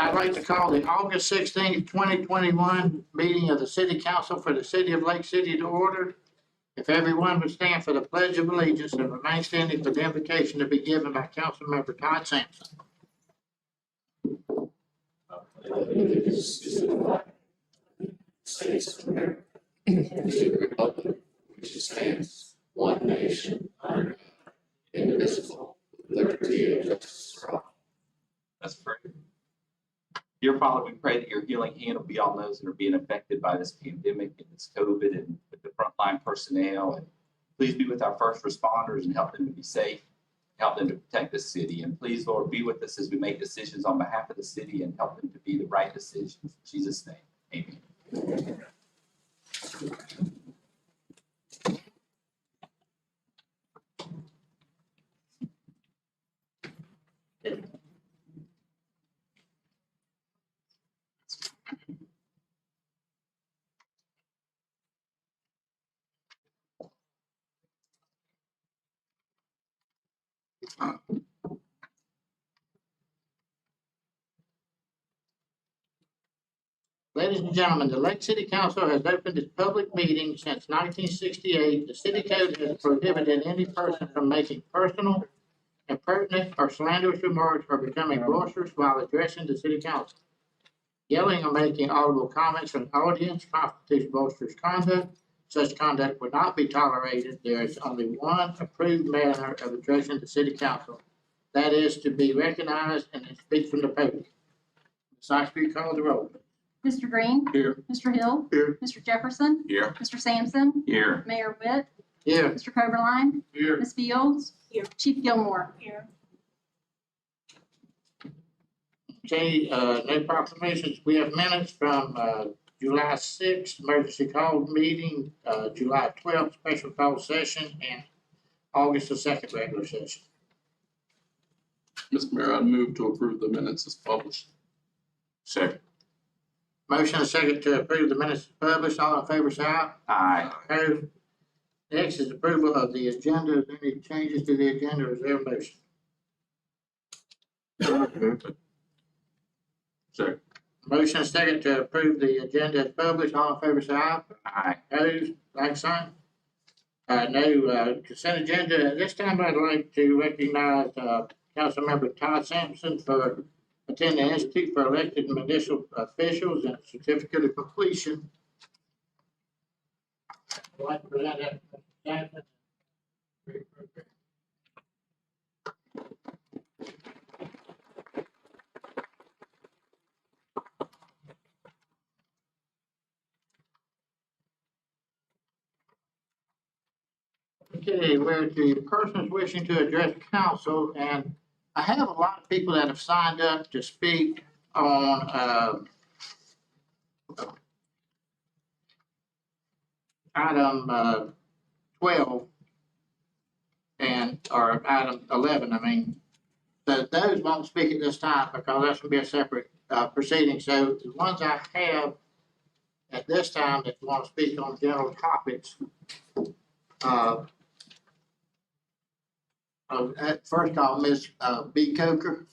I'd like to call the August 16th, 2021 meeting of the City Council for the City of Lake City to order. If everyone would stand for the Pledge of Allegiance and remain standing for the invocation to be given by Councilmember Todd Sampson. Allegiance to the flag of the United States of America, and to the republic which stands one nation under God, indivisible, with liberty and justice for all. Let's pray. Dear Father, we pray that your healing hand will be on those that are being affected by this pandemic and this COVID, and with the frontline personnel. And please be with our first responders and help them to be safe, help them to protect the city. And please, Lord, be with us as we make decisions on behalf of the city and help them to be the right decisions. In Jesus' name, amen. Ladies and gentlemen, the Lake City Council has opened its public meeting since 1968. The city code has prohibited any person from making personal, impertinent, or slanderous remarks or becoming boisterous while addressing the city council. Yelling or making audible comments from the audience constitutes boisterous conduct. Such conduct would not be tolerated. There is only one approved manner of addressing the city council. That is to be recognized and then speak from the podium. Ms. Sykes, call the roll. Mr. Green. Here. Mr. Hill. Here. Mr. Jefferson. Here. Mr. Sampson. Here. Mayor Witt. Here. Mr. Coberline. Here. Ms. Fields. Here. Chief Gilmore. Here. Okay, no proclamations. We have minutes from, July 6th, emergency call meeting, July 12th, special call session, and August the 2nd, regular session. Mr. Mayor, I move to approve the minutes as published. Second. Motion and second to approve the minutes published. All in favor, say aye. Aye. Opposed? Next is approval of the agenda. Is there any changes to the agenda, or is there a motion? Second. Motion and second to approve the agenda as published. All in favor, say aye. Aye. Opposed, like sign. No consent agenda. At this time, I'd like to recognize Councilmember Todd Sampson for attending the Institute for Elected Municipal Officials and Certificate of Completion. I'd like to present that to Mr. Sampson. Okay, we're to persons wishing to address council, and I have a lot of people that have signed up to speak on, item, 12 and, or item 11, I mean. So those won't speak at this time because that's gonna be a separate, proceeding. So the ones I have at this time that want to speak on general topics, first of all, Ms. B. Coker.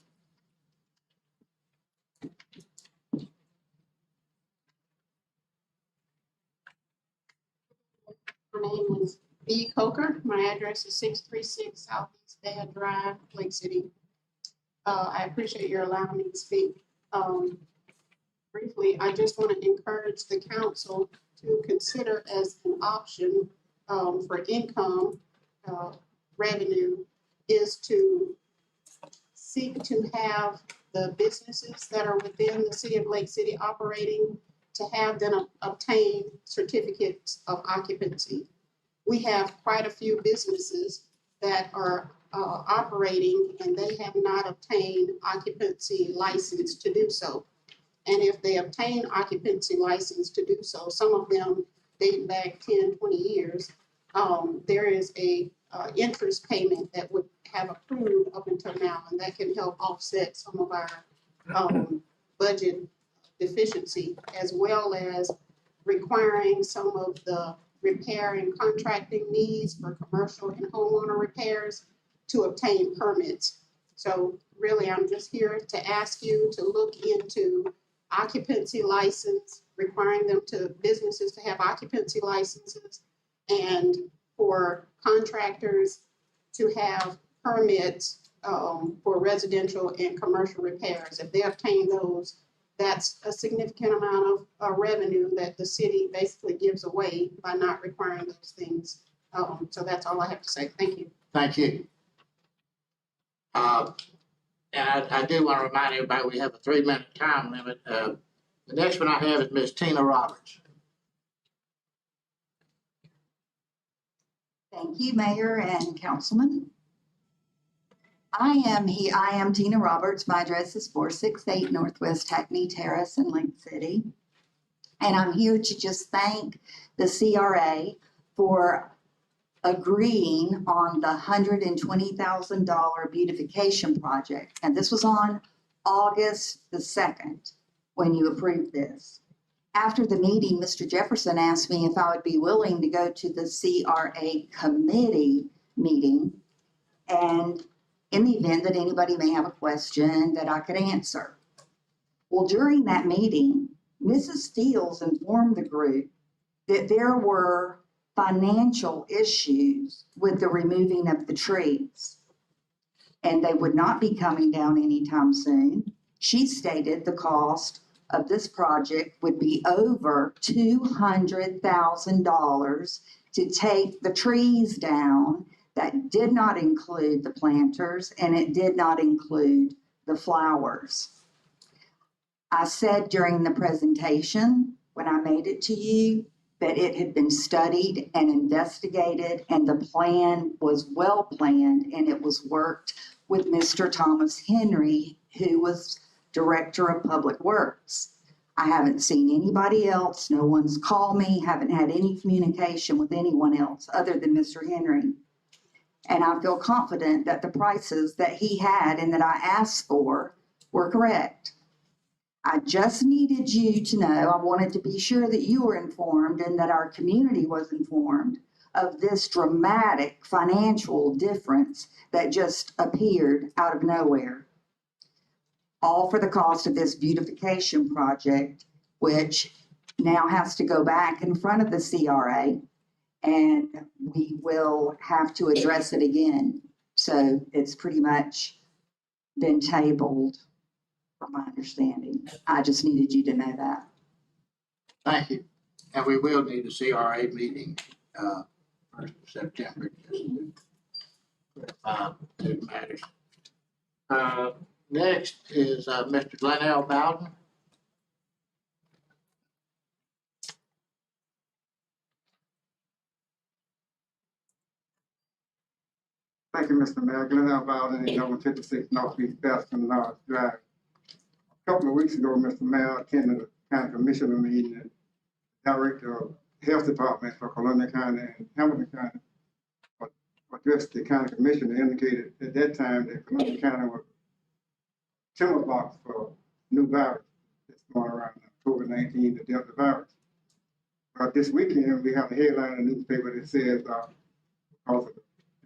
My name is B. Coker. My address is 636 Southeast Dad Drive, Lake City. I appreciate your allowing me to speak. Briefly, I just want to encourage the council to consider as an option for income revenue is to seek to have the businesses that are within the city of Lake City operating to have them obtain certificates of occupancy. We have quite a few businesses that are operating and they have not obtained occupancy license to do so. And if they obtain occupancy license to do so, some of them date back 10, 20 years, there is a interest payment that would have accrued up until now, and that can help offset some of our budget deficiency, as well as requiring some of the repair and contracting needs for commercial and homeowner repairs to obtain permits So really, I'm just here to ask you to look into occupancy license, requiring businesses to have occupancy licenses, and for contractors to have permits for residential and commercial repairs. If they obtain those, that's a significant amount of revenue that the city basically gives away by not requiring those things. So that's all I have to say. Thank you. Thank you. And I do want to remind everybody, we have a 3-minute time limit. The next one I have is Ms. Tina Roberts. Thank you, Mayor and Councilman. I am Tina Roberts. My address is 468 Northwest Hackney Terrace in Lake City. And I'm here to just thank the CRA for agreeing on the $120,000 beautification project. And this was on August the 2nd when you approved this. After the meeting, Mr. Jefferson asked me if I would be willing to go to the CRA committee meeting, and in the event that anybody may have a question that I could answer. Well, during that meeting, Mrs. Steele informed the group that there were financial issues with the removing of the trees, and they would not be coming down anytime soon. She stated the cost of this project would be over $200,000 to take the trees down. That did not include the planters, and it did not include the flowers. I said during the presentation, when I made it to you, that it had been studied and investigated, and the plan was well planned, and it was worked with Mr. Thomas Henry, who was Director of Public Works. I haven't seen anybody else. No one's called me, haven't had any communication with anyone else other than Mr. Henry. And I feel confident that the prices that he had and that I asked for were correct. I just needed you to know, I wanted to be sure that you were informed and that our community was informed of this dramatic financial difference that just appeared out of nowhere. All for the cost of this beautification project, which now has to go back in front of the CRA, and we will have to address it again. So it's pretty much been tabled, from my understanding. I just needed you to know that. Thank you. And we will need a CRA meeting, 1st of September. Two matters. Next is, Mr. Glenell Bowden. Thank you, Mr. Mayor. Glenn Bowden, number 56 Northeast Baskin Lodge Drive. A couple of weeks ago, Mr. Mayor attended a county commissioner meeting, and Director of Health Department for Columbia County and Hamilton County addressed the county commissioner, indicated at that time that Columbia County was timber box for new virus that's going around, COVID-19, the Delta virus. But this weekend, we have a headline in the newspaper that says, because of the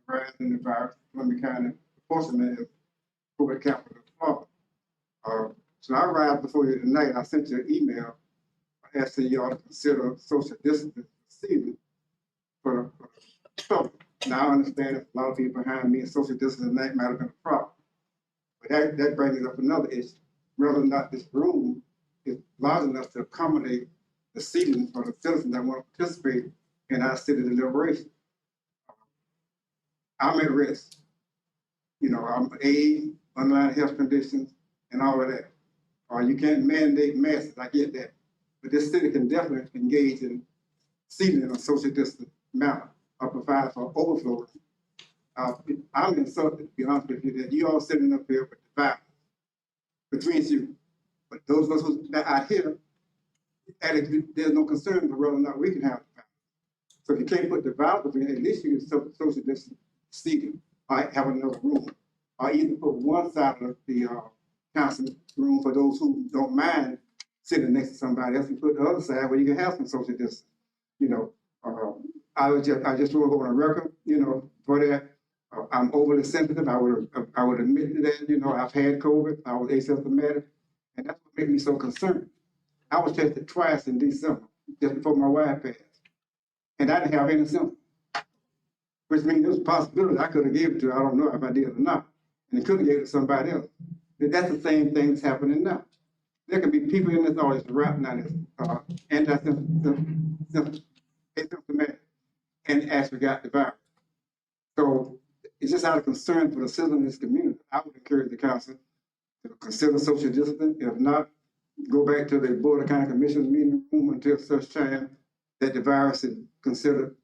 rise in the virus, Columbia County, unfortunately, is COVID capital of Florida. So I arrived before you tonight. I sent you an email asking you all to consider social distancing season for the public. Now I understand that a lot of people behind me and social distancing that might have been a problem. But that brings up another issue. Whether or not this room is large enough to accommodate the seating for the citizens that want to participate in our city deliberation. I'm at risk. You know, I'm AIDS, underlying health conditions, and all of that. You can't mandate masks, I get that. But this city can definitely engage in seating in a social distance manner or provide for overflow. I'm insulted, to be honest with you, that you all sitting up here with the violence between you. But those of us who are out here, there's no concern for whether or not we can have the violence. So if you can't put the violence between, at least you can social distance seating, or have another room, or either put one side of the council room for those who don't mind sitting next to somebody else, and put the other side where you can have some social distance. You know, I just want to go on a record, you know, for that. I'm overly sensitive. I would admit to that, you know, I've had COVID, I was asymptomatic, and that's what made me so concerned. I was tested twice in December, just before my wife passed, and I didn't have any symptoms. Which means there's a possibility I could have gave it to her, I don't know if I did or not, and it could have gave it to somebody else. But that's the same thing that's happening now. There could be people in this audience right now that's asymptomatic and actually got the virus. So it's just out of concern for the citizens in this community. I would encourage the council to consider social distancing. If not, go back to the Board of County Commissioners meeting room until such time that the virus is considered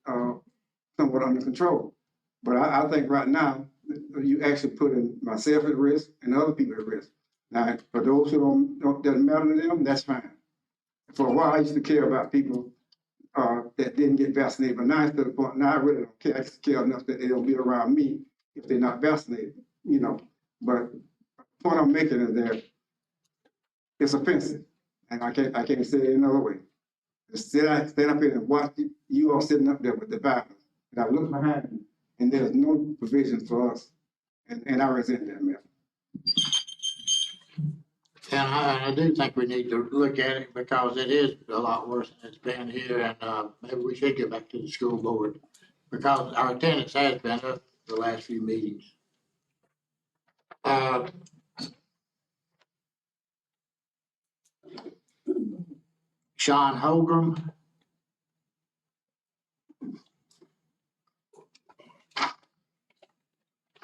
somewhat under control. But I think right now, you actually putting myself at risk and other people at risk. Now, for those who doesn't matter to them, that's fine. For a while, I used to care about people that didn't get vaccinated, but now it's to the point, now I really don't care. I just care enough that they don't be around me if they're not vaccinated, you know. But the point I'm making is that it's offensive, and I can't say it another way. Just stand up here and watch you all sitting up there with the virus. And I look behind me, and there's no provisions for us, and I resent that, man. And I do think we need to look at it because it is a lot worse than it's been here, and maybe we should get back to the school board because our attendance has been up the last few meetings. Sean Holgram.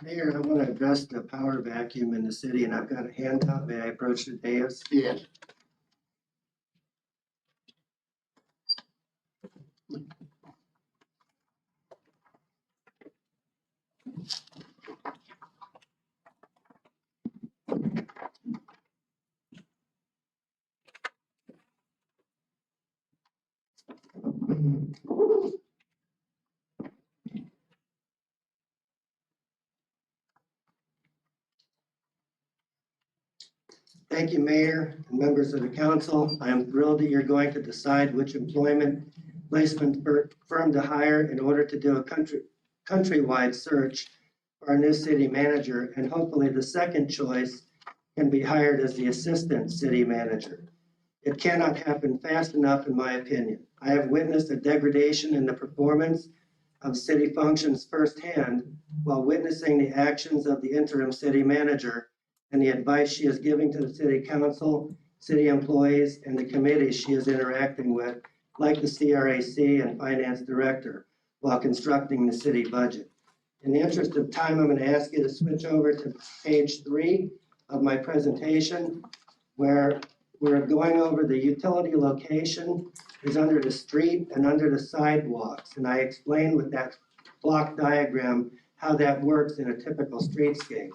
Mayor, I want to address the power vacuum in the city, and I've got a handout. May I approach the dais? Yes. Thank you, Mayor and members of the council. I am thrilled that you're going to decide which employment placement firm to hire in order to do a countrywide search for our new city manager, and hopefully the second choice can be hired as the assistant city manager. It cannot happen fast enough, in my opinion. I have witnessed a degradation in the performance of city functions firsthand while witnessing the actions of the interim city manager and the advice she is giving to the city council, city employees, and the committees she is interacting with, like the CRAC and finance director, while constructing the city budget. In the interest of time, I'm going to ask you to switch over to page 3 of my presentation, where we're going over the utility location is under the street and under the sidewalks. And I explained with that block diagram how that works in a typical streetscape.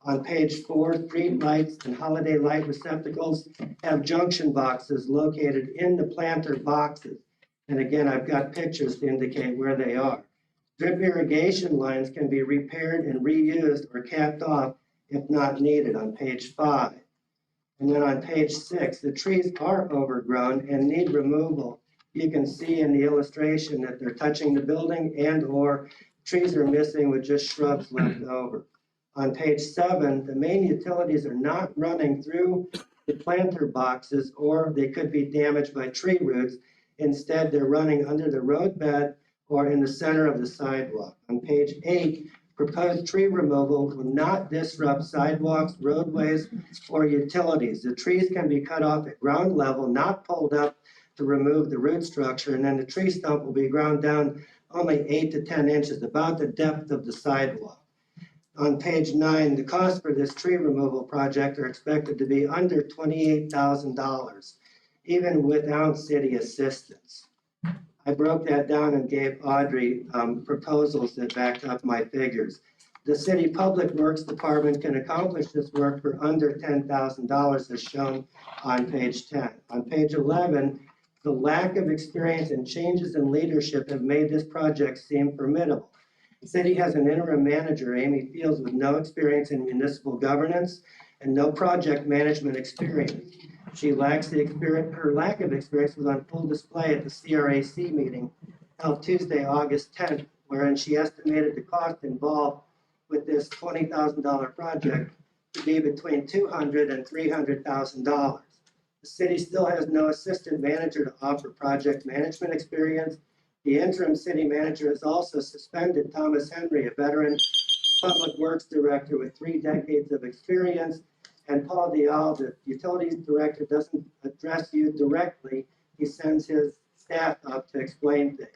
On page 4, street lights and holiday light receptacles have junction boxes located in the planter boxes. And again, I've got pictures to indicate where they are. Drip irrigation lines can be repaired and reused or capped off if not needed on page 5. And then on page 6, the trees are overgrown and need removal. You can see in the illustration that they're touching the building and or trees are missing with just shrubs left over. On page 7, the main utilities are not running through the planter boxes, or they could be damaged by tree roots. Instead, they're running under the roadbed or in the center of the sidewalk. On page 8, proposed tree removal will not disrupt sidewalks, roadways, or utilities. The trees can be cut off at ground level, not pulled up to remove the root structure, and then the tree stump will be ground down only 8 to 10 inches, about the depth of the sidewalk. On page 9, the costs for this tree removal project are expected to be under $28,000, even without city assistance. I broke that down and gave Audrey proposals that backed up my figures. The City Public Works Department can accomplish this work for under $10,000 as shown on page 10. On page 11, the lack of experience and changes in leadership have made this project seem formidable. The city has an interim manager, Amy Fields, with no experience in municipal governance and no project management experience. She lacks the experience, her lack of experience was on full display at the CRAC meeting held Tuesday, August 10th, wherein she estimated the cost involved with this $20,000 project to be between $200,000 and $300,000. The city still has no assistant manager to offer project management experience. The interim city manager has also suspended Thomas Henry, a veteran public works director with 3 decades of experience. And Paul Dial, the utilities director, doesn't address you directly. He sends his staff up to explain things.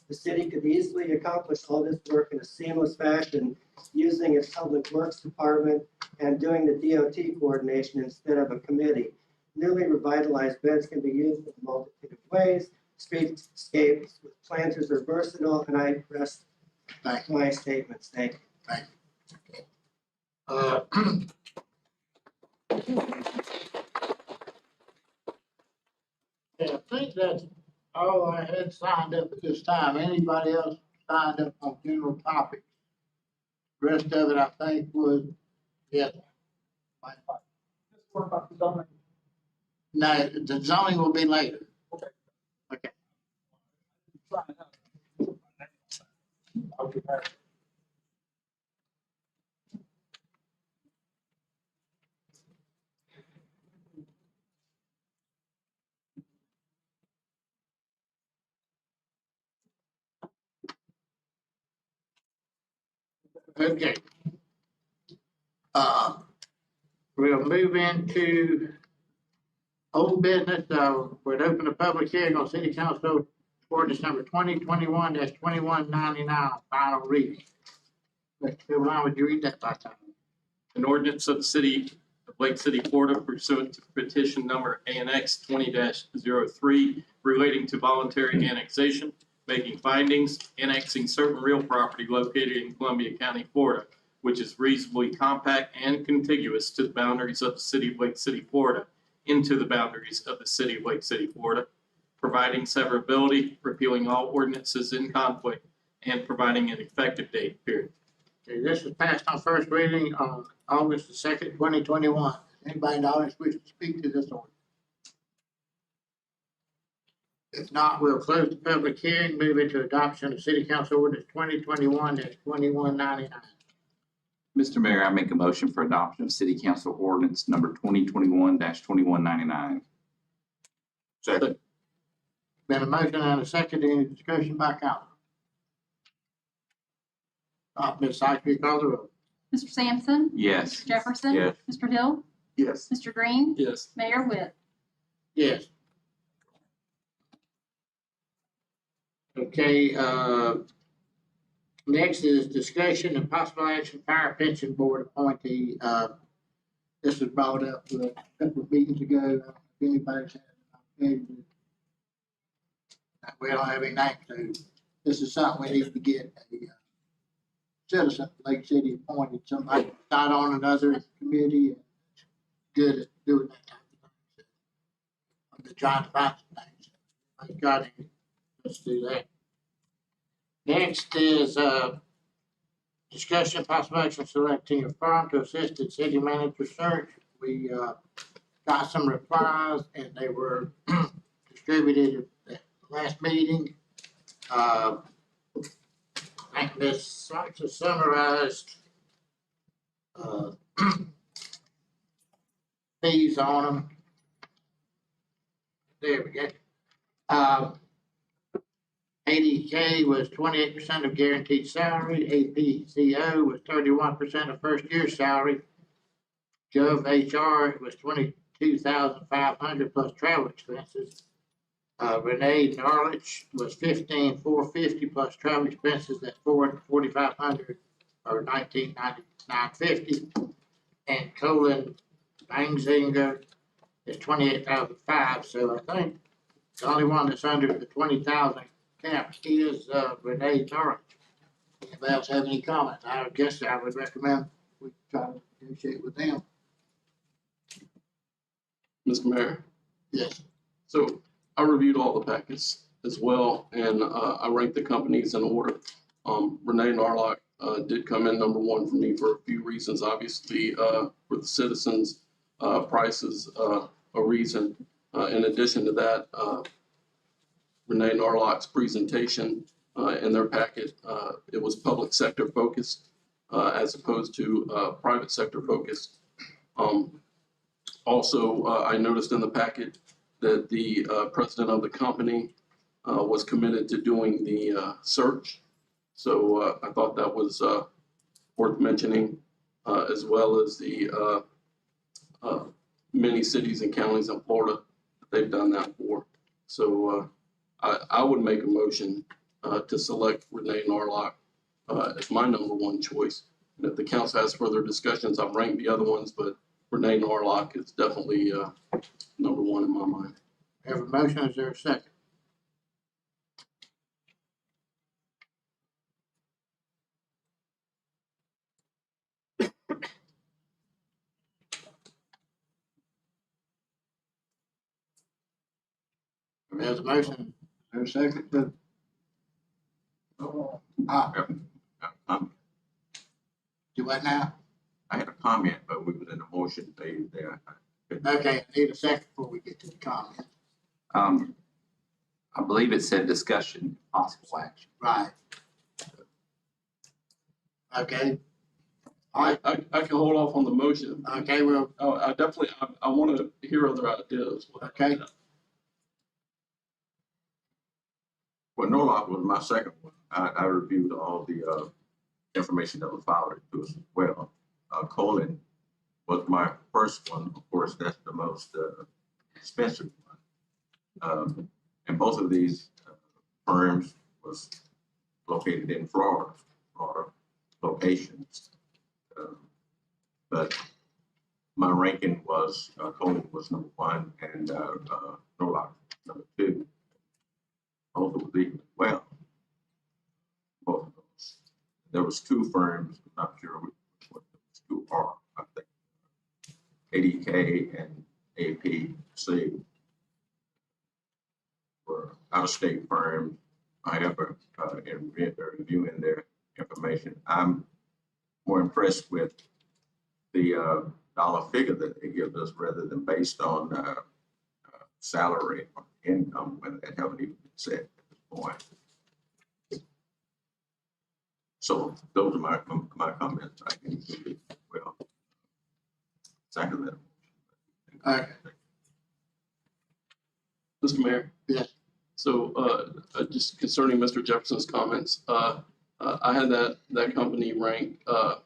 The city could easily accomplish all this work in a seamless fashion using its public works department and doing the DOT coordination instead of a committee. Newly revitalized beds can be used in a multitude of ways. Streetscapes with planters are versatile, and I rest my statements. Thank you. Uh, Yeah, I think that's all I had signed up at this time. Anybody else signed up on general topics? Rest of it, I think, was, yes. No, the zoning will be later. Okay. Okay. We'll move into old business. We'd open a public hearing on city council ordinance number 2021-2199, final reading. Mr. Phil, would you read that by title? An ordinance of the city of Lake City, Florida pursuant to petition number ANX 20-03 relating to voluntary annexation, making findings, annexing certain real property located in Columbia County, Florida, which is reasonably compact and contiguous to the boundaries of the city of Lake City, Florida, into the boundaries of the city of Lake City, Florida, providing severability, repealing all ordinances in conflict, and providing an effective date, period. Okay, this was passed on first reading on August the 2nd, 2021. Anybody in the audience wish to speak to this order? If not, we'll close the public hearing, move into adoption of city council ordinance 2021-2199. Mr. Mayor, I make a motion for adoption of city council ordinance number 2021-2199. Second. Been a motion and a second. Any discussion by council? Ms. Sykes, call the roll. Mr. Sampson, Yes. Jefferson. Yes. Mr. Hill, Yes. Mr. Green, Yes. Mayor Whit. Yes. Okay, next is discussion and possible action, fire pension board appointee. This was brought up a couple of meetings ago. I don't know if anybody's had an opportunity. We don't have any names, so this is something we need to get a citizen of Lake City appointed, somebody not on another committee and good at doing that type of thing. I'm just trying to find some names. I got any. Let's do that. Next is, discussion possible action selecting a firm to assist in city manager search. We, got some replies and they were distributed at the last meeting. I think Ms. Sykes has summarized, fees on them. There we go. 80K was 28% of guaranteed salary. APCO was 31% of first year's salary. Gov HR was 22,500 plus travel expenses. Renee Narlich was 15,450 plus travel expenses at 4,500 or 19,950. And Colin Bangzinger is 28,500. So I think the only one that's under the 20,000 cap is Renee Narlich. Anybody else have any comments? I guess I would recommend we try to negotiate with them. Mr. Mayor, Yes. so I reviewed all the packets as well, and I ranked the companies in order. Renee Narlock did come in number one for me for a few reasons. Obviously, for the citizens, price is a reason. In addition to that, Renee Narlock's presentation in their packet, it was public sector focused. as opposed to private sector focused. Also, I noticed in the packet that the president of the company was committed to doing the search. So I thought that was worth mentioning, as well as the many cities and counties in Florida that they've done that for. So I would make a motion to select Renee Narlock as my number one choice. And if the council has further discussions, I've ranked the other ones, but Renee Narlock is definitely number one in my mind. Have a motion, is there a second? There's a motion, is there a second? Do what now? I had a comment, but we was in the motion phase there. Okay, I need a second before we get to the comment. I believe it said discussion, possible action. Right. Okay, I can hold off on the motion. okay, well, I definitely, I want to hear other ideas. okay. Well, Norlock was my second one. I reviewed all the information that was forwarded to us as well. Colin was my first one. Of course, that's the most expensive one. And both of these firms was located in Florida locations. But my ranking was Colin was number one and Norlock number two. Both of them well. Both of those. There was two firms, I'm not sure what those two are. I think ADK and APC were out-of-state firms. However, in reviewing their information, I'm more impressed with the dollar figure that they give us rather than based on salary or income, when that haven't even been said at this point. So those are my comments. I can do it well. Second that. Okay. Mr. Mayor? Yes. So just concerning Mr. Jefferson's comments, I had that company ranked, the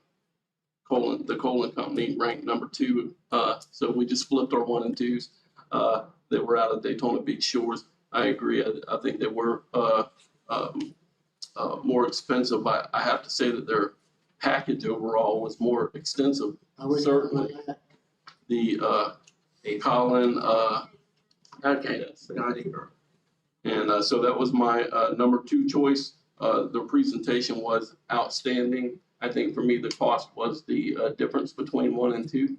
Colin company ranked number two. So we just flipped our 1 and 2s that were out of Daytona Beach Shores. I agree. I think they were more expensive, but I have to say that their package overall was more extensive. Certainly. The Colin, Okay, yes, and so that was my number two choice. The presentation was outstanding. I think for me, the cost was the difference between 1 and 2.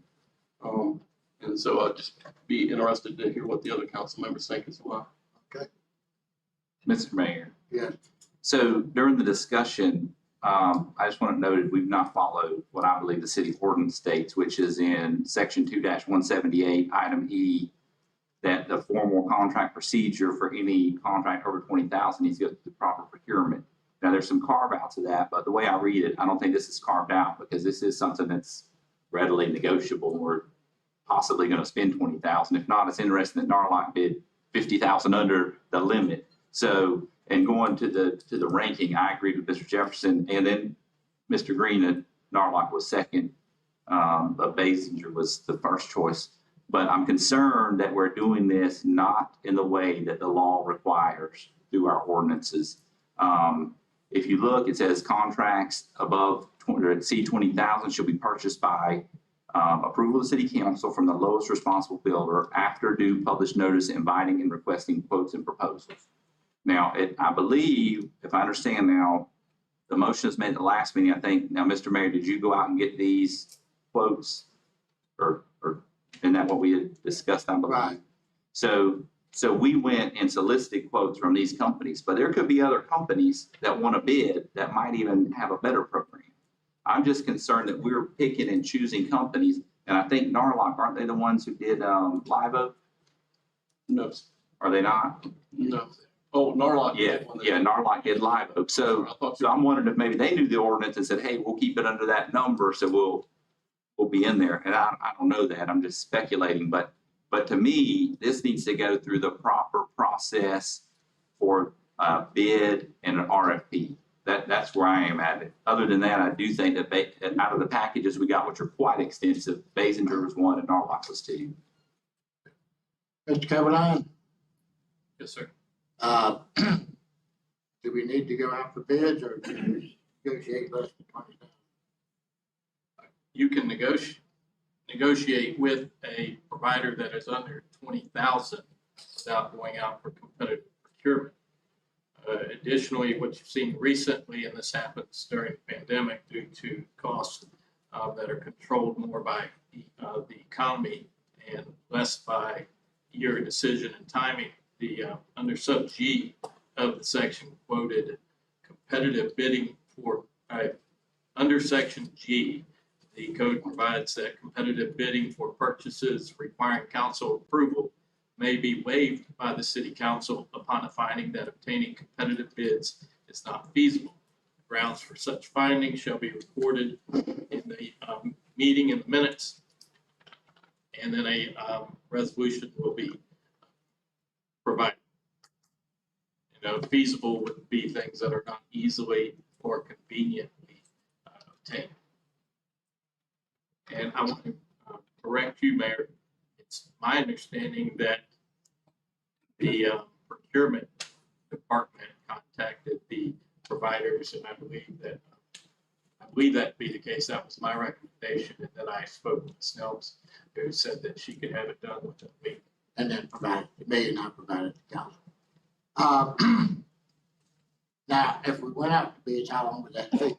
And so I'd just be interested to hear what the other council members think as well. Mr. Mayor. yes, So during the discussion, I just want to note we've not followed what I believe the city ordinance states, which is in section 2-178, item E, that the formal contract procedure for any contract over 20,000 needs to go through the proper procurement. Now, there's some carve outs of that, but the way I read it, I don't think this is carved out because this is something that's readily negotiable. We're possibly going to spend 20,000. If not, it's interesting that Narlock bid 50,000 under the limit. So, and going to the ranking, I agreed with Mr. Jefferson, and then Mr. Green that Narlock was second, but Basinger was the first choice. But I'm concerned that we're doing this not in the way that the law requires through our ordinances. If you look, it says contracts above or exceed 20,000 shall be purchased by approval of the city council from the lowest responsible builder after due published notice inviting and requesting quotes and proposals. Now, I believe, if I understand now, the motion is made at the last meeting, I think. Now, Mr. Mayor, did you go out and get these quotes? Or isn't that what we had discussed, I believe? right. So we went and solicited quotes from these companies, but there could be other companies that want to bid that might even have a better program. I'm just concerned that we're picking and choosing companies, and I think Narlock, aren't they the ones who did Live Oak? No, Are they not? no. Oh, Narlock. Yeah, yeah, Narlock did Live Oak. So, I thought so I'm wondering if maybe they knew the ordinance and said, hey, we'll keep it under that number, so we'll be in there. And I don't know that, I'm just speculating, but to me, this needs to go through the proper process for a bid and an RFP. That's where I am at it. Other than that, I do think that out of the packages we got, which are quite extensive, Basinger was one and Narlock was two. Mr. Coberline, Yes, sir. do we need to go out for bids or can we negotiate less than 20,000? You can negotiate with a provider that is under 20,000 without going out for competitive procurement. Additionally, what you've seen recently, and this happens during the pandemic due to costs that are controlled more by the economy and less by your decision and timing, the under sub G of the section quoted competitive bidding for, under section G, the code provides that competitive bidding for purchases requiring council approval may be waived by the city council upon a finding that obtaining competitive bids is not feasible. Grounds for such findings shall be recorded in the meeting in the minutes, and then a resolution will be provided. You know, feasible would be things that are not easily or conveniently obtained. And I want to correct you, Mayor. It's my understanding that the procurement department contacted the providers, and I believe that to be the case. That was my recommendation, and then I spoke with Snells, who said that she could have it done within a week. And then provide it to me and not provide it to council. Now, if we went out to bids, how long would that take?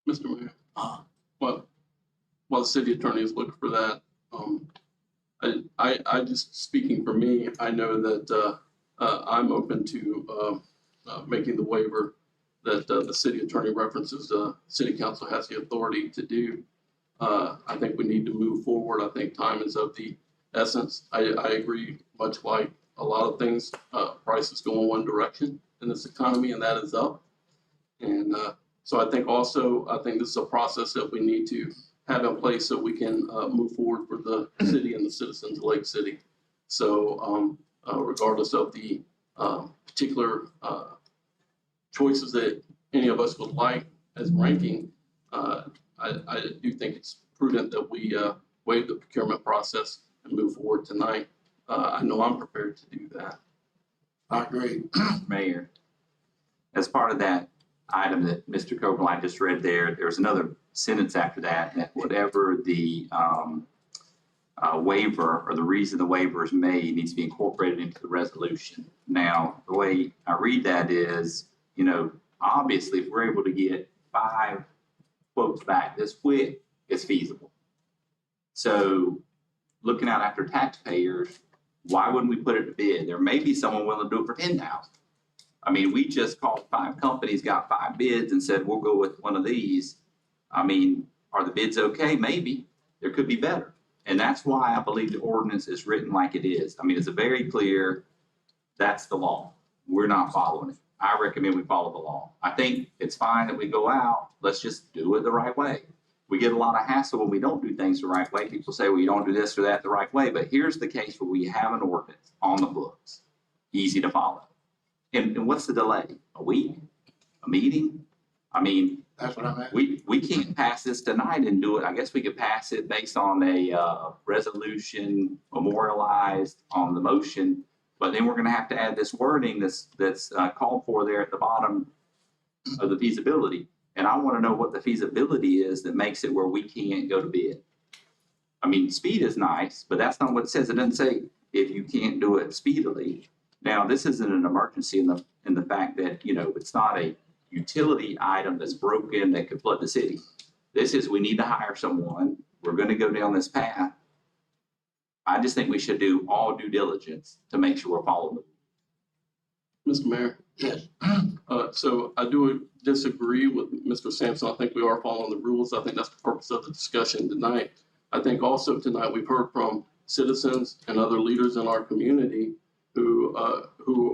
Mr. Mayor, Uh, while the city attorney is looking for that, I just, speaking for me, I know that I'm open to making the waiver that the city attorney references, city council has the authority to do. I think we need to move forward. I think time is of the essence. I agree, much like a lot of things, prices go in one direction in this economy, and that is up. And so I think this is a process that we need to have in place so we can move forward for the city and the citizens of Lake City. So regardless of the particular choices that any of us would like as ranking, I do think it's prudent that we waive the procurement process and move forward tonight. I know I'm prepared to do that. I agree. Mayor, as part of that item that Mr. Coberline just read there's another sentence after that whatever the waiver or the reason the waiver is made needs to be incorporated into the resolution. Now, the way I read that is, you know, obviously, if we're able to get 5 quotes back this quick, it's feasible. So looking out after taxpayers, why wouldn't we put it to bid? There may be someone willing to do it for 10,000. I mean, we just called 5 companies, got 5 bids and said, we'll go with one of these. I mean, are the bids okay? Maybe. There could be better. And that's why I believe the ordinance is written like it is. I mean, it's a very clear, that's the law. We're not following it. I recommend we follow the law. I think it's fine that we go out. Let's just do it the right way. We get a lot of hassle when we don't do things the right way. People say, well, you don't do this or that the right way. But here's the case where we have an ordinance on the books, easy to follow. And what's the delay? A week? A meeting? I mean, That's what I meant. we can't pass this tonight and do it. I guess we could pass it based on a resolution memorialized on the motion, but then we're going to have to add this wording that's called for there at the bottom of the feasibility. And I want to know what the feasibility is that makes it where we can't go to bid. I mean, speed is nice, but that's not what it says. It doesn't say if you can't do it speedily. Now, this isn't an emergency in the fact that, you know, it's not a utility item that's broken that could flood the city. This is, we need to hire someone. We're going to go down this path. I just think we should do all due diligence to make sure we're following it. Mr. Mayor, Yes. So I do disagree with Mr. Sampson. I think we are following the rules. I think that's the purpose of the discussion tonight. I think also tonight we've heard from citizens and other leaders in our community who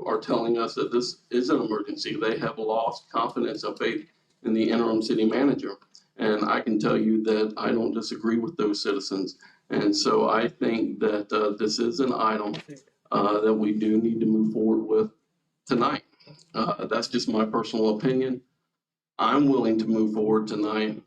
are telling us that this is an emergency. They have lost confidence and faith in the interim city manager. And I can tell you that I don't disagree with those citizens. And so I think that this is an item that we do need to move forward with tonight. That's just my personal opinion. I'm willing to move forward tonight.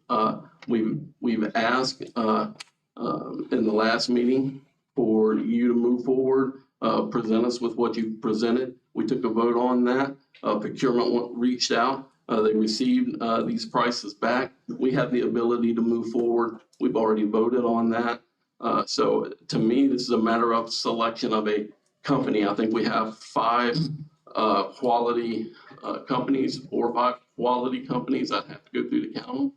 We've asked in the last meeting for you to move forward, present us with what you presented. We took a vote on that. Procurement reached out. They received these prices back. We have the ability to move forward. We've already voted on that. So to me, this is a matter of selection of a company. I think we have 5 quality companies, 4 or 5 quality companies. I'd have to go through the count.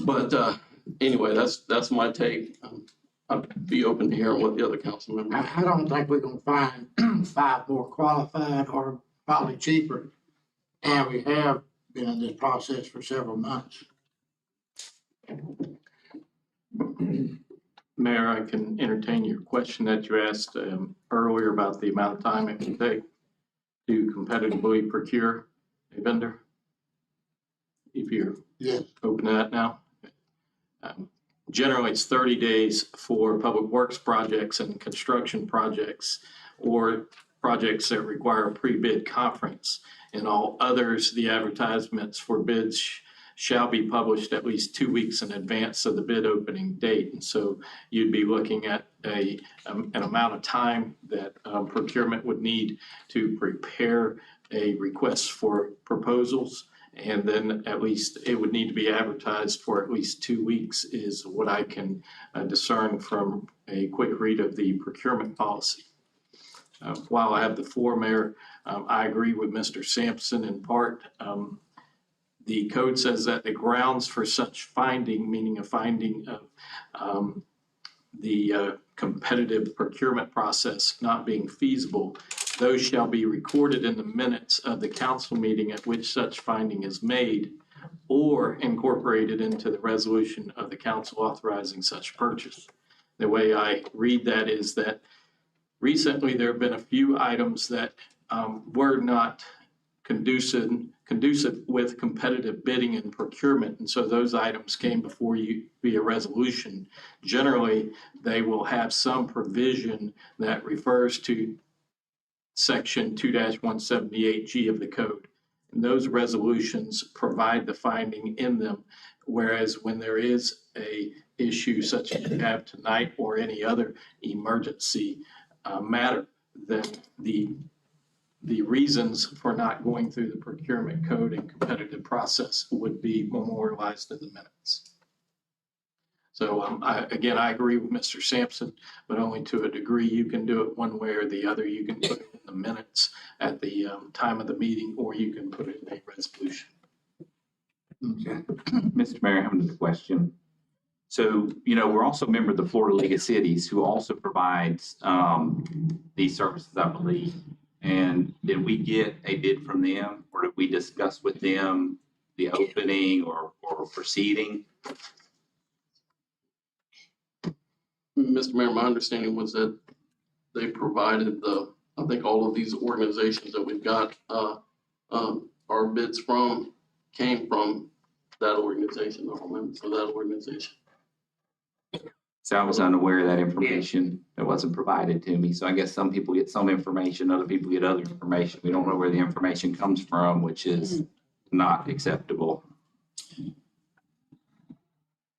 But anyway, that's my take. I'd be open to hearing what the other council members. I don't think we're gonna find 5 more qualified or probably cheaper. And we have been in this process for several months. Mayor, I can entertain your question that you asked earlier about the amount of time it can take to competitively procure a vendor. If you're Yes. open to that now. Generally, it's 30 days for public works projects and construction projects or projects that require a pre-bid conference. In all others, the advertisements for bids shall be published at least 2 weeks in advance of the bid opening date. And so you'd be looking at an amount of time that procurement would need to prepare a request for proposals. And then at least it would need to be advertised for at least 2 weeks is what I can discern from a quick read of the procurement policy. While I have the floor, Mayor, I agree with Mr. Sampson in part. The code says that the grounds for such finding, meaning a finding of the competitive procurement process not being feasible, those shall be recorded in the minutes of the council meeting at which such finding is made or incorporated into the resolution of the council authorizing such purchase. The way I read that is that recently there have been a few items that were not conducive with competitive bidding and procurement. And so those items came before you via resolution. Generally, they will have some provision that refers to section 2-178G of the code. And those resolutions provide the finding in them. Whereas when there is a issue such as we have tonight or any other emergency matter, then the reasons for not going through the procurement code and competitive process would be memorialized in the minutes. So I agree with Mr. Sampson, but only to a degree. You can do it one way or the other. You can put it in the minutes at the time of the meeting, or you can put it in a resolution. Okay. Mr. Mayor, I have another question. So, we're also a member of the Florida League of Cities, who also provides these services, I believe. And did we get a bid from them, or did we discuss with them the opening or proceeding? Mr. Mayor, my understanding was that they provided I think all of these organizations that we've got our bids from came from that organization, or members of that organization. So I was unaware of that information that wasn't provided to me. So I guess some people get some information, other people get other information. We don't know where the information comes from, which is not acceptable.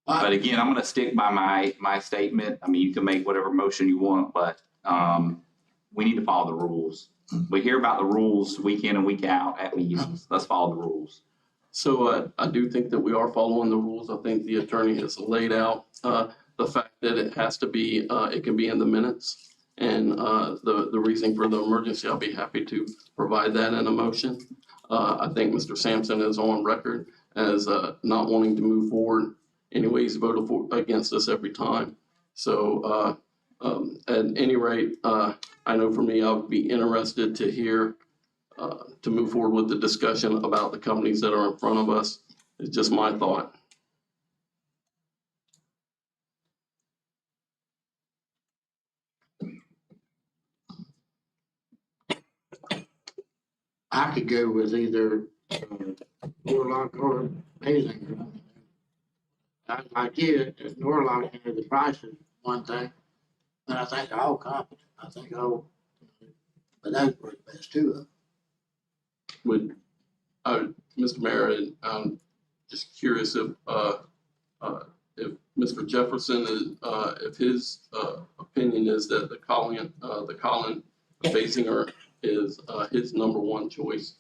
But again, I'm going to stick by my statement. I mean, you can make whatever motion you want, but we need to follow the rules. We hear about the rules week in and week out at meetings. Let's follow the rules. So I do think that we are following the rules. I think the attorney has laid out the fact that it has to be, it can be in the minutes. And the reason for the emergency, I'll be happy to provide that in a motion. I think Mr. Sampson is on record as not wanting to move forward. Anyways, voted against us every time. So at any rate, I know for me, I would be interested to hear to move forward with the discussion about the companies that are in front of us. It's just my thought. I could go with either Norlock or Basinger. I get it, at Norlock, the price is one thing, but I think they're all competent. I think all, but those were the best two of them. Would, Mr. Mayor, I'm just curious if Mr. Jefferson is, if his opinion is that the Colin Basinger is his number one choice.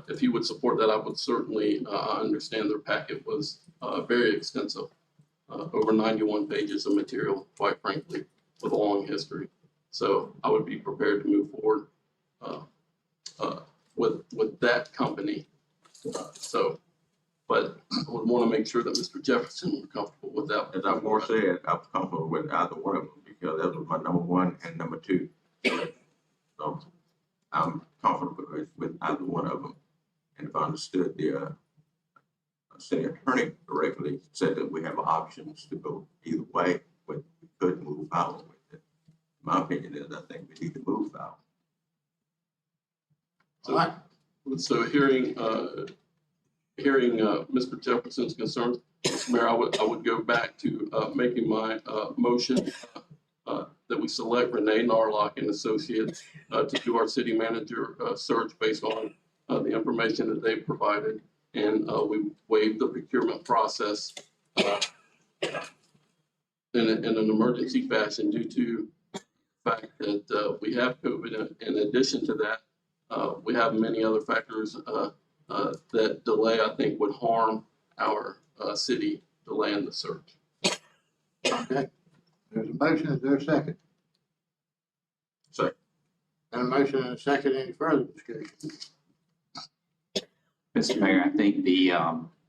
If he would support that, I would certainly, I understand their packet was very extensive, over 91 pages of material, quite frankly, with a long history. So I would be prepared to move forward with that company. But I would want to make sure that Mr. Jefferson was comfortable with that. As I've more said, I'm comfortable with either one of them because that was my number one and number two. So I'm comfortable with either one of them. And if I understood the city attorney correctly, said that we have options to go either way, but we could move out with it. My opinion is I think we need to move out. So hearing Mr. Jefferson's concerns, Mr. Mayor, I would go back to making my motion that we select Renee Narlock and Associates to do our city manager search based on the information that they provided. And we waive the procurement process in an emergency fashion due to the fact that we have COVID. In addition to that, we have many other factors that delay, I think, would harm our city delaying the search. Okay, there's a motion, is there a second? Second. And a motion and a second, any further discussion? Mr. Mayor, I think the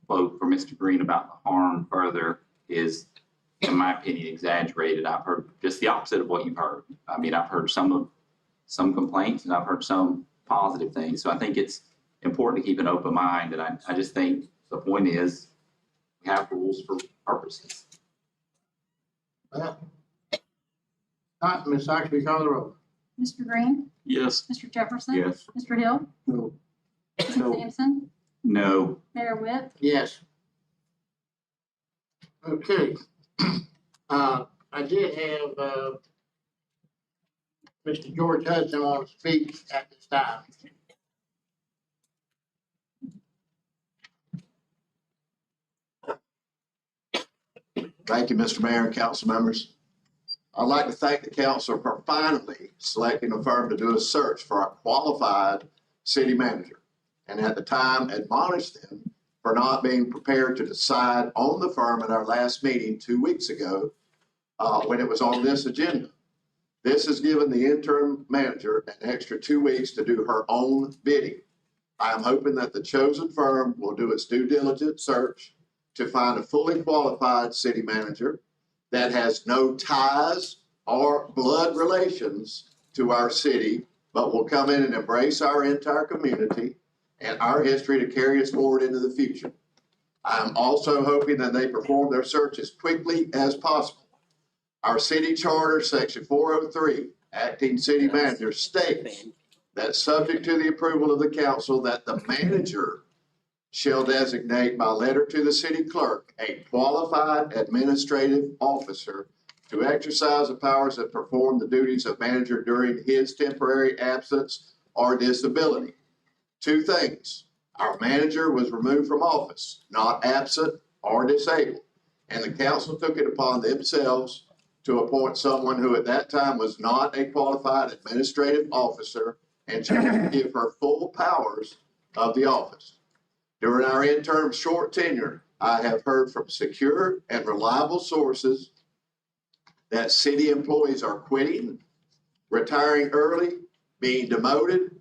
quote for Mr. Green about the harm further is, in my opinion, exaggerated. I've heard just the opposite of what you've heard. I mean, I've heard some complaints and I've heard some positive things. So I think it's important to keep an open mind. And I just think the point is we have rules for purposes. Well, not, Ms. Sykes, we call the roll. Mr. Green? Yes. Mr. Jefferson? Yes. Mr. Hill? No. Mrs. Sampson? No. Mayor Whit? Yes. Okay. I did have, Mr. George Hudson want to speak at this time. Thank you, Mr. Mayor and council members. I'd like to thank the council for finally selecting a firm to do a search for a qualified city manager, and at the time admonished them for not being prepared to decide on the firm at our last meeting 2 weeks ago when it was on this agenda. This has given the interim manager an extra 2 weeks to do her own bidding. I am hoping that the chosen firm will do its due diligence search to find a fully qualified city manager that has no ties or blood relations to our city, but will come in and embrace our entire community and our history to carry us forward into the future. I'm also hoping that they perform their search as quickly as possible. Our city charter, section 403, acting city manager, states that subject to the approval of the council, that the manager shall designate by letter to the city clerk a qualified administrative officer to exercise the powers that perform the duties of manager during his temporary absence or disability. 2 things. Our manager was removed from office, not absent or disabled, and the council took it upon themselves to appoint someone who at that time was not a qualified administrative officer and chose to give her full powers of the office. During our interim short tenure, I have heard from secure and reliable sources that city employees are quitting, retiring early, being demoted.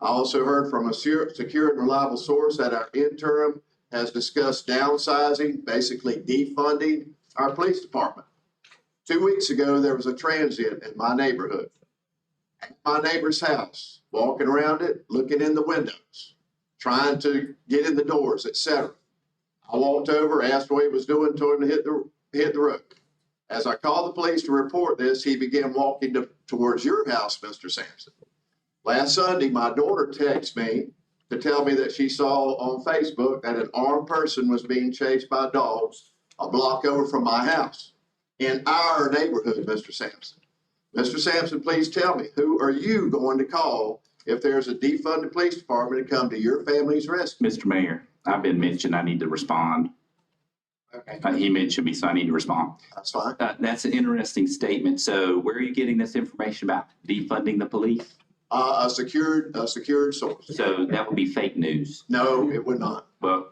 I also heard from a secure and reliable source that our interim has discussed downsizing, basically defunding our police department. 2 weeks ago, there was a transient in my neighborhood. at my neighbor's house, walking around it, looking in the windows, trying to get in the doors, etc. I walked over, asked what he was doing, told him to hit the road. As I called the police to report this, he began walking towards your house, Mr. Sampson. Last Sunday, my daughter texted me to tell me that she saw on Facebook that an armed person was being chased by dogs a block over from my house in our neighborhood, Mr. Sampson. Mr. Sampson, please tell me, who are you going to call if there's a defunded police department to come to your family's rescue? Mr. Mayor, I've been mentioned, I need to respond. Okay. He mentioned me, so I need to respond. That's fine. That's an interesting statement. So where are you getting this information about defunding the police? A secured source. So that would be fake news. No, it would not. Well,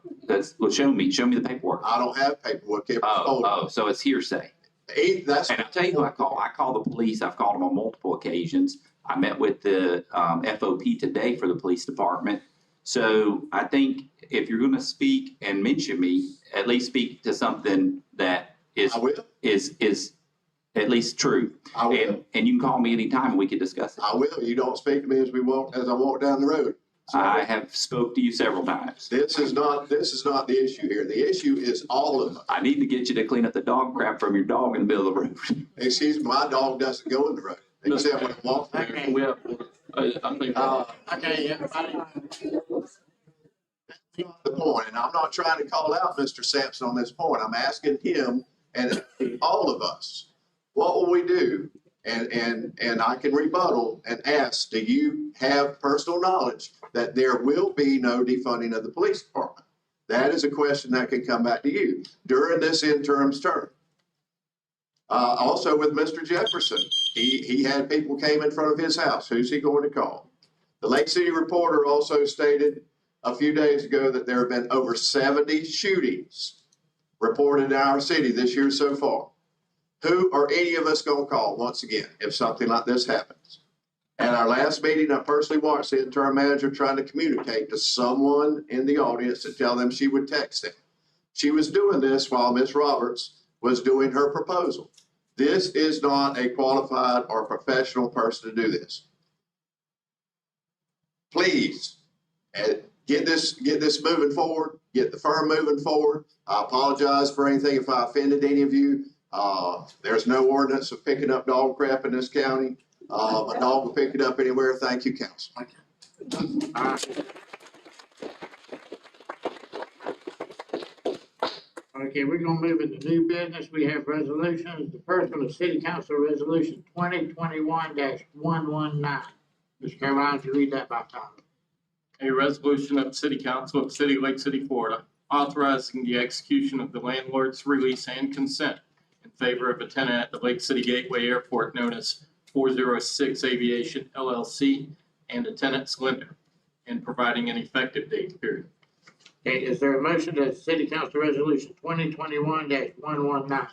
show me the paperwork. I don't have paperwork. It was told. So it's hearsay. That's. And I'll tell you who I call. I call the police. I've called them on multiple occasions. I met with the FOP today for the police department. So I think if you're going to speak and mention me, at least speak to something that is I will. is at least true. I will. And you can call me anytime and we can discuss it. I will. You don't speak to me as I walk down the road. So I have spoke to you several times. this is not the issue here. The issue is all of us. I need to get you to clean up the dog crap from your dog in the middle of the road. Excuse me, my dog doesn't go in the road except when I walk. Okay. We have, I think. Okay, everybody. That's not the point, and I'm not trying to call out Mr. Sampson on this point. I'm asking him and all of us, what will we do? And I can rebuttal and ask, do you have personal knowledge that there will be no defunding of the police department? That is a question that can come back to you during this interim term. Also with Mr. Jefferson, he had people came in front of his house. Who's he going to call? The Lake City Reporter also stated a few days ago that there have been over 70 shootings reported in our city this year so far. Who are any of us going to call once again if something like this happens? At our last meeting, I personally watched the interim manager trying to communicate to someone in the audience to tell them she would text them. She was doing this while Ms. Roberts was doing her proposal. This is not a qualified or professional person to do this. Please, get this moving forward, get the firm moving forward. I apologize for anything if I offended any of you. There's no ordinance of picking up dog crap in this county. A dog will pick it up anywhere. Thank you, council. Okay, we're gonna move into new business. We have resolutions. The first one is City Council Resolution 2021-119. Mr. Carolina, would you read that by title? A resolution of the City Council of the City of Lake City, Florida, authorizing the execution of the landlord's release and consent in favor of a tenant at the Lake City Gateway Airport known as 406 Aviation LLC and a tenant's lender, and providing an effective date period. Okay, is there a motion that City Council Resolution 2021-119?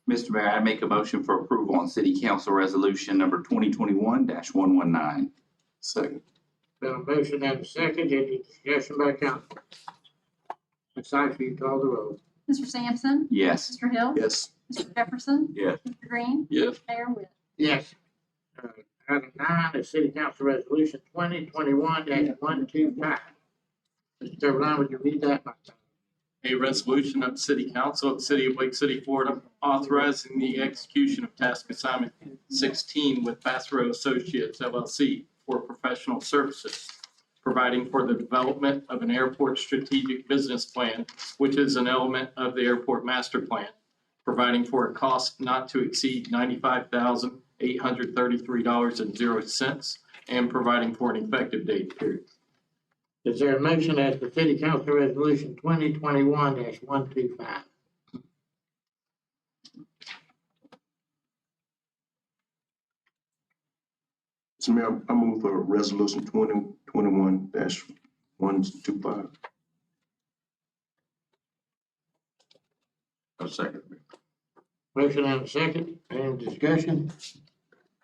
Mr. Mayor, I make a motion for approval on City Council Resolution number 2021-119. Second. Been a motion and a second. Any discussion by council? Ms. Sykes, will you call the roll? Mr. Sampson? Yes. Mr. Hill? Yes. Mr. Jefferson? Yes. Mr. Green? Yes. Mayor Whit? Yes. Item 9 is City Council Resolution 2021-125. Mr. Carolina, would you read that by title? A resolution of the City Council of the City of Lake City, Florida, authorizing the execution of task assignment 16 with Bassrow Associates LLC for professional services, providing for the development of an airport strategic business plan, which is an element of the airport master plan, providing for a cost not to exceed $95,833.00, and providing for an effective date period. Is there a motion as to City Council Resolution 2021-125? Mr. Mayor, I move for resolution 2021-125. A second. Motion and a second. Any discussion?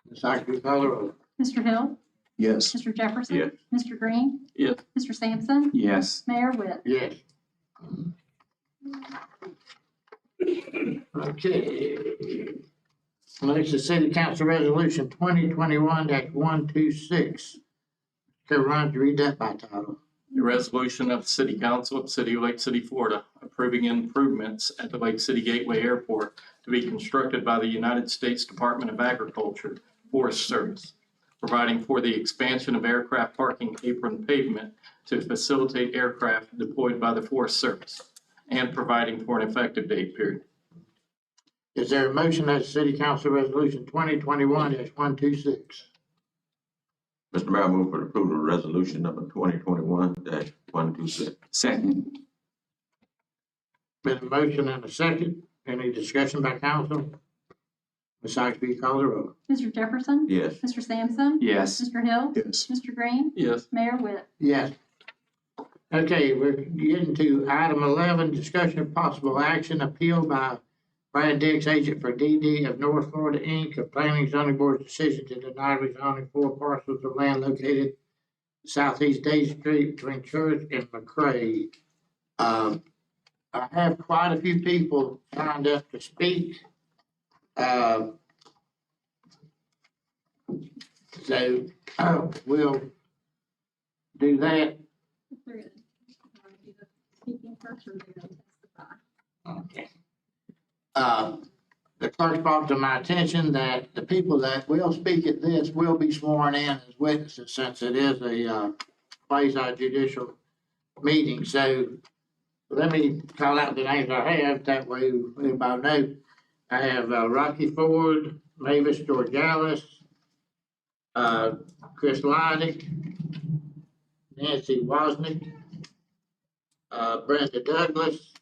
Ms. Sykes, will you call the roll? Mr. Hill? Yes. Mr. Jefferson? Yes. Mr. Green? Yes. Mr. Sampson? Yes. Mayor Whit? Yes. Okay. Next is City Council Resolution 2021-126. Ron, you read that by title. A resolution of the City Council of the City of Lake City, Florida, approving improvements at the Lake City Gateway Airport to be constructed by the United States Department of Agriculture Forest Service, providing for the expansion of aircraft parking apron pavement to facilitate aircraft deployed by the Forest Service, and providing for an effective date period. Is there a motion as City Council Resolution 2021-126? Mr. Mayor, I move for the approval of resolution number 2021-126. Second. Been a motion and a second. Any discussion by council? Ms. Sykes, will you call the roll? Mr. Jefferson? Yes. Mr. Sampson? Yes. Mr. Hill? Yes. Mr. Green? Yes. Mayor Whit? Yes. Okay, we're getting to item 11, discussion of possible action, appeal by Brad Dix, agent for DD of North Florida, Inc., of Planning and Zoning Board's decision to deny rezoning 4 parcels of land located southeast Day Street between Church and McCray. I have quite a few people signed up to speak. So we'll do that. They're good. You wanna do the speaking first, or they're gonna testify? Okay. The clerk brought to my attention that the people that will speak at this will be sworn in as witnesses, since it is a quasi judicial meeting. So let me call out the names I have, that way everybody knows. I have Rocky Ford, Mavis Georgialis, Chris Leidick, Nancy Wozniak, Brenda Douglas,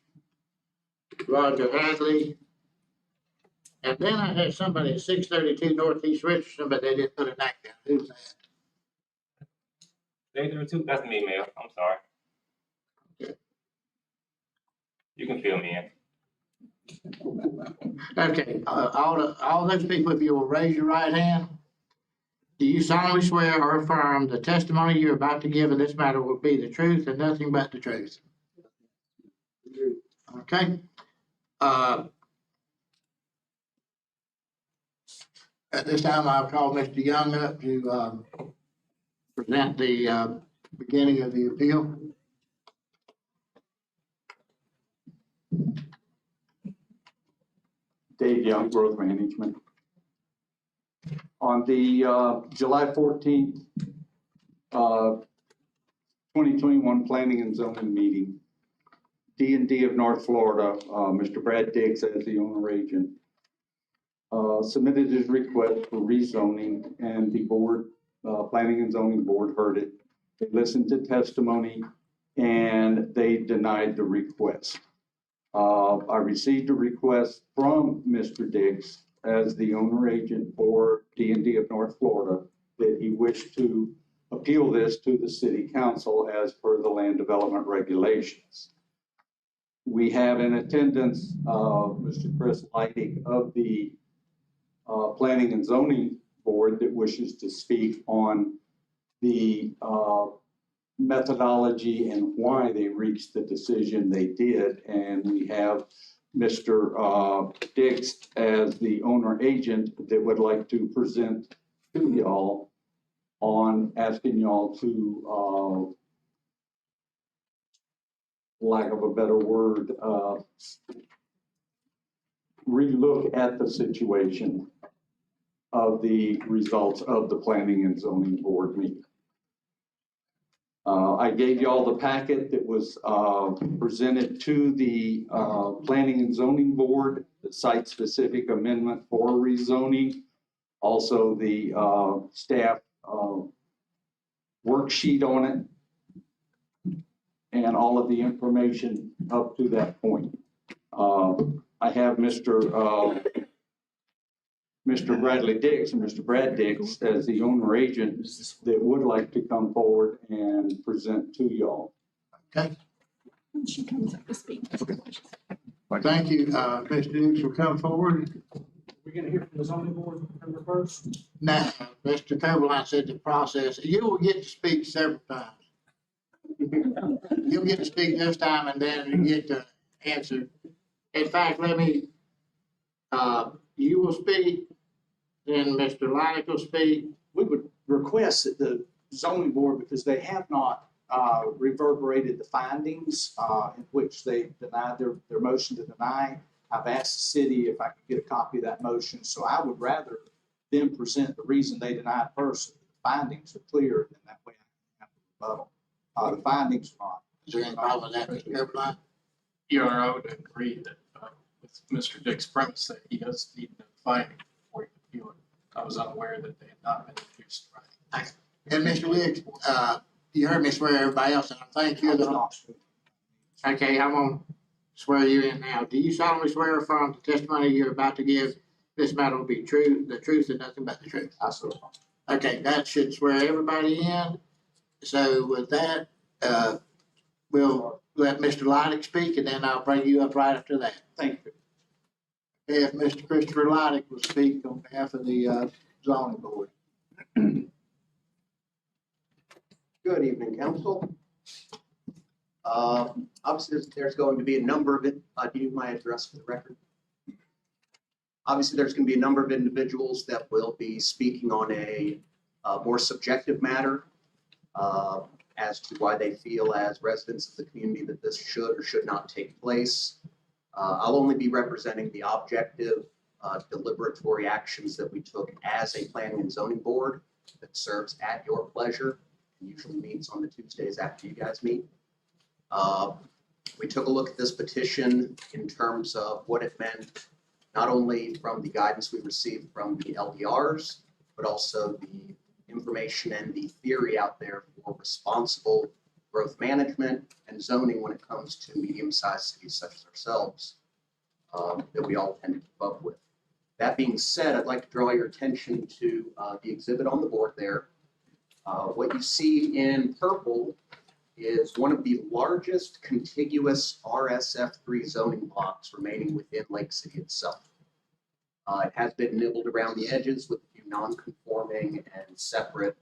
Roger Hadley. And then I had somebody at 632 Northeast Richardson, but they didn't put a name down. Who's that? They do too. That's me, Mayor. I'm sorry. Okay. You can fill me in. Okay, all those people, if you will raise your right hand. Do you solemnly swear or affirm the testimony you're about to give in this matter will be the truth and nothing but the truth? Okay. At this time, I'll call Mr. Young up to present the beginning of the appeal. Dave Young, Growth Management. On the July 14th, 2021 Planning and Zoning meeting, D&D of North Florida, Mr. Brad Diggs as the owner agent, submitted his request for rezoning, and the board, Planning and Zoning Board, heard it. They listened to testimony and they denied the request. I received a request from Mr. Diggs as the owner agent for D&D of North Florida that he wished to appeal this to the city council as per the land development regulations. We have in attendance Mr. Chris Leidick of the Planning and Zoning Board that wishes to speak on the methodology and why they reached the decision they did. And we have Mr. Diggs as the owner agent that would like to present to y'all on asking y'all to, lack of a better word, relook at the situation of the results of the Planning and Zoning Board meeting. I gave y'all the packet that was presented to the Planning and Zoning Board, the site-specific amendment for rezoning, also the staff worksheet on it, and all of the information up to that point. I have Mr. Bradley Diggs and Mr. Brad Diggs as the owner agent that would like to come forward and present to y'all. Okay, When she comes up to speak. thank you, Mr. Diggs, for coming forward. We're gonna hear from the zoning board member first. Now, Mr. Coberline said the process, you will get to speak several times. You'll get to speak this time and then you get to answer. In fact, you will speak then Mr. Leidick will speak. We would request that the zoning board, because they have not reverberated the findings in which they denied their motion to deny. I've asked the city if I could get a copy of that motion, so I would rather them present the reason they denied first. The findings are clear, and that way I can have a rebuttal. The findings are not. Is there any problem with that, Mr. Everline? Your Honor, I would agree that with Mr. Dick's premise that he does need the finding before he can appeal it. I was unaware that they had not been introduced. Right. And Mr. Wiggs, you heard me swear everybody else, and I think you're the, okay, I'm gonna swear you in now. Do you solemnly swear or affirm the testimony you're about to give, this matter will be true, the truth and nothing but the truth? I swear. Okay, that should swear everybody in. So with that, we'll let Mr. Leidick speak, and then I'll bring you up right after that. Thank you. If Mr. Christopher Leidick will speak on behalf of the zoning board. Good evening, council. Obviously, there's going to be a number of it. Do you need my address for the record? Obviously, there's going to be a number of individuals that will be speaking on a more subjective matter as to why they feel as residents of the community that this should or should not take place. I'll only be representing the objective deliberatory actions that we took as a planning and zoning board that serves at your pleasure. Usually meets on the Tuesdays after you guys meet. We took a look at this petition in terms of what it meant, not only from the guidance we received from the LDRs, but also the information and the theory out there for responsible growth management and zoning when it comes to medium-sized cities such as ourselves that we all tend to keep up with. That being said, I'd like to draw your attention to the exhibit on the board there. What you see in purple is one of the largest contiguous RSF3 zoning blocks remaining within Lake City itself. It has been nibbled around the edges with a few non-conforming and separate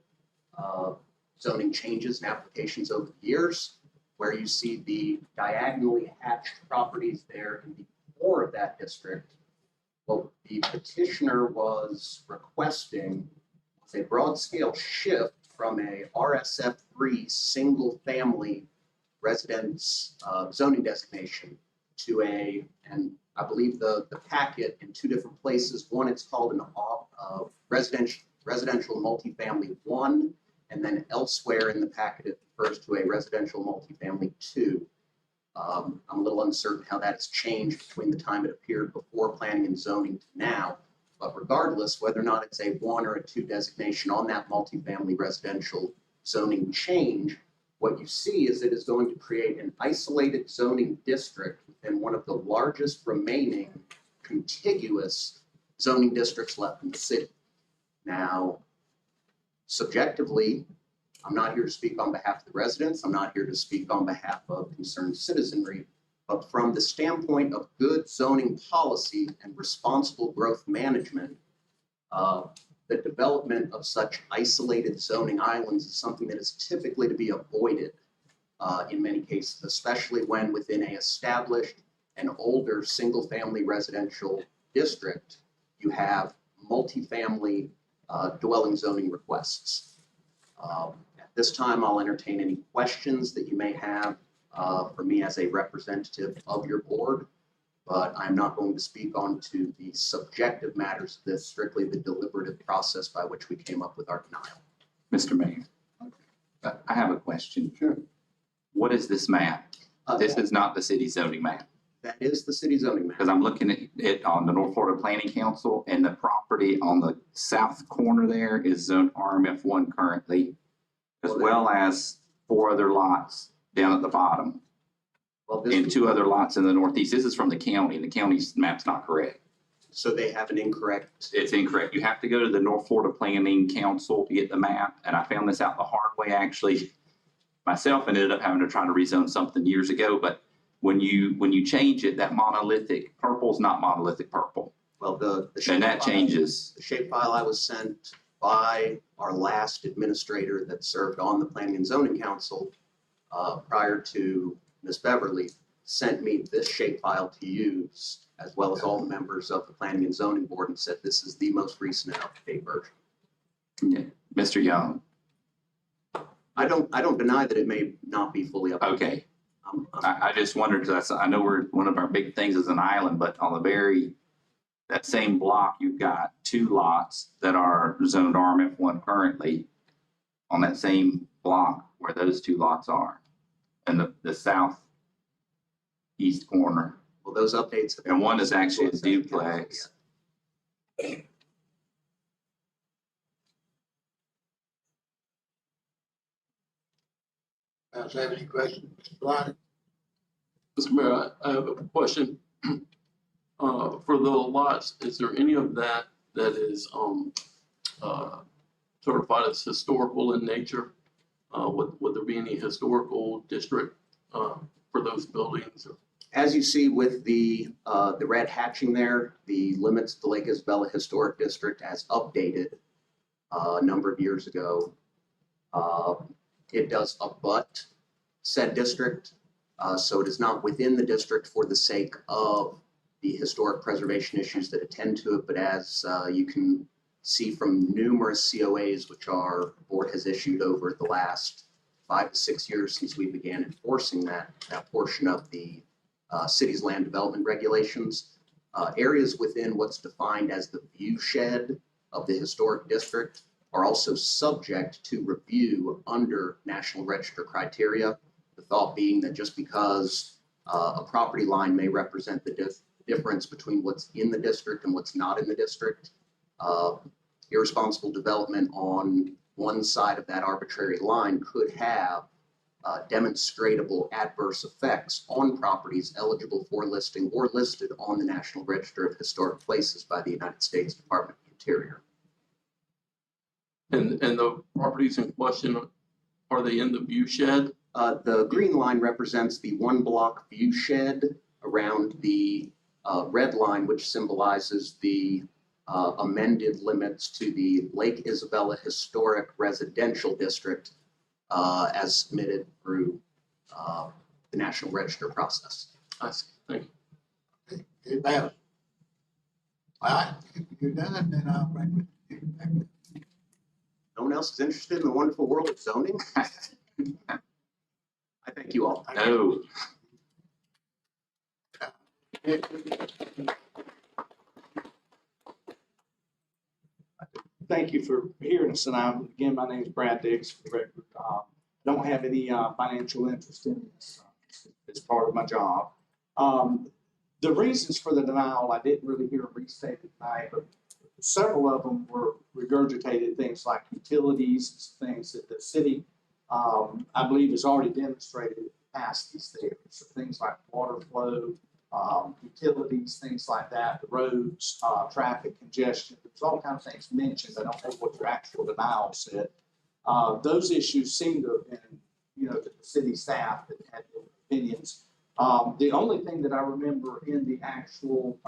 zoning changes and applications over the years, where you see the diagonally hatched properties there in the core of that district. What the petitioner was requesting was a broad scale shift from a RSF3 single family residence zoning designation to a, and I believe the packet in two different places. One, it's called an residential multifamily 1, and then elsewhere in the packet it refers to a residential multifamily 2. I'm a little uncertain how that's changed between the time it appeared before planning and zoning to now. But regardless, whether or not it's a 1 or a 2 designation on that multifamily residential zoning change, what you see is it is going to create an isolated zoning district within one of the largest remaining contiguous zoning districts left in the city. Now, subjectively, I'm not here to speak on behalf of the residents. I'm not here to speak on behalf of concerned citizenry. But from the standpoint of good zoning policy and responsible growth management, the development of such isolated zoning islands is something that is typically to be avoided in many cases, especially when within a established and older single-family residential district, you have multifamily dwelling zoning requests. At this time, I'll entertain any questions that you may have for me as a representative of your board, but I'm not going to speak on to the subjective matters of this, strictly the deliberative process by which we came up with our denial. Mr. Mayor, I have a question. Sure. What is this map? This is not the city zoning map. That is the city zoning map. Because I'm looking at it on the North Florida Planning Council, and the property on the south corner there is zoned RMF1 currently, as well as 4 other lots down at the bottom, and 2 other lots in the northeast. This is from the county, and the county's map's not correct. So they have an incorrect. It's incorrect. You have to go to the North Florida Planning Council to get the map, and I found this out the hard way, actually, myself, and ended up having to try to rezone something years ago. But when you change it, that monolithic purple's not monolithic purple. Well, the and that changes. The shapefile I was sent by our last administrator that served on the Planning and Zoning Council prior to Ms. Beverly sent me this shapefile to use, as well as all the members of the Planning and Zoning Board, and said this is the most recent and up-to-date version. Yeah. Mr. Young, I don't deny that it may not be fully up. okay. I just wondered, because I know one of our big things is an island, but on that same block, you've got 2 lots that are zoned RMF1 currently on that same block where those 2 lots are, and the southeast corner. Well, those updates. And one is actually a duplex. Does have any questions, Mr. Blighty? Mr. Mayor, I have a question. For the lots, is there any of that is certified as historical in nature? Would there be any historical district for those buildings? As you see with the red hatching there, the limits of the Lake Isabella Historic District as updated a number of years ago. It does abut said district, so it is not within the district for the sake of the historic preservation issues that attend to it, but as you can see from numerous COAs which our board has issued over the last 5 to 6 years since we began enforcing that portion of the city's land development regulations, areas within what's defined as the view shed of the historic district are also subject to review under National Register criteria. The thought being that just because a property line may represent the difference between what's in the district and what's not in the district, irresponsible development on one side of that arbitrary line could have demonstrable adverse effects on properties eligible for listing or listed on the National Register of Historic Places by the United States Department of the Interior. And the properties in question, are they in the view shed? The green line represents the 1 block view shed around the red line, which symbolizes the amended limits to the Lake Isabella Historic Residential District as submitted through the National Register process. I see. Thank you. Okay, anybody else? All right, if you're done, then I'll bring it back. No one else is interested in the wonderful world of zoning? I thank you all. No. Thank you for hearing us tonight. Again, my name is Brad Diggs, for the record. Don't have any financial interest in this. It's part of my job. The reasons for the denial, I didn't really hear them restated tonight, but several of them were regurgitated, things like utilities, things that the city, I believe, has already demonstrated capacities there. So things like water flow, utilities, things like that, the roads, traffic congestion. There's all kinds of things mentioned. I don't know what your actual denial said. Those issues seem to have been, the city staff that had opinions. The only thing that I remember in the actual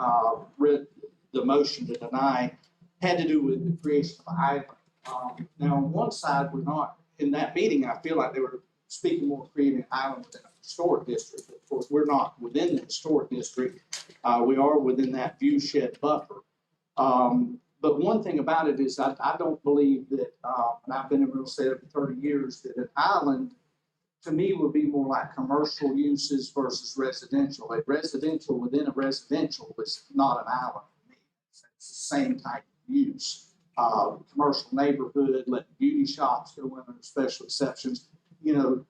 the motion to deny had to do with the creation of an island. Now, on one side, we're not in that meeting. I feel like they were speaking more of creating an island within a historic district. Of course, we're not within the historic district. We are within that view shed buffer. But one thing about it is I don't believe that, and I've been in real estate for 30 years, that an island to me would be more like commercial uses versus residential. A residential within a residential is not an island for me. It's the same type of use. Commercial neighborhood, letting beauty shops go in under special exceptions.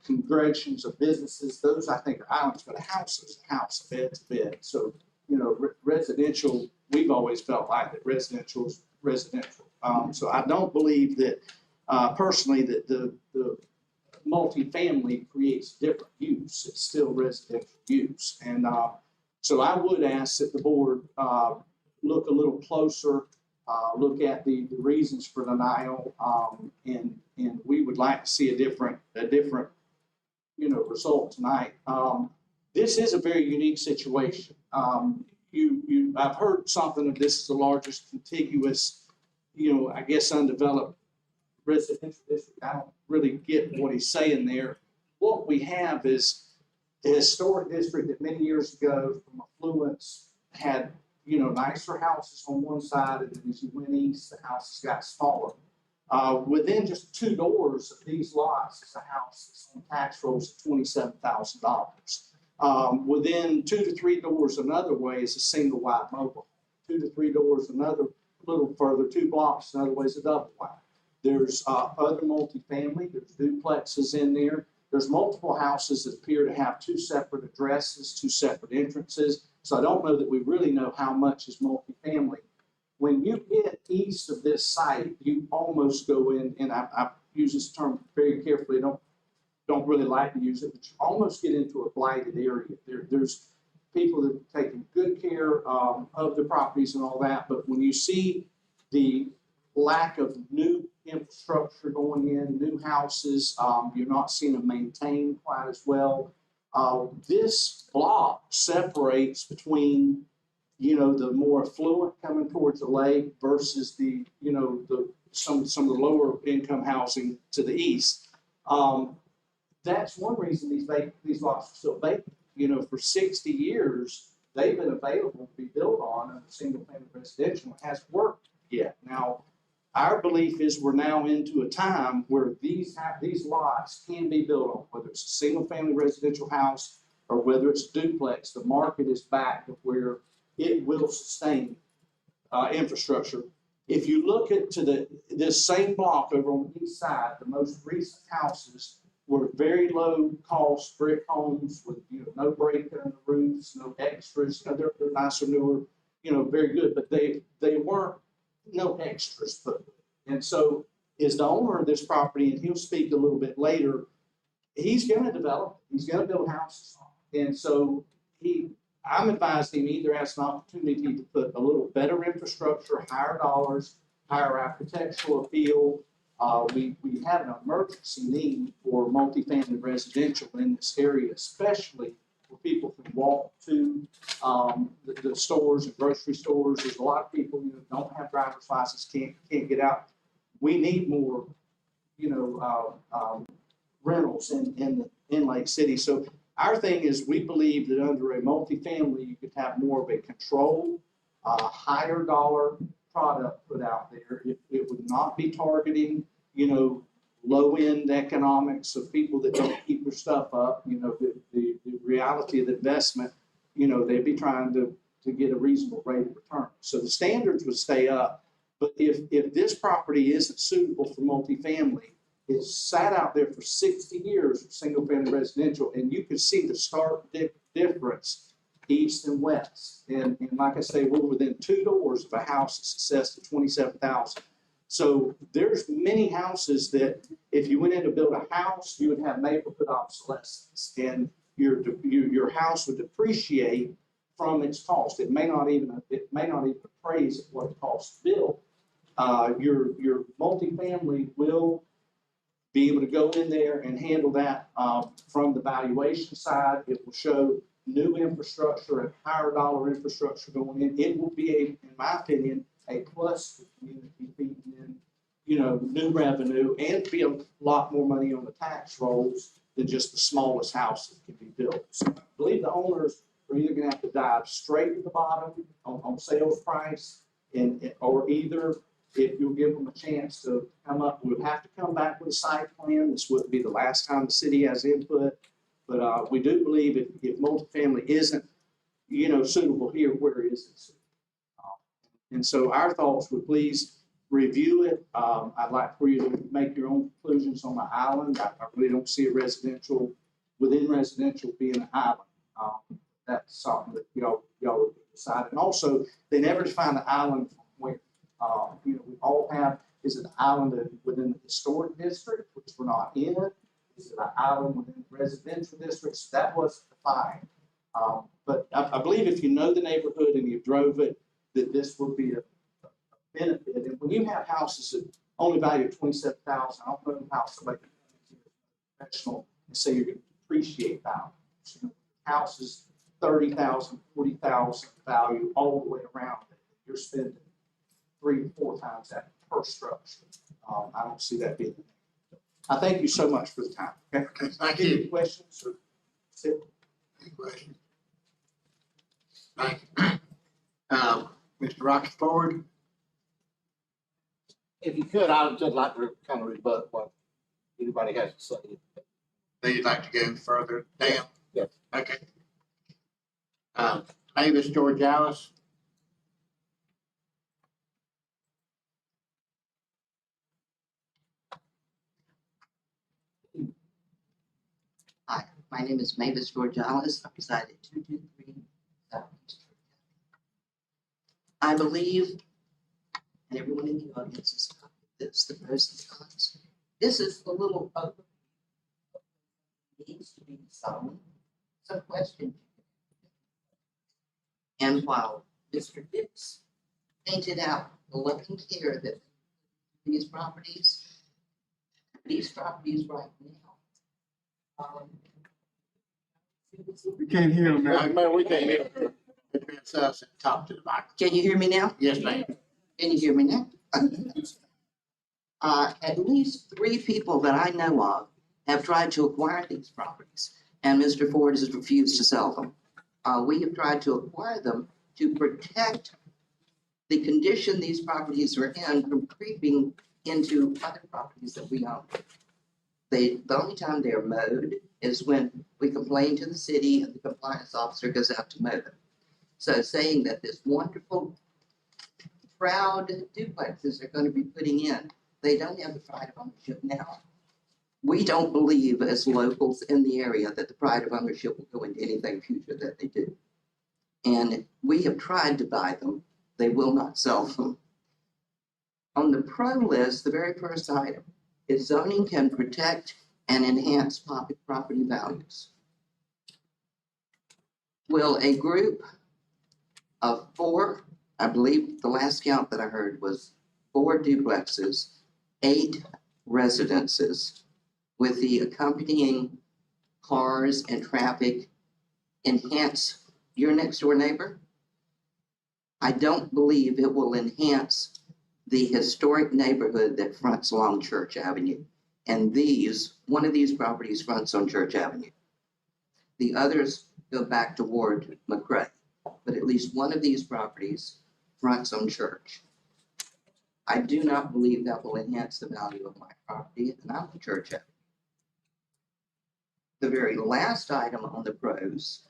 Congregations of businesses, those I think are islands, but a house is a house, a bed's a bed. So, residential, we've always felt like that residential is residential. So I don't believe that, personally, that the multifamily creates different use. It's still residential use. And so I would ask that the board look a little closer, look at the reasons for denial, and we would like to see a different result tonight. This is a very unique situation. I've heard something of this is the largest contiguous, I guess undeveloped residential district. I don't really get what he's saying there. What we have is a historic district that many years ago from affluence had, you know, nicer houses on one side, and then as you went east, the houses got smaller. Within just 2 doors of these lots is a house that's on tax rolls of $27,000. Within 2 to 3 doors another way is a single wide mobile. 2 to 3 doors another little further, 2 blocks another way is a double wide. There's other multifamily, there's duplexes in there. There's multiple houses that appear to have 2 separate addresses, 2 separate entrances. So I don't know that we really know how much is multifamily. When you get east of this site, you almost go in, and I use this term very carefully, don't really like to use it, but you almost get into a blighted area. There's people that are taking good care of the properties and all that, but when you see the lack of new infrastructure going in, new houses, you're not seeing them maintained quite as well. This block separates between, you know, the more affluent coming towards the lake versus the, you know, some of the lower income housing to the east. That's one reason these lots are still vacant. You know, for 60 years, they've been available to be built on, and single family residential hasn't worked yet. Now, our belief is we're now into a time where these lots can be built on, whether it's a single family residential house or whether it's duplex. The market is back to where it will sustain infrastructure. If you look at this same block over on the east side, the most recent houses were very low cost brick homes with, you know, no break in the roofs, no extras. You know, they're nicer, newer, you know, very good, but they weren't no extras put. And so is the owner of this property, and he'll speak a little bit later, he's going to develop, he's going to build houses. And so I'm advising him either has an opportunity to put a little better infrastructure, higher dollars, higher architectural appeal. We have an emergency need for multifamily residential in this area, especially where people can walk to the stores and grocery stores. There's a lot of people who don't have driver's licenses, can't get out. We need more, you know, rentals in Lake City. So our thing is, we believe that under a multifamily, you could have more of a controlled, higher dollar product put out there. It would not be targeting, you know, low-end economics of people that don't keep their stuff up. You know, the reality of the investment, you know, they'd be trying to get a reasonable rate of return. So the standards would stay up. But if this property isn't suitable for multifamily, it's sat out there for 60 years of single-family residential, and you can see the stark difference east and west. And like I say, we're within 2 doors of a house that's assessed at $27,000. So there's many houses that if you went in to build a house, you would have neighborhood obsolescence, and your house would depreciate from its cost. It may not even appraise at what it costs to build. Your multifamily will be able to go in there and handle that from the valuation side. It will show new infrastructure and higher dollar infrastructure going in. It will be, in my opinion, a plus to the community, feeding in, you know, new revenue, and be a lot more money on the tax rolls than just the smallest house that can be built. So I believe the owners are either going to have to dive straight to the bottom on sales price, or either, if you'll give them a chance to come up, we'll have to come back with a site plan. This wouldn't be the last time the city has input. But we do believe if multifamily isn't, you know, suitable here, where is it suitable? And so our thoughts would please review it. I'd like for you to make your own conclusions on the island. I really don't see a residential, within residential being an island. That's something that y'all would decide. And also, they never define the island from where. You know, we all have, is it an island within the historic district, which we're not in? Is it an island within the residential districts? That wasn't defined. But I believe if you know the neighborhood and you drove it, that this would be a benefit. And when you have houses that only value $27,000, I don't know how somebody can come into a professional and say you're going to depreciate value. You know, houses $30,000, $40,000 value all the way around it. You're spending 3 to 4 times that per structure. I don't see that being. I thank you so much for the time. Okay. Thank you. Any questions? Any questions? Thank you. Mr. Rocky Ford? If you could, I would just like to kind of rebut what anybody has to say. Do you like to go further down? Yes. Okay. Mavis Georgialis? Hi, my name is Mavis Georgialis. I reside at 223 Southeast. I believe, and everyone in the audience is copied this, the pros and cons. This is a little of needs to be some question. And while Mr. Dix painted out the loving care that these properties right now, We can't hear him now. Mayor, we can't hear you. Address us and talk to the mic. can you hear me now? Yes, ma'am. Can you hear me now? At least 3 people that I know of have tried to acquire these properties, and Mr. Ford has refused to sell them. We have tried to acquire them to protect the condition these properties are in from creeping into other properties that we own. The only time they're mowed is when we complain to the city and the compliance officer goes out to mow them. So saying that this wonderful, proud duplexes are going to be putting in, they don't have the pride of ownership now. We don't believe as locals in the area that the pride of ownership will go into anything future that they do. And we have tried to buy them. They will not sell them. On the pro list, the very first item is zoning can protect and enhance public property values. Will a group of 4, I believe the last count that I heard was 4 duplexes, 8 residences, with the accompanying cars and traffic enhance your next door neighbor? I don't believe it will enhance the historic neighborhood that fronts along Church Avenue. And one of these properties fronts on Church Avenue. The others go back toward McCray, but at least one of these properties fronts on Church. I do not believe that will enhance the value of my property, and I'm on Church Avenue. The very last item on the pros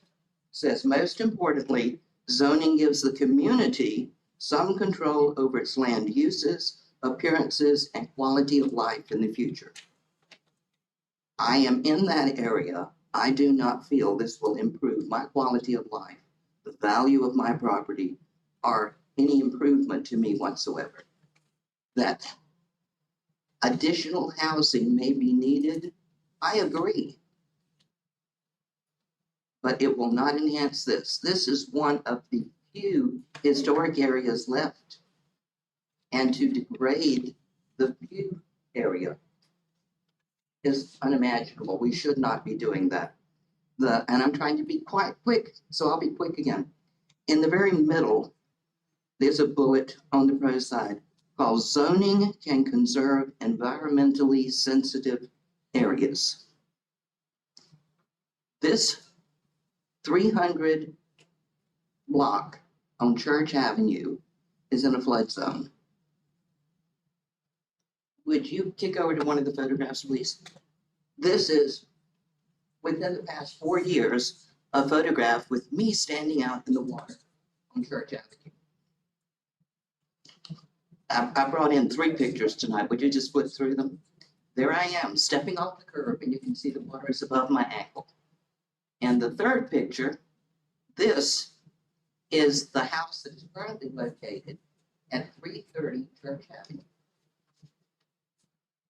says, most importantly, zoning gives the community some control over its land uses, appearances, and quality of life in the future. I am in that area. I do not feel this will improve my quality of life, the value of my property, or any improvement to me whatsoever. That additional housing may be needed, I agree. But it will not enhance this. This is one of the few historic areas left. And to degrade the few area is unimaginable. We should not be doing that. And I'm trying to be quite quick, so I'll be quick again. In the very middle, there's a bullet on the pro side called zoning can conserve environmentally sensitive areas. This 300 block on Church Avenue is in a flood zone. Would you kick over to one of the photographs, please? This is, within the past 4 years, a photograph with me standing out in the water on Church Avenue. I brought in 3 pictures tonight. Would you just flip through them? There I am, stepping off the curb, and you can see the water is above my ankle. And the third picture, this is the house that is currently located at 330 Church Avenue.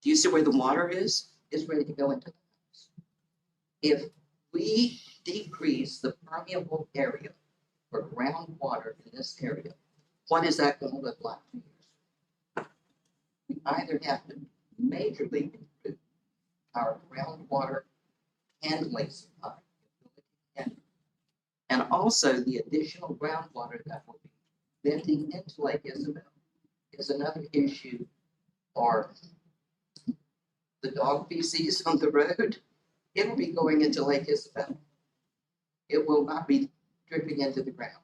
Do you see where the water is? It's ready to go into the house. If we decrease the permeable area for groundwater in this area, what is that going to look like 2 years? We either have to majorly improve our groundwater handling supply, and also the additional groundwater that will be venting into Lake Isabel is another issue, or the dog feces on the road, it'll be going into Lake Isabel. it will not be dripping into the ground.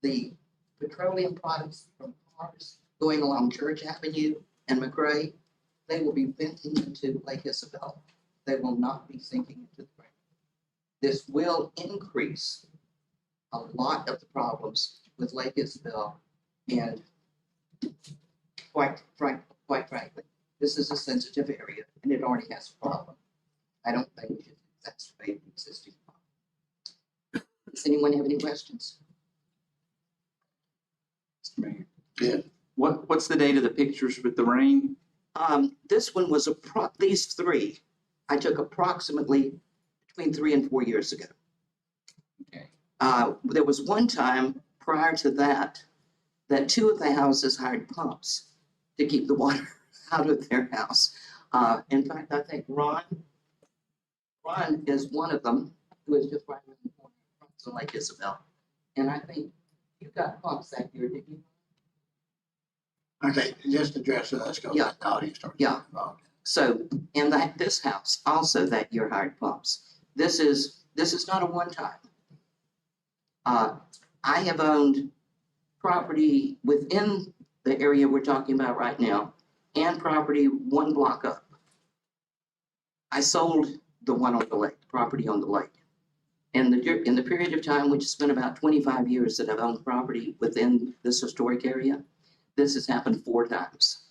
The petroleum products from cars going along Church Avenue and McRae, they will be venting into Lake Isabel. They will not be sinking into the ground. This will increase a lot of the problems with Lake Isabel, and quite frankly, this is a sensitive area and it already has a problem. I don't think we should exacerbate the existing problem. Does anyone have any questions? Mr. Mayor. Yeah. What's the date of the pictures with the rain? This one was these three, I took approximately between 3 and 4 years ago. Okay. There was one time prior to that, that 2 of the houses hired pumps to keep the water out of their house. In fact, I think Ron is one of them, who is just right around the corner from Lake Isabel. And I think you got pumps that year, didn't you? Okay, just address us, because Yeah. the audience started Yeah. getting involved. So, and this house also that year hired pumps. This is not a one-time. I have owned property within the area we're talking about right now and property 1 block up. I sold the one on the lake, property on the lake. And in the period of time, which has been about 25 years that I've owned property within this historic area, this has happened 4 times.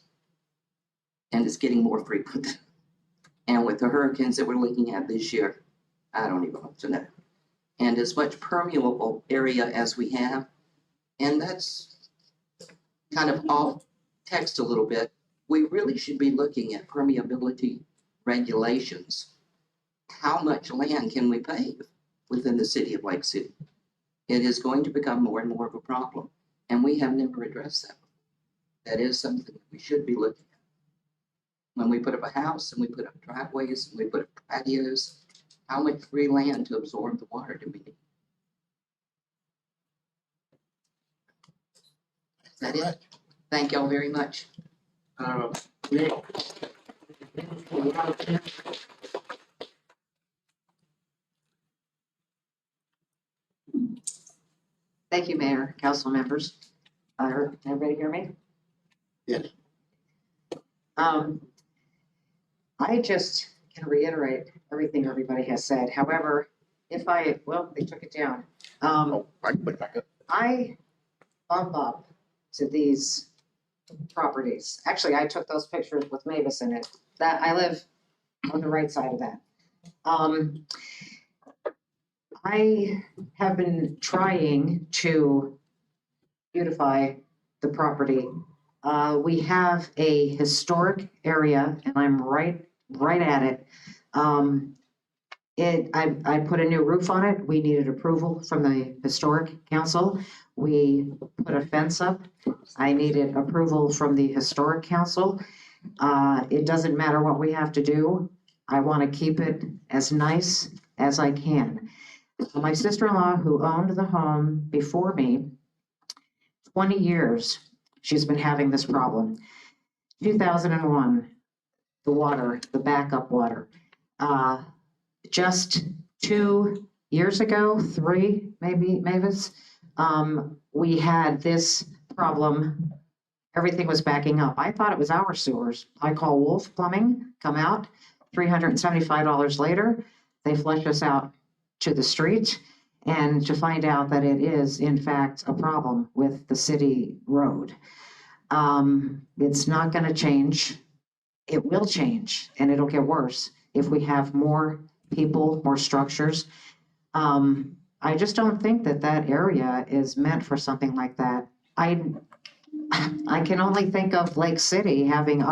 And it's getting more frequent. And with the hurricanes that we're looking at this year, I don't even want to know. And as much permeable area as we have, and that's kind of off text a little bit, we really should be looking at permeability regulations. How much land can we pave within the city of Lake City? It is going to become more and more of a problem, and we have never addressed that. That is something that we should be looking at. When we put up a house and we put up driveways and we put up patios, how much free land to absorb the water do we need? Is that it? Thank y'all very much. Nick? Thank you, Mayor, council members. Everybody hear me? Yes. I just can reiterate everything everybody has said. However, well, they took it down. I can put it back up. I bump up to these properties. Actually, I took those pictures with Mavis in it. That I live on the right side of that. I have been trying to beautify the property. We have a historic area, and I'm right at it. I put a new roof on it. We needed approval from the historic council. We put a fence up. I needed approval from the historic council. It doesn't matter what we have to do. I want to keep it as nice as I can. My sister-in-law, who owned the home before me, 20 years, she's been having this problem. 2001, the water, the backup water. Just 2 years ago, 3 maybe, Mavis, we had this problem. Everything was backing up. I thought it was our sewers. I call Wolf Plumbing, come out, $375 later, they flush us out to the street, and to find out that it is in fact a problem with the city road. It's not going to change. It will change, and it'll get worse if we have more people, more structures. I just don't think that area is meant for something like that. I can only think of Lake City having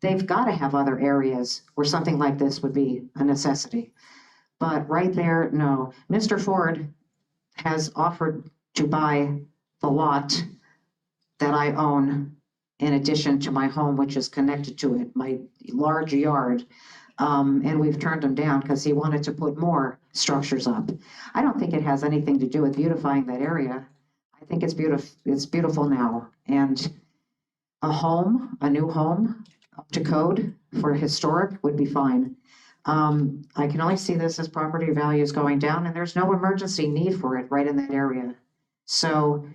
they've got to have other areas where something like this would be a necessity. But right there, no. Mr. Ford has offered to buy the lot that I own in addition to my home, which is connected to it, my large yard. And we've turned him down because he wanted to put more structures up. I don't think it has anything to do with beautifying that area. I think it's beautiful now. And a new home up to code for historic would be fine. I can only see this as property values going down, and there's no emergency need for it right in that area. So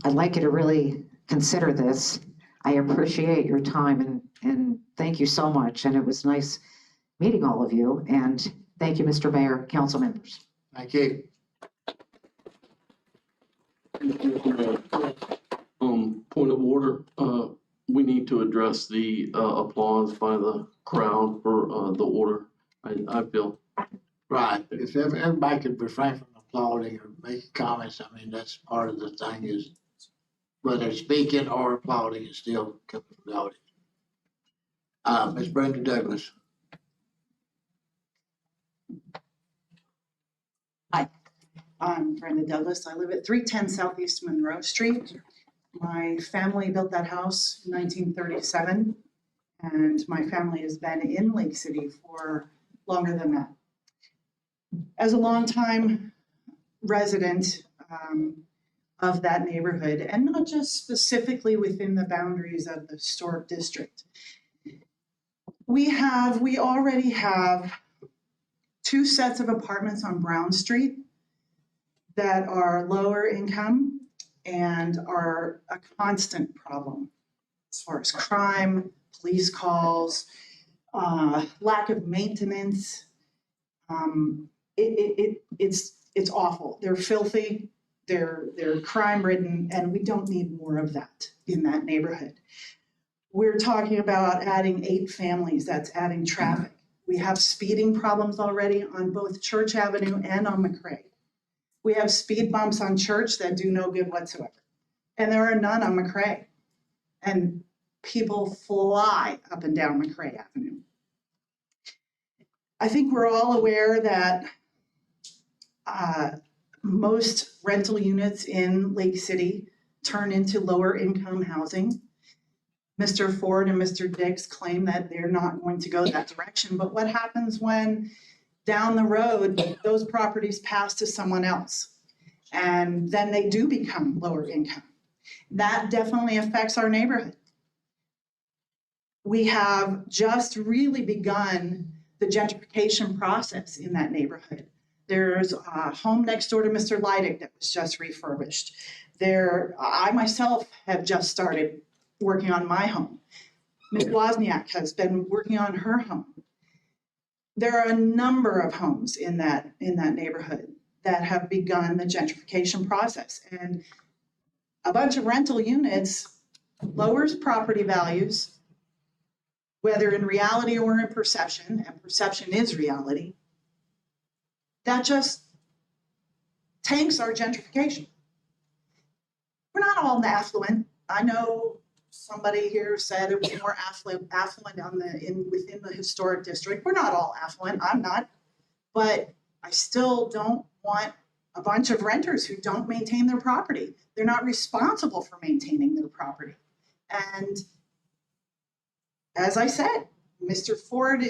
I'd like you to really consider this. I appreciate your time and thank you so much. And it was nice meeting all of you. And thank you, Mr. Mayor, council members. Thank you. Point of order, we need to address the applause by the crowd for the order, I feel. Right, if everybody could refrain from applauding or making comments, I mean, that's part of the thing is whether speaking or applauding is still coming from the audience. Ms. Brenda Douglas. I'm Brenda Douglas. I live at 310 Southeast Monroe Street. My family built that house in 1937, and my family has been in Lake City for longer than that. As a longtime resident of that neighborhood, and not just specifically within the boundaries of the historic district, we already have 2 sets of apartments on Brown Street that are lower income and are a constant problem as far as crime, police calls, lack of maintenance. It's awful. They're filthy, they're crime-ridden, and we don't need more of that in that neighborhood. We're talking about adding 8 families. That's adding traffic. We have speeding problems already on both Church Avenue and on McCray. We have speed bumps on Church that do no good whatsoever. And there are none on McCray. And people fly up and down McCray Avenue. I think we're all aware that most rental units in Lake City turn into lower income housing. Mr. Ford and Mr. Dix claim that they're not going to go that direction, but what happens when down the road, those properties pass to someone else, and then they do become lower income? That definitely affects our neighborhood. We have just really begun the gentrification process in that neighborhood. There's a home next door to Mr. Leidig that was just refurbished. I myself have just started working on my home. Ms. Wozniak has been working on her home. There are a number of homes in that neighborhood that have begun the gentrification process, and a bunch of rental units lowers property values, whether in reality or in perception, and perception is reality. That just tanks our gentrification. We're not all affluent. I know somebody here said it was more affluent within the historic district. We're not all affluent. I'm not. But I still don't want a bunch of renters who don't maintain their property. They're not responsible for maintaining their property. And as I said, Mr. Ford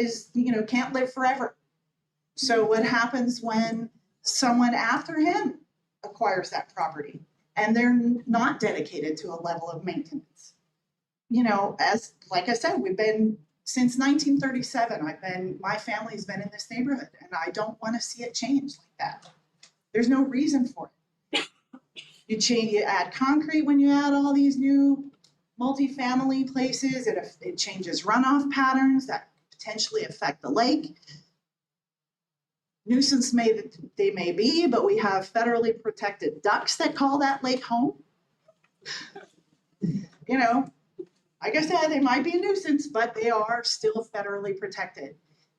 can't live forever. So what happens when someone after him acquires that property and they're not dedicated to a level of maintenance? Like I said, we've been since 1937. My family's been in this neighborhood, and I don't want to see it change like that. There's no reason for it. You add concrete when you add all these new multifamily places. It changes runoff patterns that potentially affect the lake. Nuisance they may be, but we have federally protected ducks that call that lake home. Like I said, they might be a nuisance, but they are still federally protected.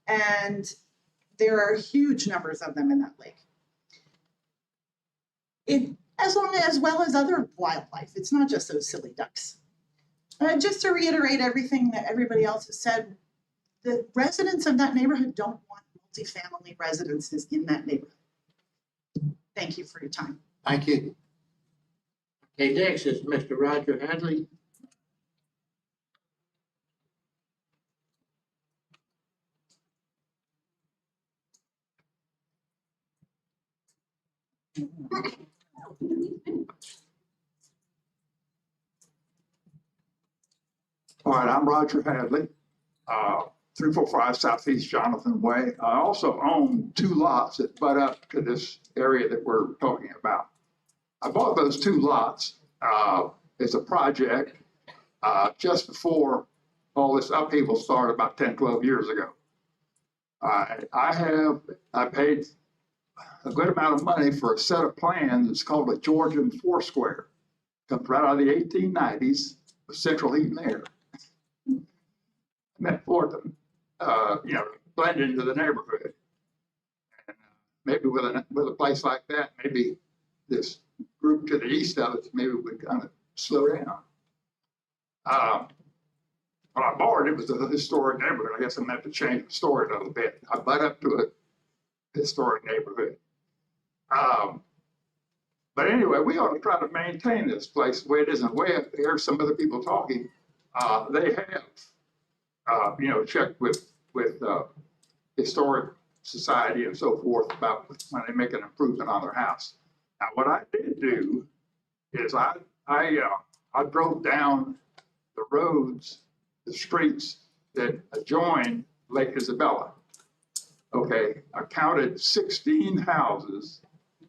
And there are huge numbers of them in that lake. As well as other wildlife. It's not just those silly ducks. Just to reiterate everything that everybody else has said, the residents of that neighborhood don't want multifamily residences in that neighborhood. Thank you for your time. Thank you. Okay, next is Mr. Roger Hadley. All right, I'm Roger Hadley. 345 Southeast Jonathan Way. I also own 2 lots that butt up to this area that we're talking about. I bought those 2 lots as a project just before all this upheaval started about 10, 12 years ago. I paid a good amount of money for a set of plans. It's called a Georgian Foursquare. Comes right out of the 1890s with central heat and air. Meant for them, blend into the neighborhood. And maybe with a place like that, maybe this group to the east of it, maybe would kind of slow down. When I bought it, was a historic neighborhood. I guess I'm gonna have to change the story a little bit. I butt up to a historic neighborhood. But anyway, we ought to try to maintain this place the way it is. And the way I hear some other people talking, they have, checked with historic society and so forth about when they make an improvement on their house. Now, what I did do is I drove down the roads, the streets that adjoin Lake Isabella. Okay, I counted 16 houses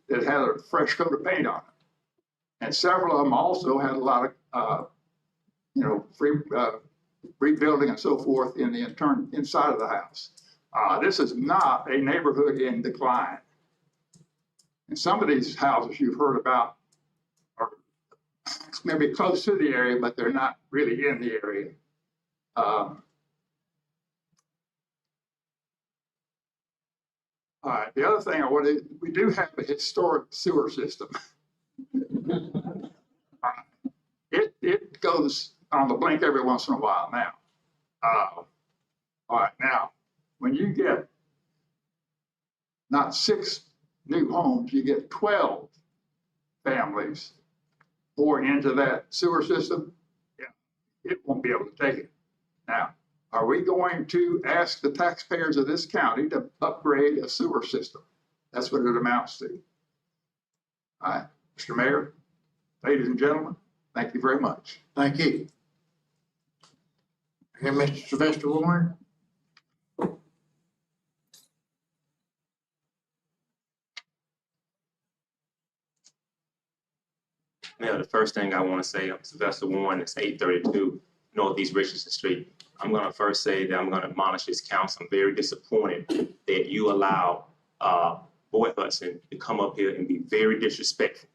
that had a fresh coat of paint on it. And several of them also had a lot of, rebuilding and so forth in the inside of the house. This is not a neighborhood in decline. And some of these houses you've heard about are maybe close to the area, but they're not really in the area. All right, the other thing we do have a historic sewer system. It goes on the blink every once in a while now. All right, now, when you get not 6 new homes, you get 12 families pouring into that sewer system, yeah, it won't be able to take it. Now, are we going to ask the taxpayers of this county to upgrade a sewer system? That's what it amounts to. All right, Mr. Mayor, ladies and gentlemen, thank you very much. Thank you. Here, Mr. Sylvester Warren. Mayor, the first thing I want to say, I'm Sylvester Warren, it's 832 Northeast Richardson Street. I'm going to first say that I'm going to admonish this council. I'm very disappointed that you allow Boyd Hudson to come up here and be very disrespectful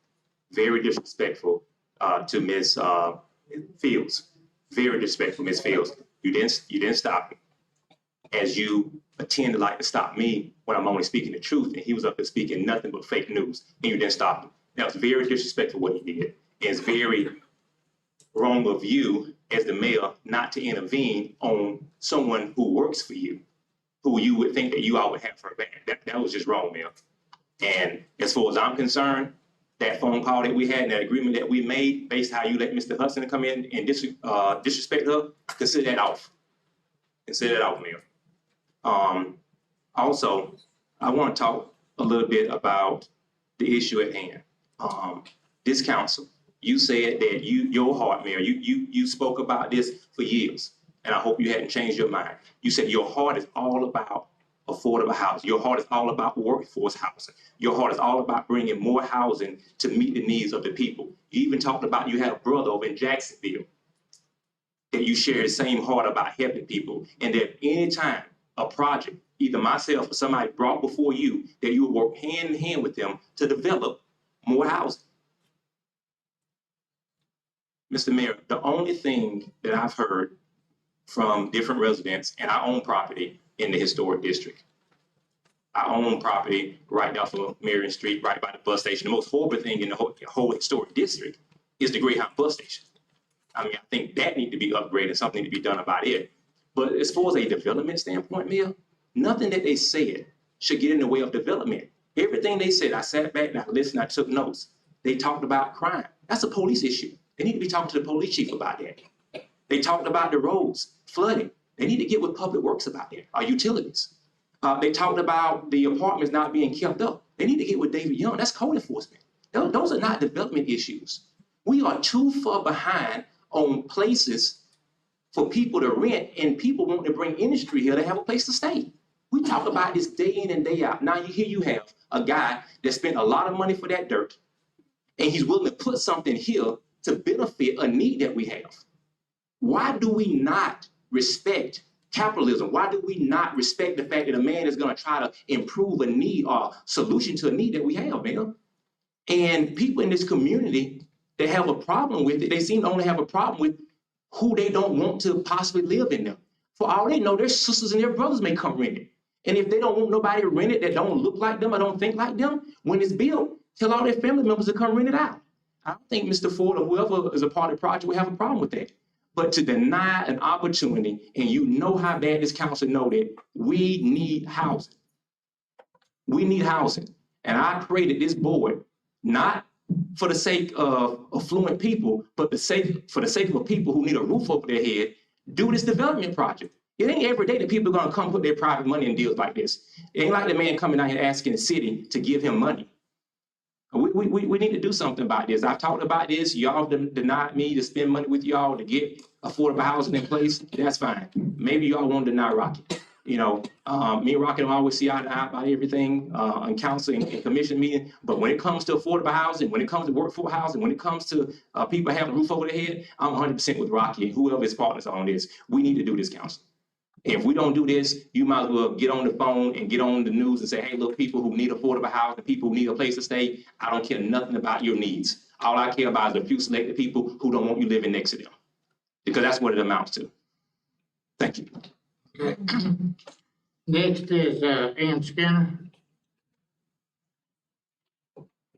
to Ms. Fields. Very disrespectful, Ms. Fields. You didn't stop him, as you tend to like to stop me when I'm only speaking the truth, and he was up there speaking nothing but fake news, and you didn't stop him. That was very disrespectful what he did. And it's very wrong of you as the mayor not to intervene on someone who works for you, who you would think that you all would have for a back. That was just wrong, Mayor. And as far as I'm concerned, that phone call that we had and that agreement that we made based how you let Mr. Hudson come in and disrespect her, consider that off. Consider that off, Mayor. Also, I want to talk a little bit about the issue at hand. This council, you said that your heart, Mayor, you spoke about this for years, and I hope you hadn't changed your mind. You said your heart is all about affordable housing. Your heart is all about workforce housing. Your heart is all about bringing more housing to meet the needs of the people. You even talked about you had a brother over in Jacksonville that you share the same heart about helping people, and that anytime a project, either myself or somebody brought before you, that you would work hand in hand with them to develop more housing. Mr. Mayor, the only thing that I've heard from different residents, and I own property in the historic district. I own property right down from Marion Street, right by the bus station. The most horrible thing in the whole historic district is the Greyhound bus station. I mean, I think that needs to be upgraded, something to be done about it. But as far as a development standpoint, Mayor, nothing that they said should get in the way of development. Everything they said, I sat back and I listened, I took notes. They talked about crime. That's a police issue. They need to be talking to the police chief about that. They talked about the roads, flooding. They need to get with Public Works about that, our utilities. They talked about the apartments not being kept up. They need to get with David Young. That's code enforcement. Those are not development issues. We are too far behind on places for people to rent and people want to bring industry here to have a place to stay. We talk about this day in and day out. Now you have a guy that spent a lot of money for that dirt, and he's willing to put something here to benefit a need that we have. Why do we not respect capitalism? Why do we not respect the fact that a man is going to try to improve a need or solution to a need that we have, man? And people in this community, they have a problem with it. They seem to only have a problem with who they don't want to possibly live in them. For all they know, their sisters and their brothers may come rent it. And if they don't want nobody to rent it that don't look like them or don't think like them, when it's built, tell all their family members to come rent it out. I don't think Mr. Ford or whoever is a part of the project will have a problem with that. But to deny an opportunity, and you know how bad this council know that, we need housing. We need housing. And I pray that this board, not for the sake of affluent people, but for the sake of people who need a roof over their head, do this development project. It ain't every day that people are gonna come put their private money in deals like this. It ain't like the man coming out here asking the city to give him money. We need to do something about this. I've talked about this. Y'all denied me to spend money with y'all to get affordable housing in place. That's fine. Maybe y'all won't deny Rocky. You know, me and Rocky don't always see eye to eye about everything on council and commission meeting. But when it comes to affordable housing, when it comes to workforce housing, when it comes to people having a roof over their head, I'm 100% with Rocky and whoever his partners are on this. We need to do this, council. If we don't do this, you might as well get on the phone and get on the news and say, hey, look, people who need affordable housing, people who need a place to stay, I don't care nothing about your needs. All I care about is a few selected people who don't want you living next to them. Because that's what it amounts to. Thank you. Okay. Next is Ann Skinner.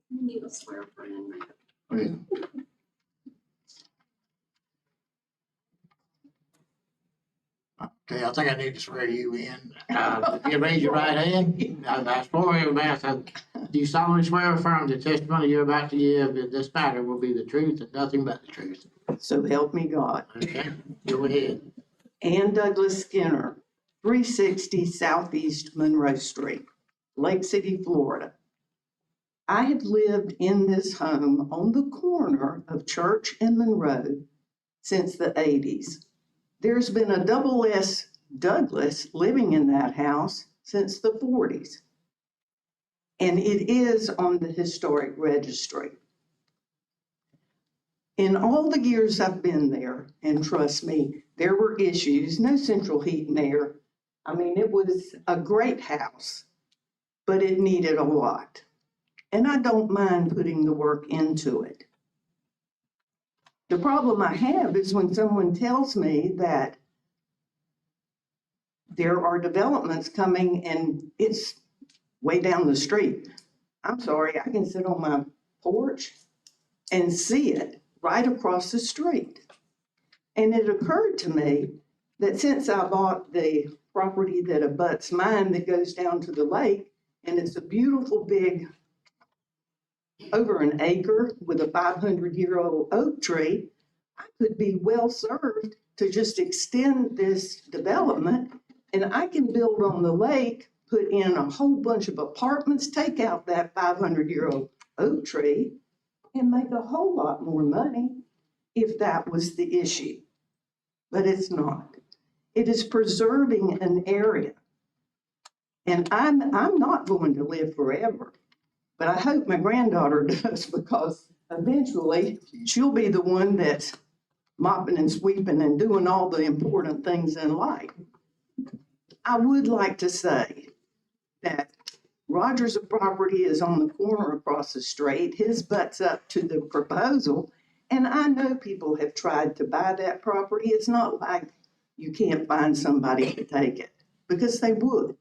You need a swear for in there. Okay, I think I need to swear you in. If you raise your right hand, I swear everybody, do you solemnly swear or affirm the testimony you're about to give in this matter will be the truth and nothing but the truth? So help me God. Okay, go ahead. Ann Douglas Skinner, 360 Southeast Monroe Street, Lake City, Florida. I have lived in this home on the corner of Church and Monroe since the 80s. There's been a double S Douglas living in that house since the 40s. And it is on the historic registry. In all the years I've been there, and trust me, there were issues, no central heat and air. I mean, it was a great house, but it needed a lot. And I don't mind putting the work into it. The problem I have is when someone tells me that there are developments coming and it's way down the street. I'm sorry, I can sit on my porch and see it right across the street. And it occurred to me that since I bought the property that abuts mine that goes down to the lake, and it's a beautiful big, over an acre with a 500-year-old oak tree, I could be well served to just extend this development, and I can build on the lake, put in a whole bunch of apartments, take out that 500-year-old oak tree, and make a whole lot more money if that was the issue. But it's not. It is preserving an area. And I'm not going to live forever, but I hope my granddaughter does, because eventually she'll be the one that's mopping and sweeping and doing all the important things in life. I would like to say that Roger's property is on the corner across the street. His butts up to the proposal. And I know people have tried to buy that property. It's not like you can't find somebody to take it, because they would.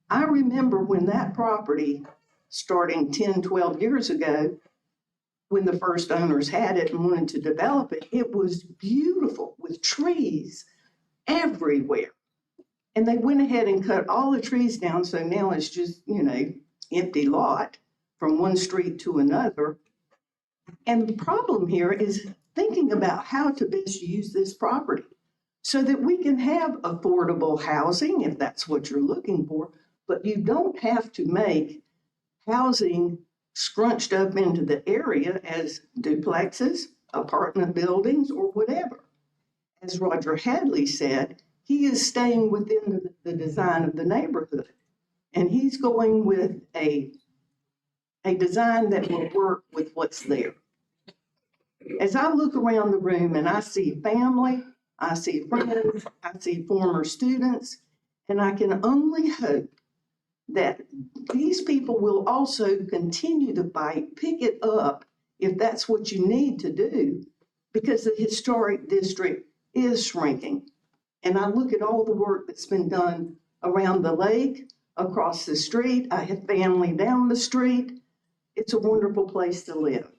I remember when that property, starting 10, 12 years ago, when the first owners had it and wanted to develop it, it was beautiful with trees everywhere. And they went ahead and cut all the trees down, so now it's just, empty lot from one street to another. And the problem here is thinking about how to best use this property so that we can have affordable housing, if that's what you're looking for, but you don't have to make housing scrunched up into the area as duplexes, apartment buildings, or whatever. as Roger Hadley said, he is staying within the design of the neighborhood. And he's going with a design that will work with what's there. As I look around the room and I see family, I see friends, I see former students, and I can only hope that these people will also continue to fight, pick it up if that's what you need to do, because the historic district is shrinking. And I look at all the work that's been done around the lake, across the street. I have family down the street. It's a wonderful place to live.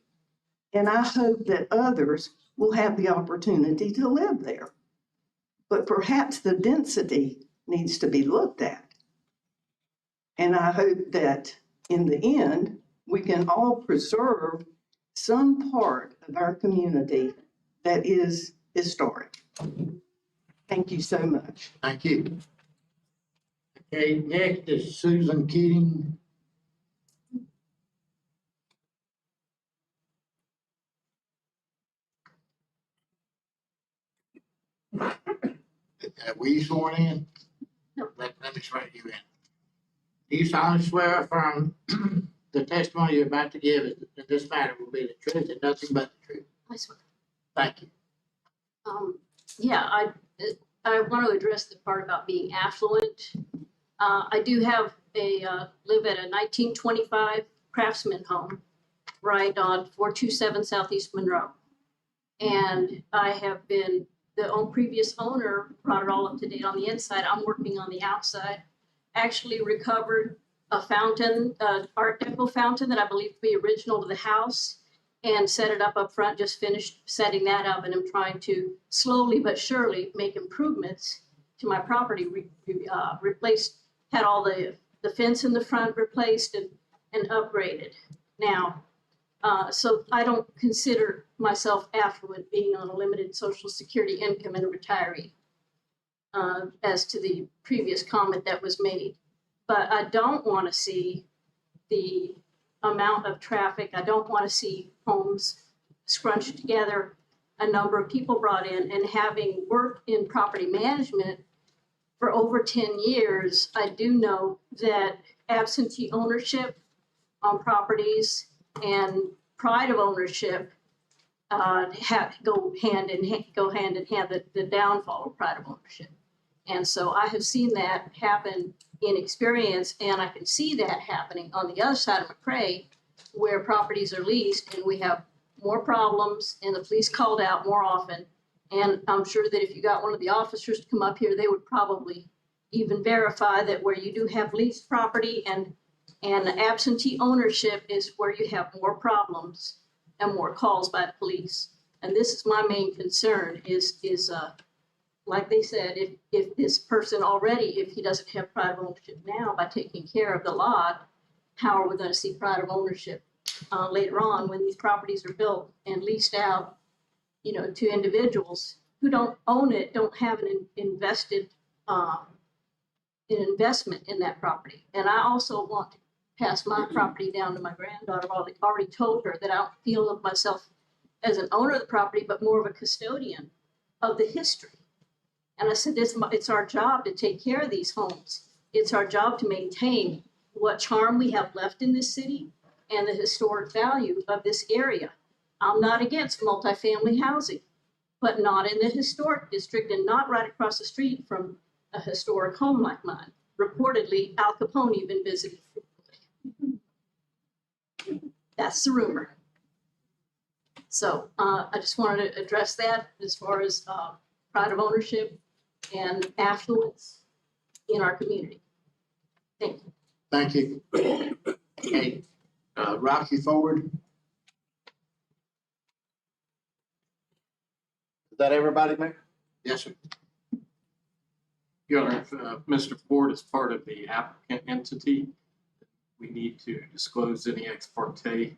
And I hope that others will have the opportunity to live there. But perhaps the density needs to be looked at. And I hope that in the end, we can all preserve some part of our community that is historic. Thank you so much. Thank you. Okay, next is Susan Keating. Were you sworn in? Let me swear you in. Do you solemnly swear or affirm the testimony you're about to give in this matter will be the truth and nothing but the truth? I swear. Thank you. Yeah, I want to address the part about being affluent. I do have live at a 1925 Craftsman home right on 427 Southeast Monroe. And I have been, the previous owner brought it all up to date on the inside. I'm working on the outside. Actually recovered a fountain, Art Deco fountain that I believe to be original to the house, and set it up front, just finished setting that up, and I'm trying to slowly but surely make improvements to my property, replaced, had all the fence in the front replaced and upgraded. Now, so I don't consider myself affluent, being on a limited Social Security income and a retiree, as to the previous comment that was made. But I don't want to see the amount of traffic. I don't want to see homes scrunched together, a number of people brought in, and having worked in property management for over 10 years, I do know that absentee ownership on properties and pride of ownership go hand in hand, the downfall of pride of ownership. And so I have seen that happen in experience, and I can see that happening on the other side of McCray, where properties are leased and we have more problems and the police called out more often. And I'm sure that if you got one of the officers to come up here, they would probably even verify that where you do have leased property and absentee ownership is where you have more problems and more calls by the police. And this is my main concern is like they said, if this person already, if he doesn't have pride of ownership now by taking care of the lot, how are we going to see pride of ownership later on when these properties are built and leased out, to individuals who don't own it, don't have an investment in that property. And I also want to pass my property down to my granddaughter. I've already told her that I don't feel of myself as an owner of the property, but more of a custodian of the history. And I said, it's our job to take care of these homes. It's our job to maintain what charm we have left in this city and the historic value of this area. I'm not against multifamily housing, but not in the historic district and not right across the street from a historic home like mine. Reportedly, Al Capone been visited frequently. That's the rumor. So I just wanted to address that as far as pride of ownership and affluence in our community. Thank you. Thank you. Okay, Rocky Ford. Is that everybody, Mayor? Yes, sir. Your Honor, if Mr. Ford is part of the applicant entity, we need to disclose any ex parte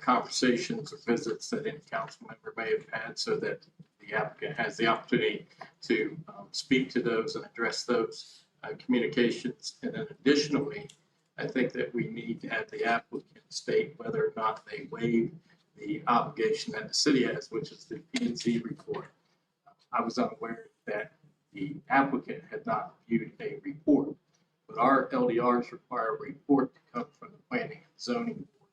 conversations or visits that any council member may have had so that the applicant has the opportunity to speak to those and address those communications. And then additionally, I think that we need to have the applicant state whether or not they waive the obligation that the city has, which is the P&Z report. I was unaware that the applicant had not viewed a report. But our LDRs require a report to come from the planning and zoning board.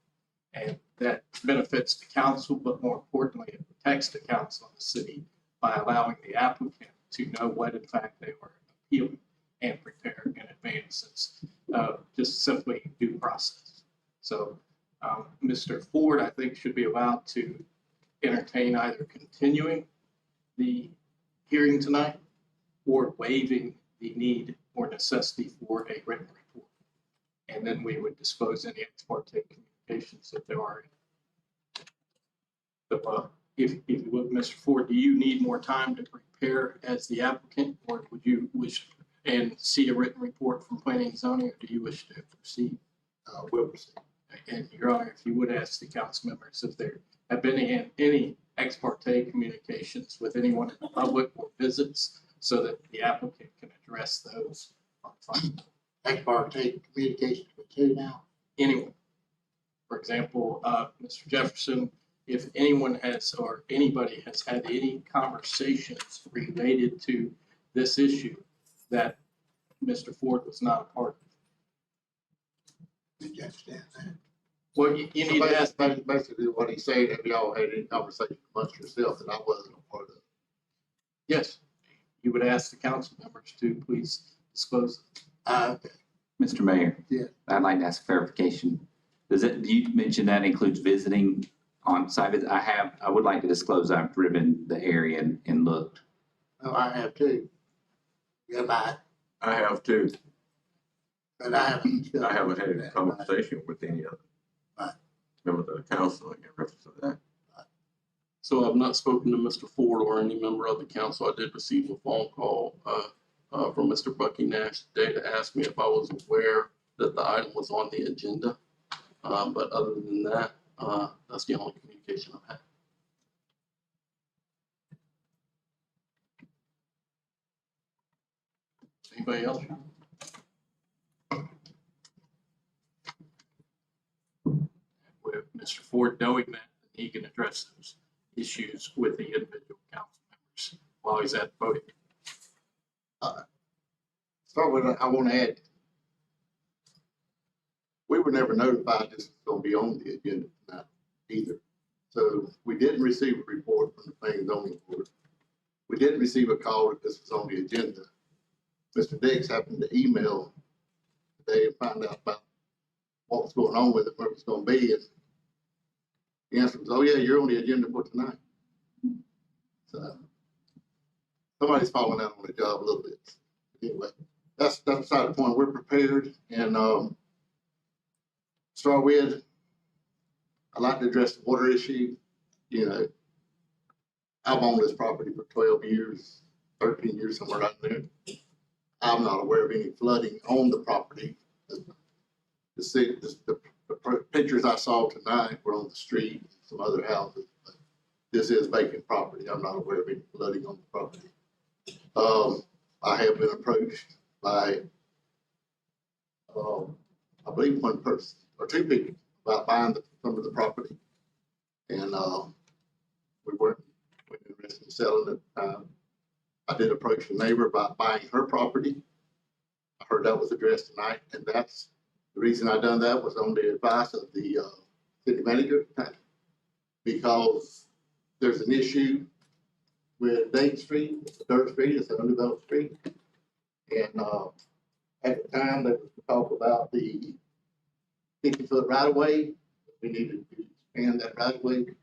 And that benefits the council, but more importantly, it protects the council and the city by allowing the applicant to know what in fact they are appealing and prepare in advance. It's just simply due process. So Mr. Ford, I think, should be allowed to entertain either continuing the hearing tonight or waiving the need or necessity for a written report. And then we would dispose any ex parte communications if there are. So if you would, Mr. Ford, do you need more time to prepare as the applicant, or would you wish and see a written report from planning and zoning, or do you wish to proceed? We'll proceed. And Your Honor, if you would ask the council members if there have been any ex parte communications with anyone in the public or visits so that the applicant can address those on front. Ex parte communications with who now? Anyone. For example, Mr. Jefferson, if anyone has or anybody has had any conversations related to this issue that Mr. Ford was not a part of. Did you understand that? Well, you need to ask. Basically, what he's saying, have y'all had any conversation amongst yourself that I wasn't a part of? Yes, you would ask the council members to please disclose. Okay. Mr. Mayor? Yeah. I'd like to ask clarification. Do you mention that includes visiting on site? I would like to disclose I've driven the area and looked. Oh, I have too. Yeah, I have too. but I haven't. I haven't had a conversation with any other members of the council in reference to that. So I've not spoken to Mr. Ford or any member of the council. I did receive a phone call from Mr. Bucky Nash today to ask me if I was aware that the item was on the agenda. But other than that, that's the only communication I've had. Anybody else? With Mr. Ford knowing that, he can address those issues with the individual council members while he's at voting. Start with, I want to add, we were never notified this was going to be on the agenda tonight either. So we didn't receive a report from the planning and zoning board. We didn't receive a call that this was on the agenda. Mr. Dix happened to email today and find out about what was going on with it, where it was going to be. And the answer was, oh yeah, you're on the agenda for tonight. So somebody's falling out on the job a little bit. Anyway, that's beside the point. We're prepared, and start with, I'd like to address the water issue. You know, I've owned this property for 12 years, 13 years, somewhere around there. I'm not aware of any flooding on the property. The pictures I saw tonight were on the street, some other houses. But this is vacant property. I'm not aware of any flooding on the property. I have been approached by, I believe, one person or two people about buying some of the property. And we weren't interested in selling at the time. I did approach the neighbor about buying her property. I heard that was addressed tonight, and that's the reason I done that was on the advice of the city manager at the time, because there's an issue with Date Street, Dirt Street, it's an undeveloped street. And at the time, there was talk about the 50-foot right-of-way. We needed to expand that right-of-way.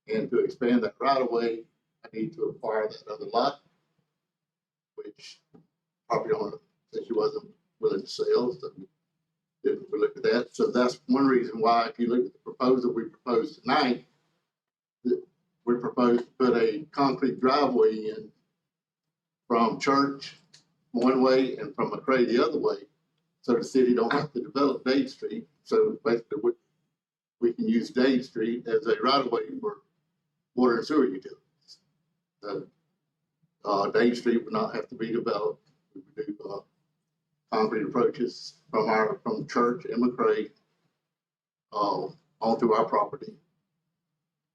And to expand that right-of-way, I need to acquire that other lot, which property owner said she wasn't willing to sell, so we looked at that. So that's one reason why, if you look at the proposal we proposed tonight, we proposed to put a concrete driveway in from Church one way and from McCray the other way, so the city don't have to develop Dade Street. So basically, we can use Dade Street as a right-of-way for water and sewer utilities. So Dade Street would not have to be developed. We would do concrete approaches from Church and McCray onto our property.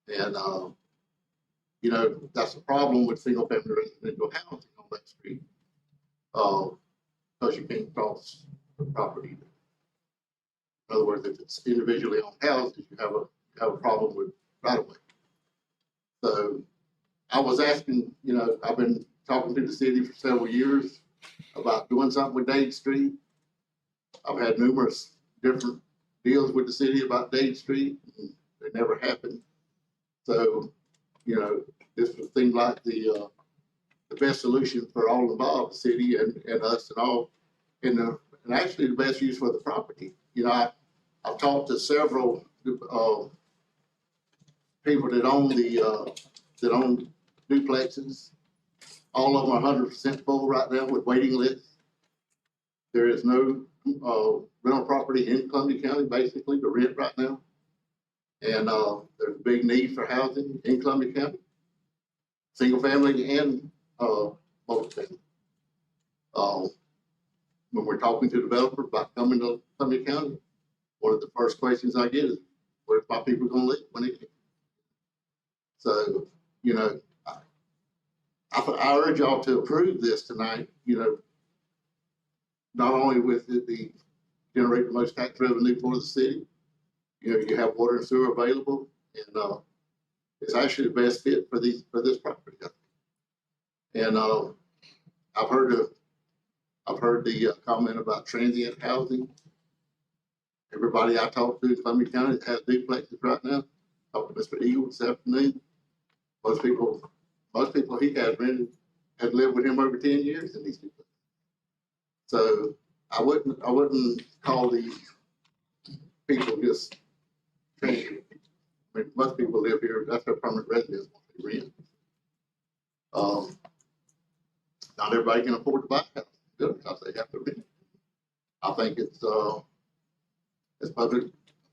And you know, that's a problem with single family residential housing on that street. Because you can't cross the property. In other words, if it's individually owned houses, you have a problem with right of way. So I was asking, you know, I've been talking to the city for several years about doing something with Dade Street. I've had numerous different deals with the city about Dade Street, and they never happened. So, you know, this would seem like the best solution for all involved, the city and us and all, and actually the best use for the property. You know, I've talked to several people that own duplexes. All of them are 100% full right now with waiting lists. There is no rental property in Columbia County basically to rent right now. And there's a big need for housing in Columbia County, single family and multi-family. When we're talking to developers about coming to Columbia County, one of the first questions I get is, where's my people gonna live when they get? So, you know, I urge y'all to approve this tonight, you know, not only with it the generate the most tax revenue for the city, you know, you have water and sewer available, and it's actually the best fit for this property. And I've heard the comment about transient housing. Everybody I talked to in Columbia County has duplexes right now. Talked to Mr. Eagle this afternoon. Most people he has rented had lived with him over 10 years in these duplexes. So I wouldn't call these people just transient. I mean, most people live here. That's their permanent residence when they rent. Not everybody can afford to buy a house. Because they have to rent. I think it's as public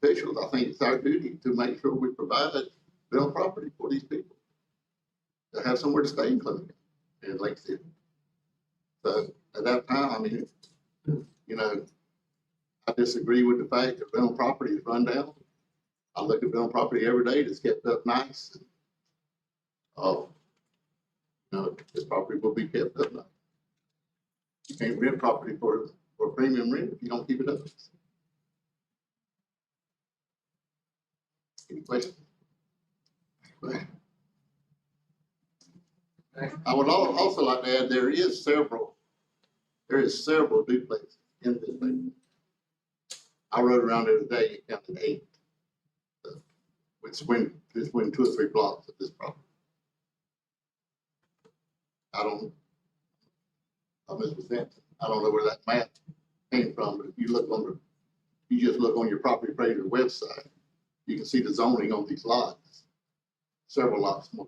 officials, I think it's our duty to make sure we provide real property for these people to have somewhere to stay in Columbia and Lake City. So at that time, I mean, you know, I disagree with the fact that rental property is run down. I look at rental property every day that's kept up nice. You know, this property will be kept up nice. You can't rent property for premium rent if you don't keep it up. Any questions? I would also like to add there is several duplexes in this thing. I rode around there today and counted 8. It's within 2 or 3 blocks of this property. Mr. Sampson, I don't know where that map came from, but if you just look on your property appraiser website, you can see the zoning on these lots, several lots more.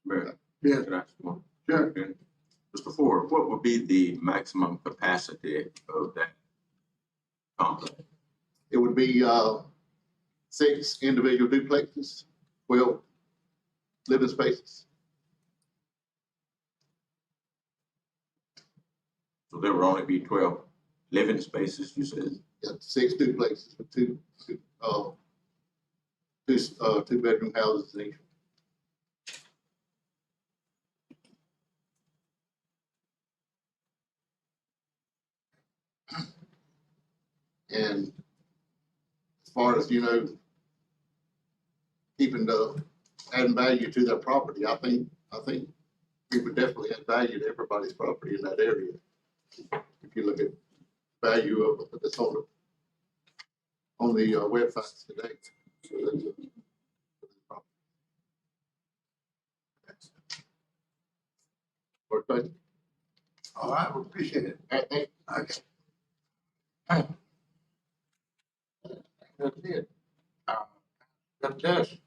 Mayor, Yeah. can I ask one? Sure. Okay. Mr. Ford, what would be the maximum capacity of that complex? It would be 6 individual duplexes, 12 living spaces. So there would only be 12 living spaces, you said? Yeah, 6 duplexes with two bedroom houses in each. And as far as, you know, adding value to their property, I think we would definitely add value to everybody's property in that area. If you look at value of this on the websites today. All right, we appreciate it. Okay. That's it. That's this.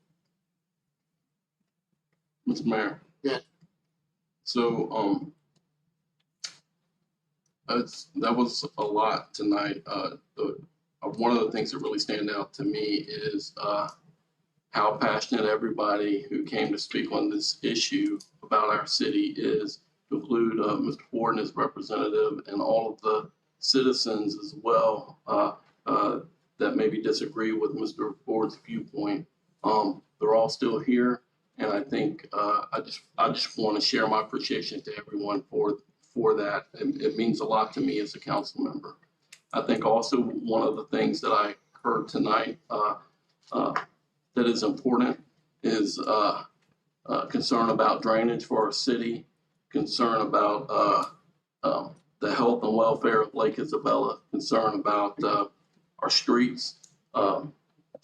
Mr. Mayor. Yes. So, that was a lot tonight. One of the things that really stand out to me is how passionate everybody who came to speak on this issue about our city is, to include Mr. Ford and his representative and all of the citizens as well. that maybe disagree with Mr. Ford's viewpoint. They're all still here. And I think, I just want to share my appreciation to everyone for that. It means a lot to me as a council member. I think also one of the things that I heard tonight, that is important is, concern about drainage for our city, concern about, the health and welfare of Lake Isabella, concern about, our streets,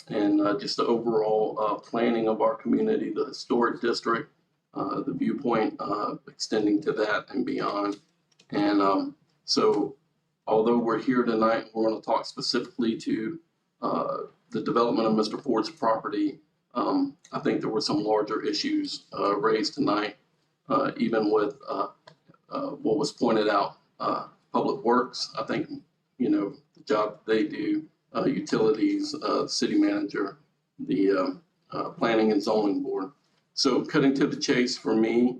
and just the overall planning of our community, the historic district, the viewpoint extending to that and beyond. And so although we're here tonight, we're going to talk specifically to the development of Mr. Ford's property. I think there were some larger issues raised tonight, even with what was pointed out, Public Works. I think, the job they do, utilities, city manager, the planning and zoning board. So cutting to the chase for me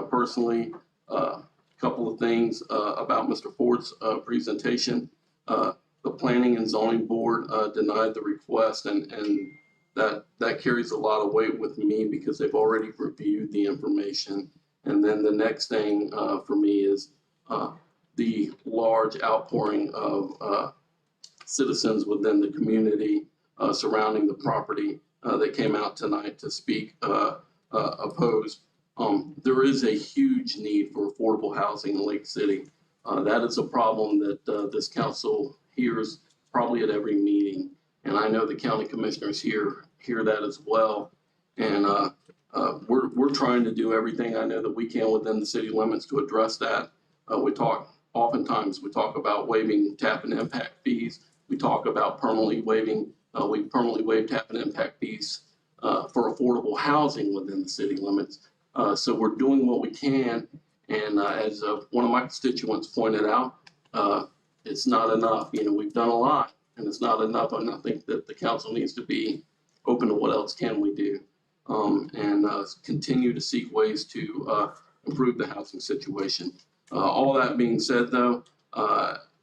personally, a couple of things about Mr. Ford's presentation. The planning and zoning board denied the request, and that carries a lot of weight with me because they've already reviewed the information. And then the next thing for me is the large outpouring of citizens within the community surrounding the property that came out tonight to speak opposed. There is a huge need for affordable housing in Lake City. That is a problem that this council hears probably at every meeting. And I know the county commissioners hear that as well. And we're trying to do everything I know that we can within the city limits to address that. Oftentimes we talk about waiving tap and impact fees. We talk about permanently waiving, we permanently waive tap and impact fees for affordable housing within the city limits. So we're doing what we can. And as one of my constituents pointed out, it's not enough. We've done a lot and it's not enough. And I think that the council needs to be open to what else can we do, and continue to seek ways to improve the housing situation. All that being said, though,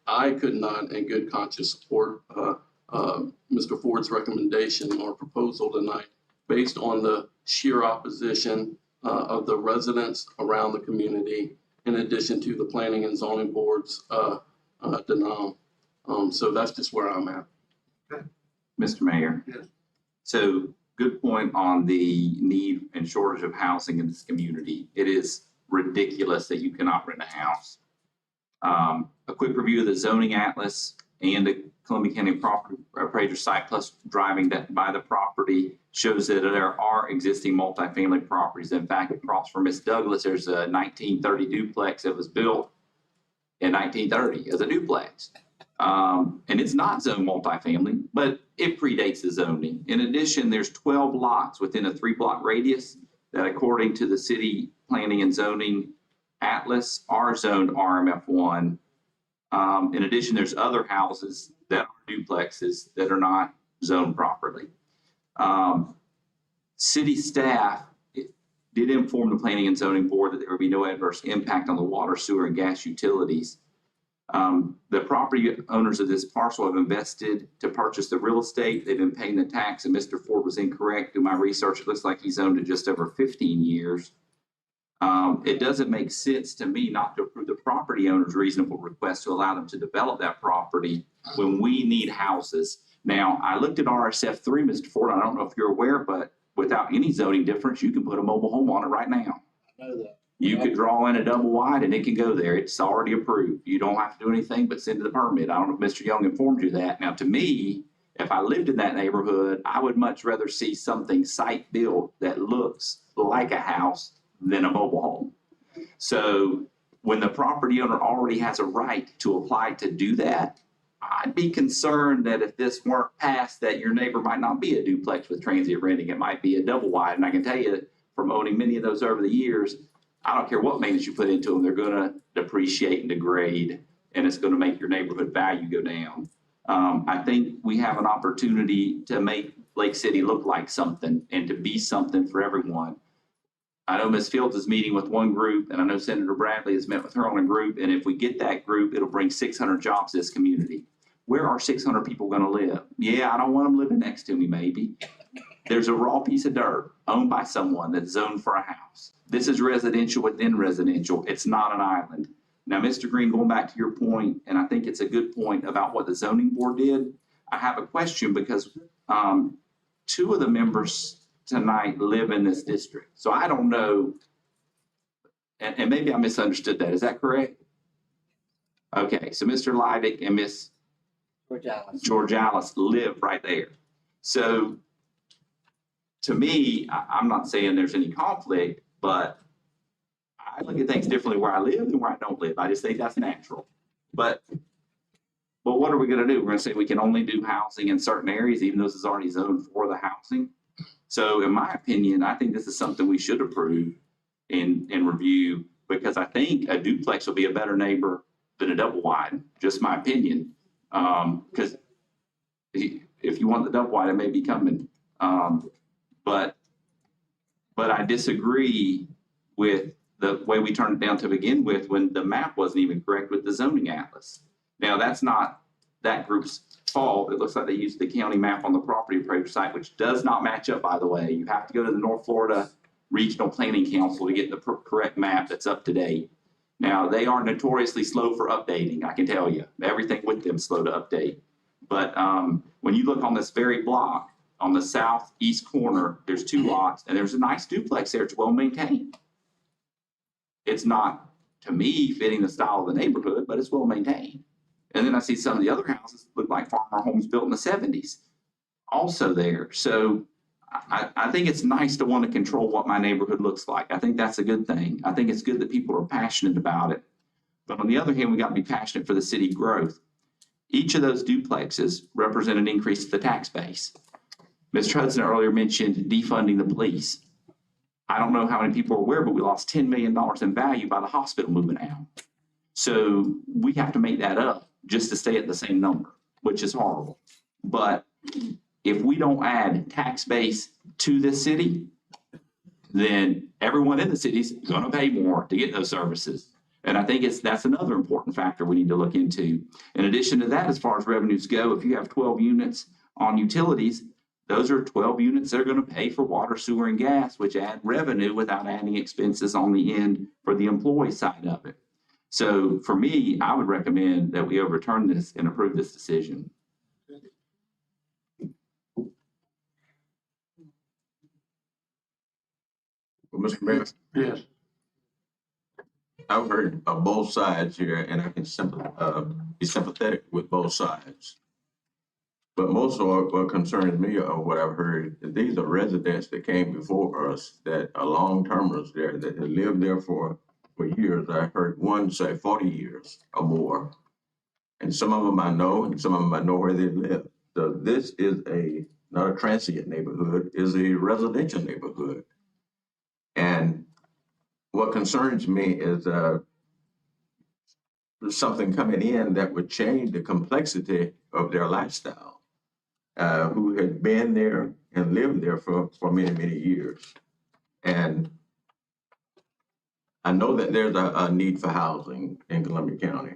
I could not in good conscience support Mr. Ford's recommendation or proposal tonight based on the sheer opposition of the residents around the community, in addition to the planning and zoning board's denial. So that's just where I'm at. Mr. Mayor. Yes. So good point on the need and shortage of housing in this community. It is ridiculous that you cannot rent a house. A quick review of the zoning atlas and the Columbia County property appraiser site plus driving by the property shows that there are existing multifamily properties. In fact, across from Miss Douglas, there's a 1930 duplex that was built in 1930 as a duplex. And it's not zoned multifamily, but it predates the zoning. In addition, there's 12 lots within a 3-block radius that, according to the city planning and zoning atlas, are zoned RMF1. In addition, there's other houses that are duplexes that are not zoned properly. City staff did inform the planning and zoning board that there would be no adverse impact on the water, sewer, and gas utilities. The property owners of this parcel have invested to purchase the real estate. They've been paying the tax, and Mr. Ford was incorrect. Through my research, it looks like he's owned it just over 15 years. It doesn't make sense to me not to approve the property owner's reasonable request to allow them to develop that property when we need houses. Now, I looked at RSF3, Mr. Ford. I don't know if you're aware, but without any zoning difference, you can put a mobile home on it right now. I know that. You could draw in a double wide and it can go there. It's already approved. You don't have to do anything but send the permit. I don't know if Mr. Young informed you that. Now, to me, if I lived in that neighborhood, I would much rather see something site built that looks like a house than a mobile home. So when the property owner already has a right to apply to do that, I'd be concerned that if this weren't passed, that your neighbor might not be a duplex with transient renting. It might be a double wide. And I can tell you from owning many of those over the years, I don't care what maintenance you put into them, they're going to depreciate and degrade, and it's going to make your neighborhood value go down. I think we have an opportunity to make Lake City look like something and to be something for everyone. I know Ms. Fields is meeting with one group, and I know Senator Bradley has met with her on a group, and if we get that group, it'll bring 600 jobs to this community. where are 600 people gonna live? Yeah, I don't want them living next to me, maybe. There's a raw piece of dirt owned by someone that's zoned for a house. This is residential within residential. It's not an island. Now, Mr. Green, going back to your point, and I think it's a good point about what the zoning board did, I have a question because two of the members tonight live in this district. So I don't know, and maybe I misunderstood that. Is that correct? Okay, so Mr. Leidick and Miss George Alice live right there. So to me, I'm not saying there's any conflict, but I look at things differently where I live than where I don't live. I just think that's natural. But what are we gonna do? We're gonna say we can only do housing in certain areas, even though this is already zoned for the housing. So in my opinion, I think this is something we should approve and review, because I think a duplex will be a better neighbor than a double wide, just my opinion. Because if you want the double wide, it may be coming. But I disagree with the way we turned it down to begin with when the map wasn't even correct with the zoning atlas. Now, that's not that group's fault. It looks like they used the county map on the property appraiser site, which does not match up, by the way. You have to go to the North Florida Regional Planning Council to get the correct map that's up to date. Now, they are notoriously slow for updating, I can tell you. Everything with them is slow to update. But when you look on this very block, on the southeast corner, there's two lots, and there's a nice duplex there. It's well maintained. It's not, to me, fitting the style of the neighborhood, but it's well maintained. And then I see some of the other houses look like farmer homes built in the 70s, also there. So I think it's nice to want to control what my neighborhood looks like. I think that's a good thing. I think it's good that people are passionate about it. But on the other hand, we got to be passionate for the city growth. Each of those duplexes represent an increase to the tax base. Mr. Hudson earlier mentioned defunding the police. I don't know how many people are aware, but we lost $10 million in value by the hospital moving out. So we have to make that up just to stay at the same number, which is horrible. But if we don't add tax base to this city, then everyone in the city is going to pay more to get those services. And I think that's another important factor we need to look into. In addition to that, as far as revenues go, if you have 12 units on utilities, those are 12 units that are going to pay for water, sewer, and gas, which add revenue without adding expenses on the end for the employee side of it. So for me, I would recommend that we overturn this and approve this decision. Well, Mr. Mayor, Yes. I've heard of both sides here, and I can be sympathetic with both sides. But most of what concerns me or what I've heard, these are residents that came before us that are long-termers there, that have lived there for years. I heard one say 40 years or more. And some of them I know, and some of them I know where they live. So this is not a transient neighborhood, is a residential neighborhood. And what concerns me is something coming in that would change the complexity of their lifestyle, who had been there and lived there for many, many years. And I know that there's a need for housing in Columbia County.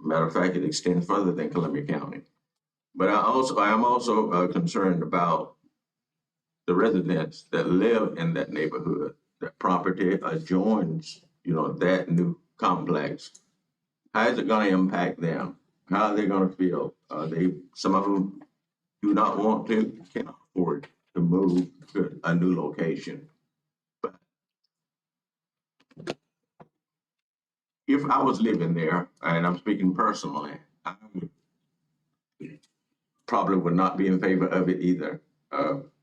Matter of fact, it extends further than Columbia County. But I am also concerned about the residents that live in that neighborhood. That property adjoins, that new complex. How is it going to impact them? How are they going to feel? Some of them do not want to, cannot afford to move to a new location. But if I was living there, and I'm speaking personally, I probably would not be in favor of it either.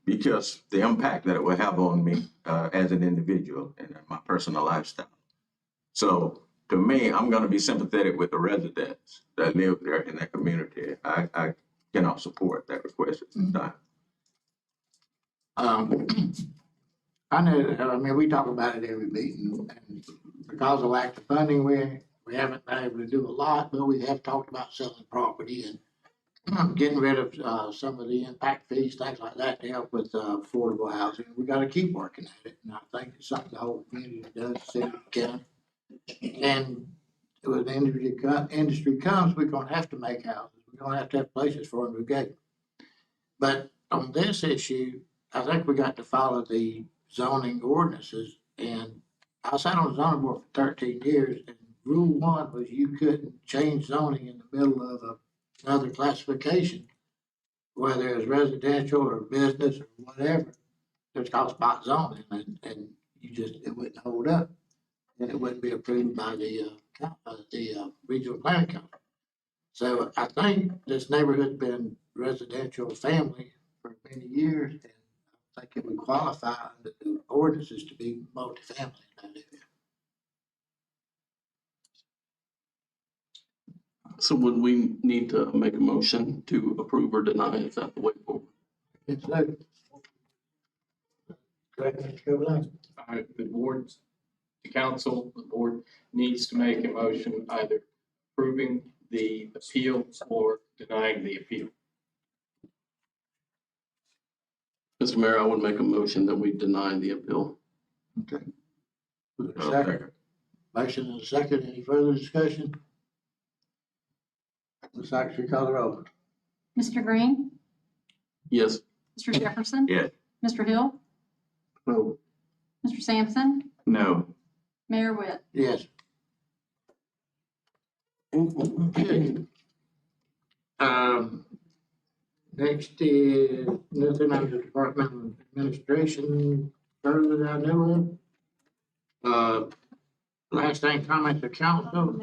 Because the impact that it will have on me as an individual and my personal lifestyle. So to me, I'm going to be sympathetic with the residents that live there in that community. I cannot support that request at this time. I know, we talk about it every meeting, and because of lack of funding, we haven't been able to do a lot, but we have talked about selling property and getting rid of some of the impact fees, things like that, to help with affordable housing. We got to keep working at it, and I think it's something the whole community does, city, county. And when the industry comes, we're gonna have to make houses. We're gonna have to have places for them to go. But on this issue, I think we got to follow the zoning ordinances. And I sat on the zoning board for 13 years, and rule one was you couldn't change zoning in the middle of another classification, whether it was residential or business or whatever. It's called spot zoning, and it wouldn't hold up, and it wouldn't be approved by the regional planning council. So I think this neighborhood's been residential family for many years, and I think it would qualify under the ordinances to be multifamily in that area. So would we need to make a motion to approve or deny? Is that the way forward? It's like. Correct, Mr. Copeland? The board, the council, the board needs to make a motion either approving the appeal or denying the appeal. Mr. Mayor, I would make a motion that we deny the appeal. Okay. Second. Motion and a second. Any further discussion? Ms. Secretary, call the roll. Mr. Green? Yes. Mr. Jefferson? Yes. Mr. Hill? No. Mr. Sampson? No. Mayor Witt? Yes. Okay. Next is nothing under Department of Administration further that I know of. Last thing, comments of council.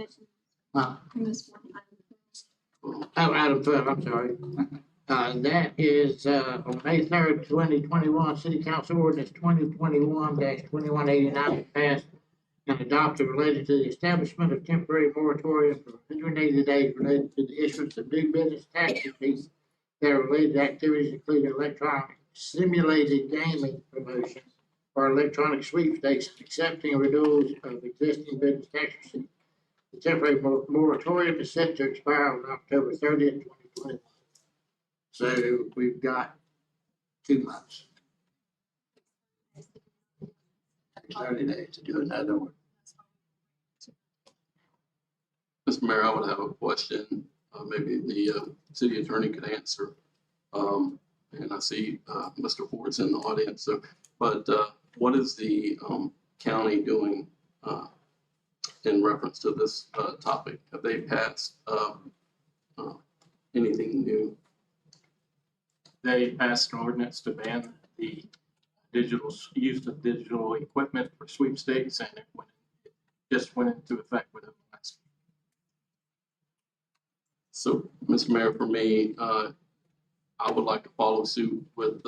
Item 12, I'm sorry. That is, on May 3rd, 2021, City Council Ordinance 2021-2189 passed and adopted related to the establishment of temporary moratorium for 180 days related to the issuance of new business tax fees that are related to activities including electronic simulated gaming promotions or electronic sweepstakes, accepting renewals of existing business tax receipts. The temporary moratorium is set to expire on October 30th, 2021. So we've got 2 months. 30 days to do another one. Mr. Mayor, I would have a question, maybe the city attorney could answer. And I see Mr. Ford's in the audience, so, but what is the county doing in reference to this topic? Have they passed anything new? They passed an ordinance to ban the use of digital equipment for sweepstakes, and it just went into effect within the last week. So, Mr. Mayor, for me, I would like to follow suit with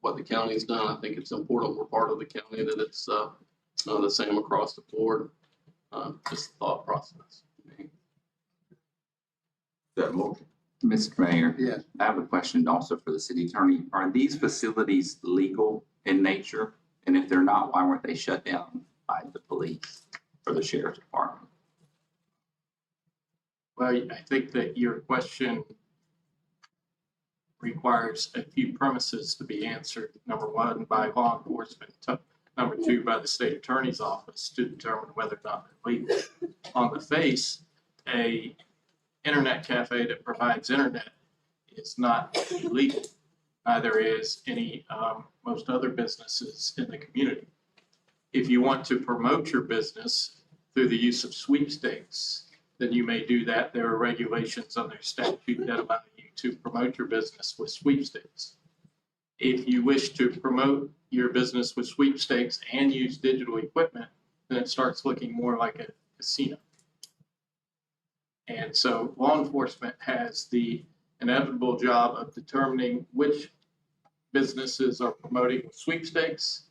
what the county's done. I think it's important we're part of the county, that it's the same across the board. Just the thought process. That motion. Mr. Mayor. Yes. I have a question also for the city attorney. Are these facilities legal in nature? And if they're not, why weren't they shut down by the police or the sheriff's department? Well, I think that your question requires a few premises to be answered. Number one, by law enforcement. Number two, by the state attorney's office to determine whether or not they're legal. On the face, a internet cafe that provides internet is not illegal. Neither is any, most other businesses in the community. If you want to promote your business through the use of sweepstakes, then you may do that. There are regulations under statute that allow you to promote your business with sweepstakes. If you wish to promote your business with sweepstakes and use digital equipment, then it starts looking more like a casino. And so law enforcement has the inevitable job of determining which businesses are promoting with sweepstakes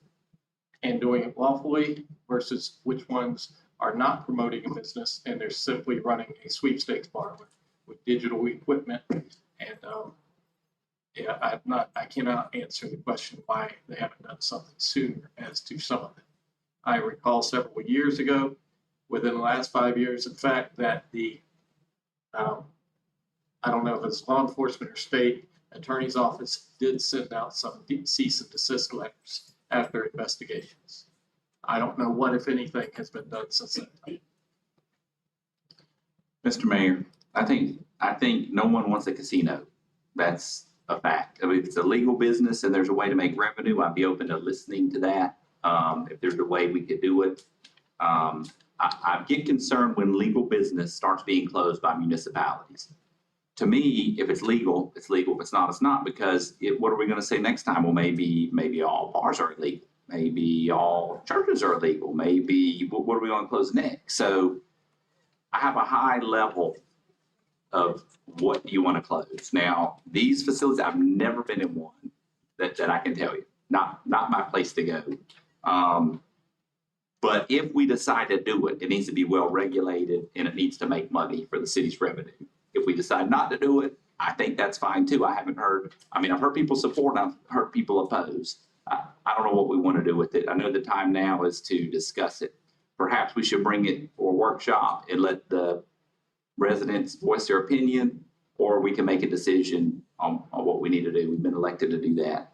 and doing it lawfully versus which ones are not promoting a business and they're simply running a sweepstakes bar with digital equipment. And I cannot answer the question why they haven't done something sooner as to some of it. I recall several years ago, within the last 5 years, in fact, that the I don't know if it's law enforcement or state attorney's office did send out some cease and desist letters after investigations. I don't know what, if anything, has been done since that time. Mr. Mayor, I think no one wants a casino. That's a fact. I mean, if it's a legal business and there's a way to make revenue, I'd be open to listening to that. If there's a way we could do it. I get concerned when legal business starts being closed by municipalities. To me, if it's legal, it's legal. If it's not, it's not, because what are we gonna say next time? Well, maybe all bars are illegal. Maybe all churches are illegal. Maybe, what are we gonna close next? So I have a high level of what do you want to close. Now, these facilities, I've never been in one that I can tell you, not my place to go. But if we decide to do it, it needs to be well regulated and it needs to make money for the city's revenue. If we decide not to do it, I think that's fine too. I've heard people support, I've heard people oppose. I don't know what we want to do with it. I know the time now is to discuss it. Perhaps we should bring it for a workshop and let the residents voice their opinion, or we can make a decision on what we need to do. We've been elected to do that.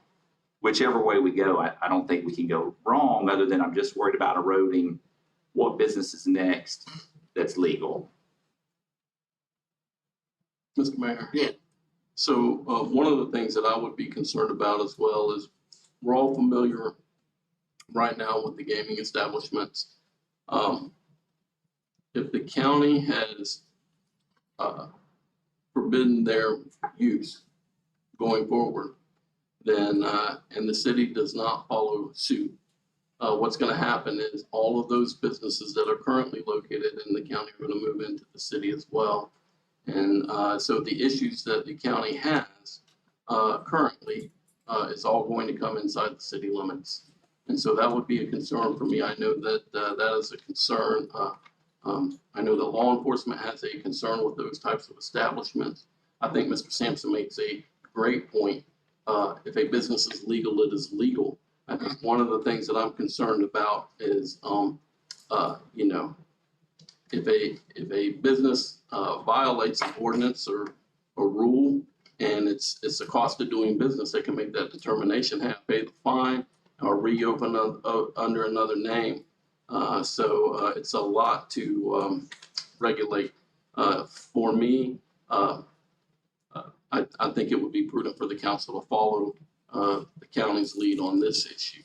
Whichever way we go, I don't think we can go wrong, other than I'm just worried about eroding what business is next that's legal. Mr. Mayor? Yeah. So one of the things that I would be concerned about as well is we're all familiar right now with the gaming establishments. If the county has forbidden their use going forward, then, and the city does not follow suit, what's going to happen is all of those businesses that are currently located in the county are going to move into the city as well. And so the issues that the county has currently is all going to come inside the city limits. And so that would be a concern for me. I know that that is a concern. I know that law enforcement has a concern with those types of establishments. I think Mr. Sampson makes a great point. If a business is legal, it is legal. I think one of the things that I'm concerned about is, you know, if a business violates an ordinance or a rule, and it's a cost of doing business, they can make that determination, pay the fine, or reopen under another name. So it's a lot to regulate. For me, I think it would be prudent for the council to follow the county's lead on this issue.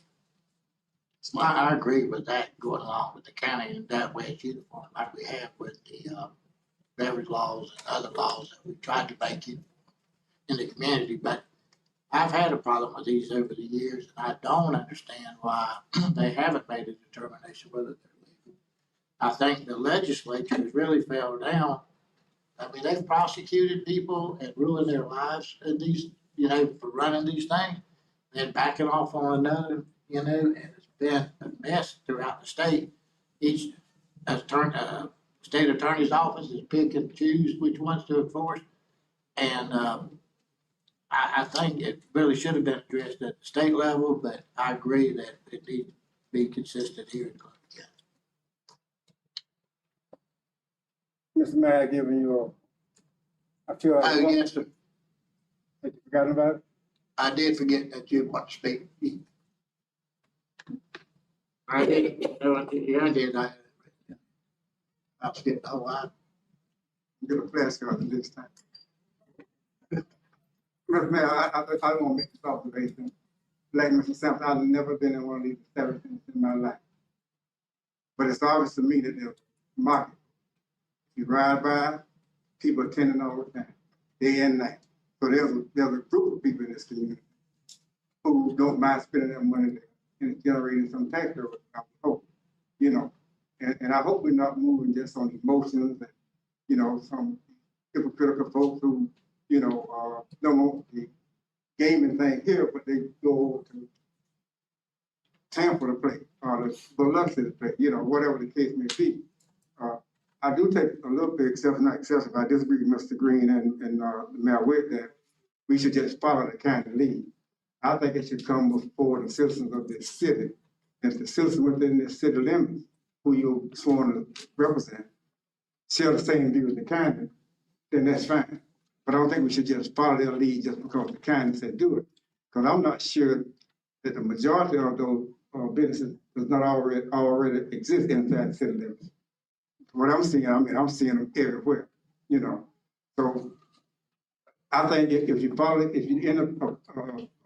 I agree with that, going along with the county, and that way it's uniform, like we have with the beverage laws and other laws that we tried to make it in the community. But I've had a problem with these over the years, and I don't understand why they haven't made a determination whether they're legal. I think the legislature has really fell down. I mean, they've prosecuted people and ruined their lives in these, you know, for running these things, then backing off on another, you know, and it's been a mess throughout the state. Each state attorney's office is pick and choose which ones to enforce. And I think it really should have been addressed at the state level, but I agree that it needs to be consistent here in Columbia County. Mr. Mayor, giving you I feel. Oh, yes, sir. Have you forgotten about it? I did forget that you want to speak. I did. Yeah, I did. I'll skip the whole line. Get a flashcard this time. Mr. Mayor, I want to make this observation. Like Mr. Sampson, I've never been in one of these establishments in my life. But it's obvious to me that the market, you ride by, people attending all the time, day and night. So there's a group of people in this community who don't mind spending their money there and it's generating some tax revenue, I hope, you know. And I hope we're not moving just on emotions and, you know, some hypocritical folks who, you know, don't want the gaming thing here, but they go over to Tampa to play or the Biloxi to play, you know, whatever the case may be. I do take a little bit exception, not excessive. I disagree with Mr. Green and Mayor Witt that we should just follow the county lead. I think it should come before the citizens of this city. If the citizens within this city limits, who you're sworn to represent, share the same view as the county, then that's fine. But I don't think we should just follow their lead just because the county said do it. Because I'm not sure that the majority of those businesses does not already exist inside the city limits. What I'm seeing, I'm seeing them everywhere. you know. So I think if you follow, if you end up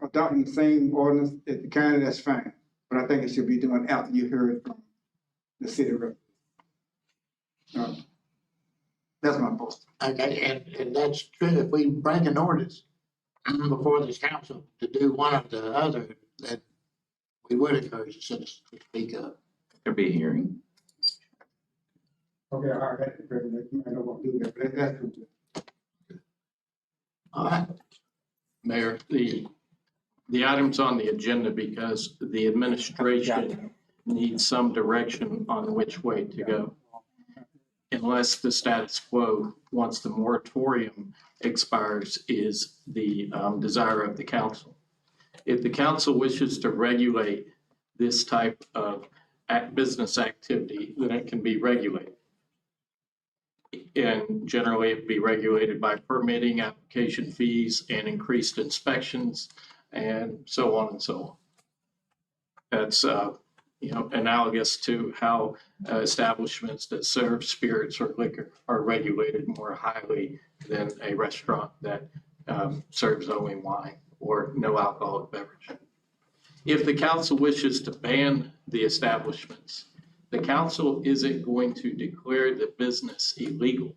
adopting the same ordinance as the county, that's fine. But I think it should be done after you heard from the city rep. That's my post. Okay, and that's true. If we bring an ordinance before this council to do one or the other, then we would encourage the citizens to speak up. There'll be a hearing. Okay, all right, President, you might not want to do that, but that's true. All right. Mayor, the item's on the agenda because the administration needs some direction on which way to go. Unless the status quo, once the moratorium expires, is the desire of the council. If the council wishes to regulate this type of business activity, then it can be regulated. And generally it'd be regulated by permitting, application fees, and increased inspections, and so on and so on. That's analogous to how establishments that serve spirits or liquor are regulated more highly than a restaurant that serves only wine or no alcoholic beverage. If the council wishes to ban the establishments, the council isn't going to declare the business illegal.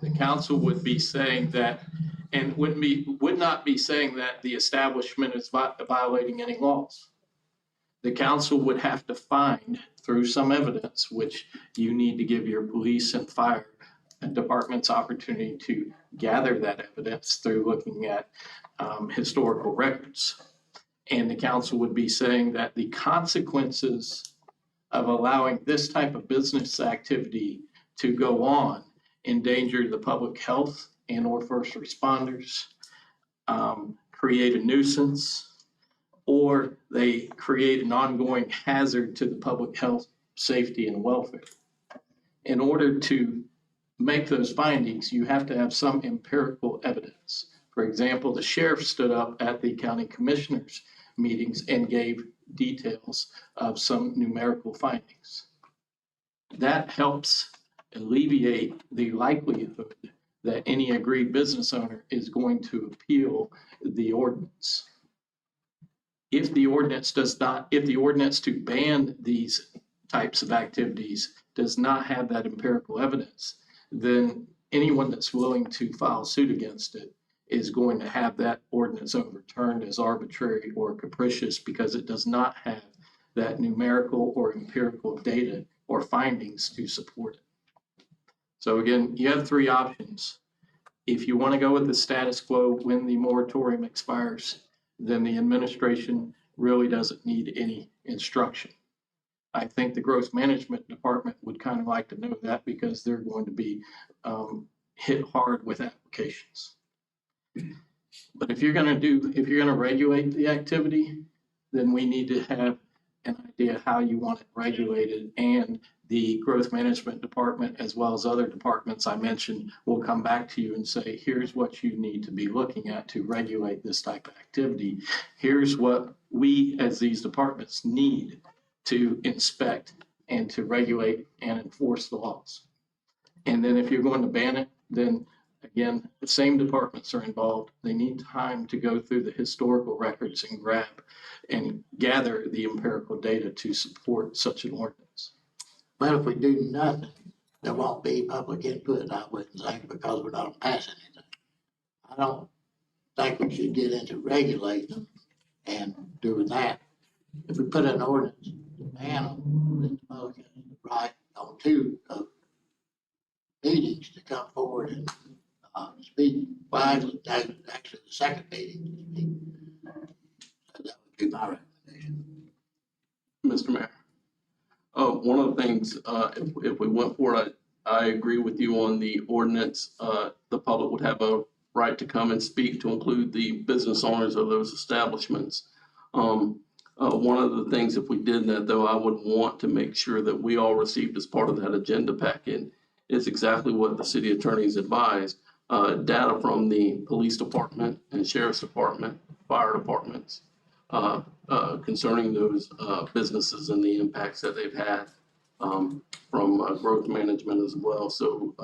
The council would be saying that, and would not be saying that the establishment is violating any laws. The council would have to find through some evidence, which you need to give your police and fire departments opportunity to gather that evidence through looking at historical records. And the council would be saying that the consequences of allowing this type of business activity to go on endanger the public health and or first responders, create a nuisance, or they create an ongoing hazard to the public health, safety, and welfare. In order to make those findings, you have to have some empirical evidence. For example, the sheriff stood up at the county commissioners meetings and gave details of some numerical findings. That helps alleviate the likelihood that any aggrieved business owner is going to appeal the ordinance. If the ordinance to ban these types of activities does not have that empirical evidence, then anyone that's willing to file suit against it is going to have that ordinance overturned as arbitrary or capricious because it does not have that numerical or empirical data or findings to support it. So again, you have three options. If you want to go with the status quo when the moratorium expires, then the administration really doesn't need any instruction. I think the growth management department would kind of like to know that because they're going to be hit hard with applications. But if you're going to regulate the activity, then we need to have an idea how you want it regulated, and the growth management department, as well as other departments I mentioned, will come back to you and say, here's what you need to be looking at to regulate this type of activity. Here's what we as these departments need to inspect and to regulate and enforce the laws. And then if you're going to ban it, then again, the same departments are involved. They need time to go through the historical records and grab and gather the empirical data to support such an ordinance. But if we do nothing, there won't be public input, I wouldn't think, because we're not passing anything. I don't think we should get into regulating them and doing that. If we put an ordinance to ban them, then the public has the right on two meetings to come forward and speak widely, actually the second meeting to speak. So that would be my recommendation. Mr. Mayor. One of the things, if we went for it, I agree with you on the ordinance. The public would have a right to come and speak, to include the business owners of those establishments. One of the things, if we did that though, I would want to make sure that we all received as part of that agenda packet is exactly what the city attorneys advised. Data from the police department and sheriff's department, fire departments, concerning those businesses and the impacts that they've had from growth management as well. So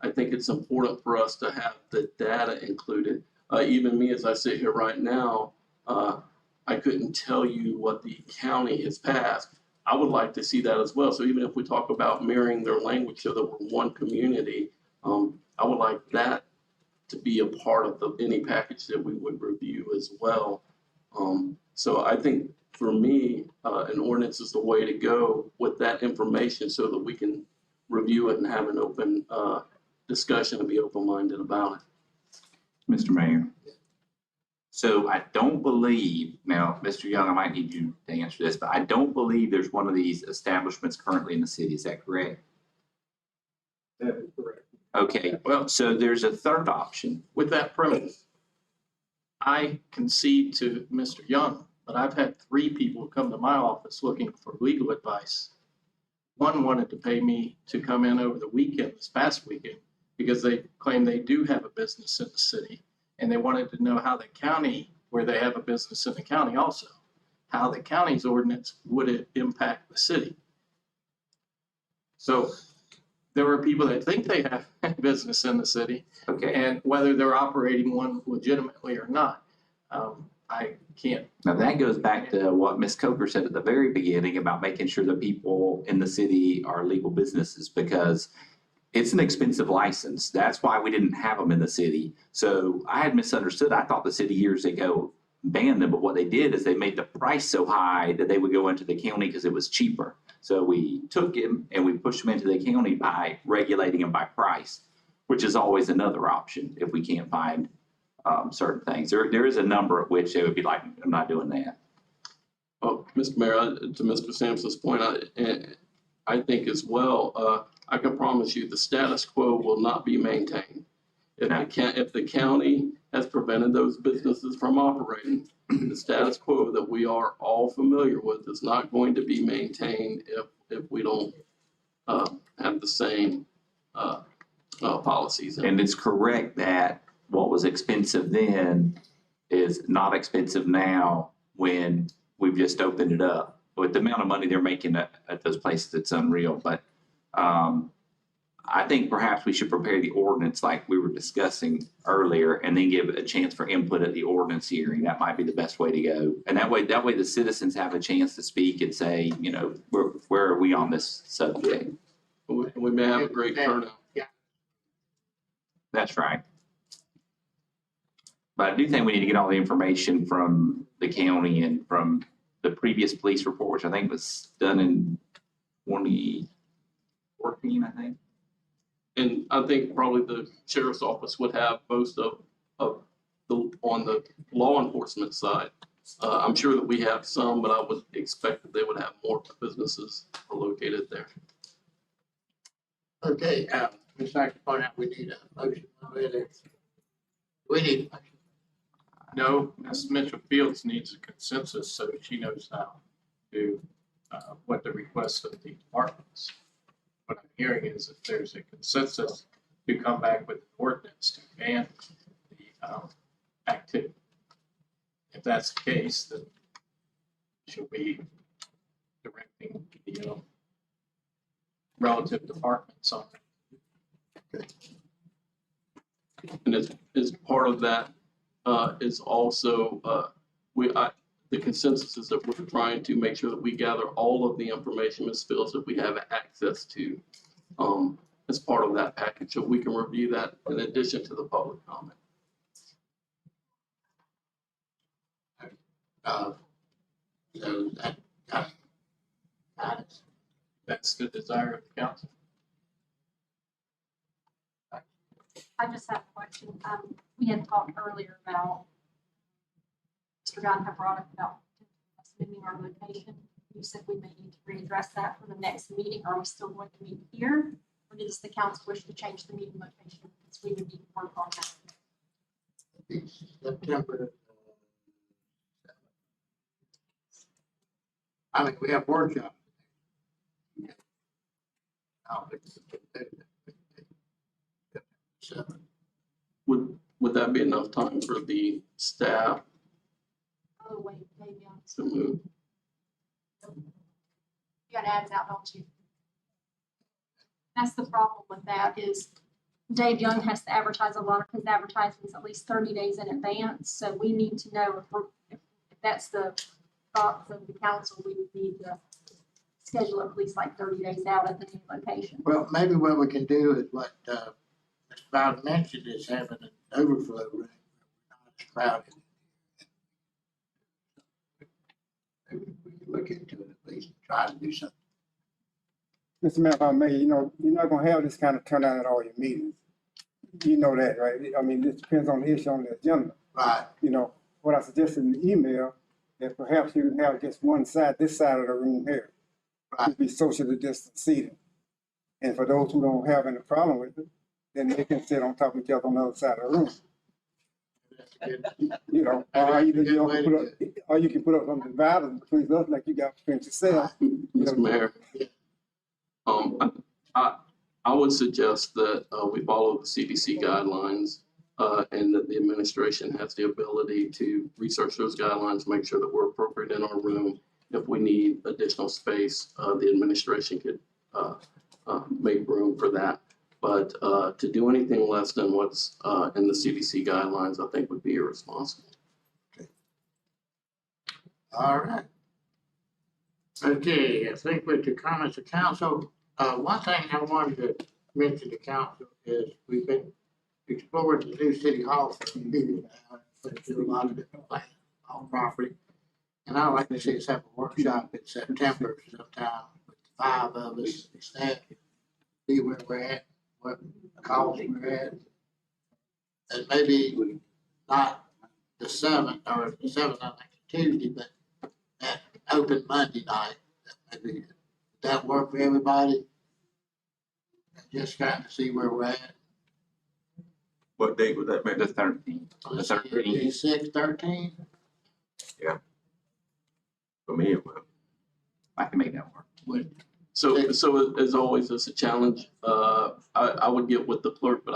I think it's important for us to have the data included. Even me, as I sit here right now, I couldn't tell you what the county has passed. I would like to see that as well. So even if we talk about mirroring their language so that we're one community, I would like that to be a part of any package that we would review as well. So I think for me, an ordinance is the way to go with that information so that we can review it and have an open discussion and be open-minded about it. Mr. Mayor. So I don't believe, now, Mr. Young, I might need you to answer this, but I don't believe there's one of these establishments currently in the city. Is that correct? That is correct. Okay, well, so there's a third option. With that premise, I concede to Mr. Young, but I've had 3 people come to my office looking for legal advice. One wanted to pay me to come in over the weekend, this past weekend, because they claim they do have a business in the city. And they wanted to know how the county, where they have a business in the county also, how the county's ordinance would it impact the city. So there are people that think they have business in the city, okay, and whether they're operating one legitimately or not, I can't. Now that goes back to what Ms. Coker said at the very beginning about making sure that people in the city are legal businesses, because it's an expensive license. That's why we didn't have them in the city. So I had misunderstood. I thought the city years ago banned them, but what they did is they made the price so high that they would go into the county because it was cheaper. So we took him and we pushed him into the county by regulating him by price, which is always another option if we can't find certain things. There is a number at which they would be like, I'm not doing that. Oh, Mr. Mayor, to Mr. Sampson's point, I think as well, I can promise you the status quo will not be maintained. If the county has prevented those businesses from operating, the status quo that we are all familiar with is not going to be maintained if we don't have the same policies. And it's correct that what was expensive then is not expensive now when we've just opened it up. With the amount of money they're making at those places, it's unreal. But I think perhaps we should prepare the ordinance like we were discussing earlier and then give a chance for input at the ordinance hearing. That might be the best way to go. And that way the citizens have a chance to speak and say, you know, where are we on this subject? We may have a great turnout. Yeah. That's right. But I do think we need to get all the information from the county and from the previous police report, which I think was done in 2014, I think. And I think probably the sheriff's office would have most of on the law enforcement side. I'm sure that we have some, but I would expect that they would have more businesses located there. Okay, just like to point out, we need a motion. We need a motion. No, Ms. Mitchell Fields needs a consensus so she knows how to, what the request of the departments. What I'm hearing is if there's a consensus to come back with an ordinance to ban the activity. If that's the case, then she'll be directing the relative departments on it. And as part of that is also the consensus is that we're trying to make sure that we gather all of the information, Ms. Fields, that we have access to as part of that package, so we can review that in addition to the public comment. So That's the desire of the council. I just have a question. We had talked earlier about, Mr. John had brought up about moving our location. You said we may need to readdress that for the next meeting. Are we still going to meet here? Or does the council wish to change the meeting location? Because we would need to work on that. September. I mean, we have workshops. Would that be enough time for the staff Oh, wait, maybe I'm. to move? You gotta add it out, don't you? That's the problem with that is Dave Young has to advertise a lot of his advertisements at least 30 days in advance. So we need to know if that's the thoughts of the council, we would need to schedule at least like 30 days out at the new location. Well, maybe what we can do is what, Mr. Bowden mentioned is having an overflow room. Not as crowded. Maybe we can look into it at least, and try to do something. Mr. Mayor, if I may, you know, you're not gonna have this kind of turnout at all your meetings. You know that, right? I mean, it depends on the issue on the agenda. Right. You know, what I suggested in the email, that perhaps you have just one side, this side of the room here. Right. To be socially distant seating. And for those who don't have any problem with it, then they can sit on top of each other on the other side of the room. You know, or you can put up some dividers between us like you got between yourself. Mr. Mayor, I would suggest that we follow the CDC guidelines and that the administration has the ability to research those guidelines, make sure that we're appropriate in our room. If we need additional space, the administration could make room for that. But to do anything less than what's in the CDC guidelines, I think would be irresponsible. All right. Okay, I think with the comments of council, one thing I wanted to mention to council is we've been exploring the new city hall for years now, but do a lot of different plans on property. And I'd like to see us have a workshop in September sometime with the 5 of us, the staff, see where we're at, what calls we're at. And maybe not the 7th or the 7th, I think, Tuesday, but that open Monday night. Maybe, would that work for everybody? And just kind of see where we're at. What date would that be? The 13th. The 13th. 6, 13? Yeah. For me, it will. I can make that work. So as always, it's a challenge. I would get with the clerk, but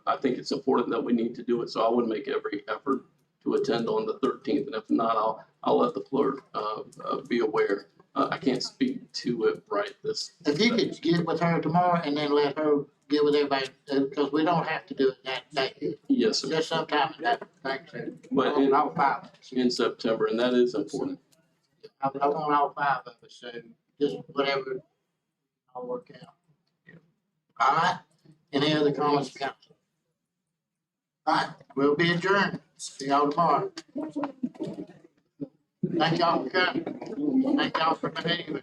I think it's important that we need to do it. So I would make every effort to attend on the 13th. And if not, I'll let the clerk be aware. I can't speak to it right this. If you could get with her tomorrow and then let her get with everybody, because we don't have to do it that day. Yes, sir. Just sometime in that, thanks, But in September, and that is important. I want all 5 of us, so just whatever, I'll work out. All right, any other comments, council? All right, we'll be adjourned. See y'all tomorrow. Thank y'all for coming. Thank y'all for behaving.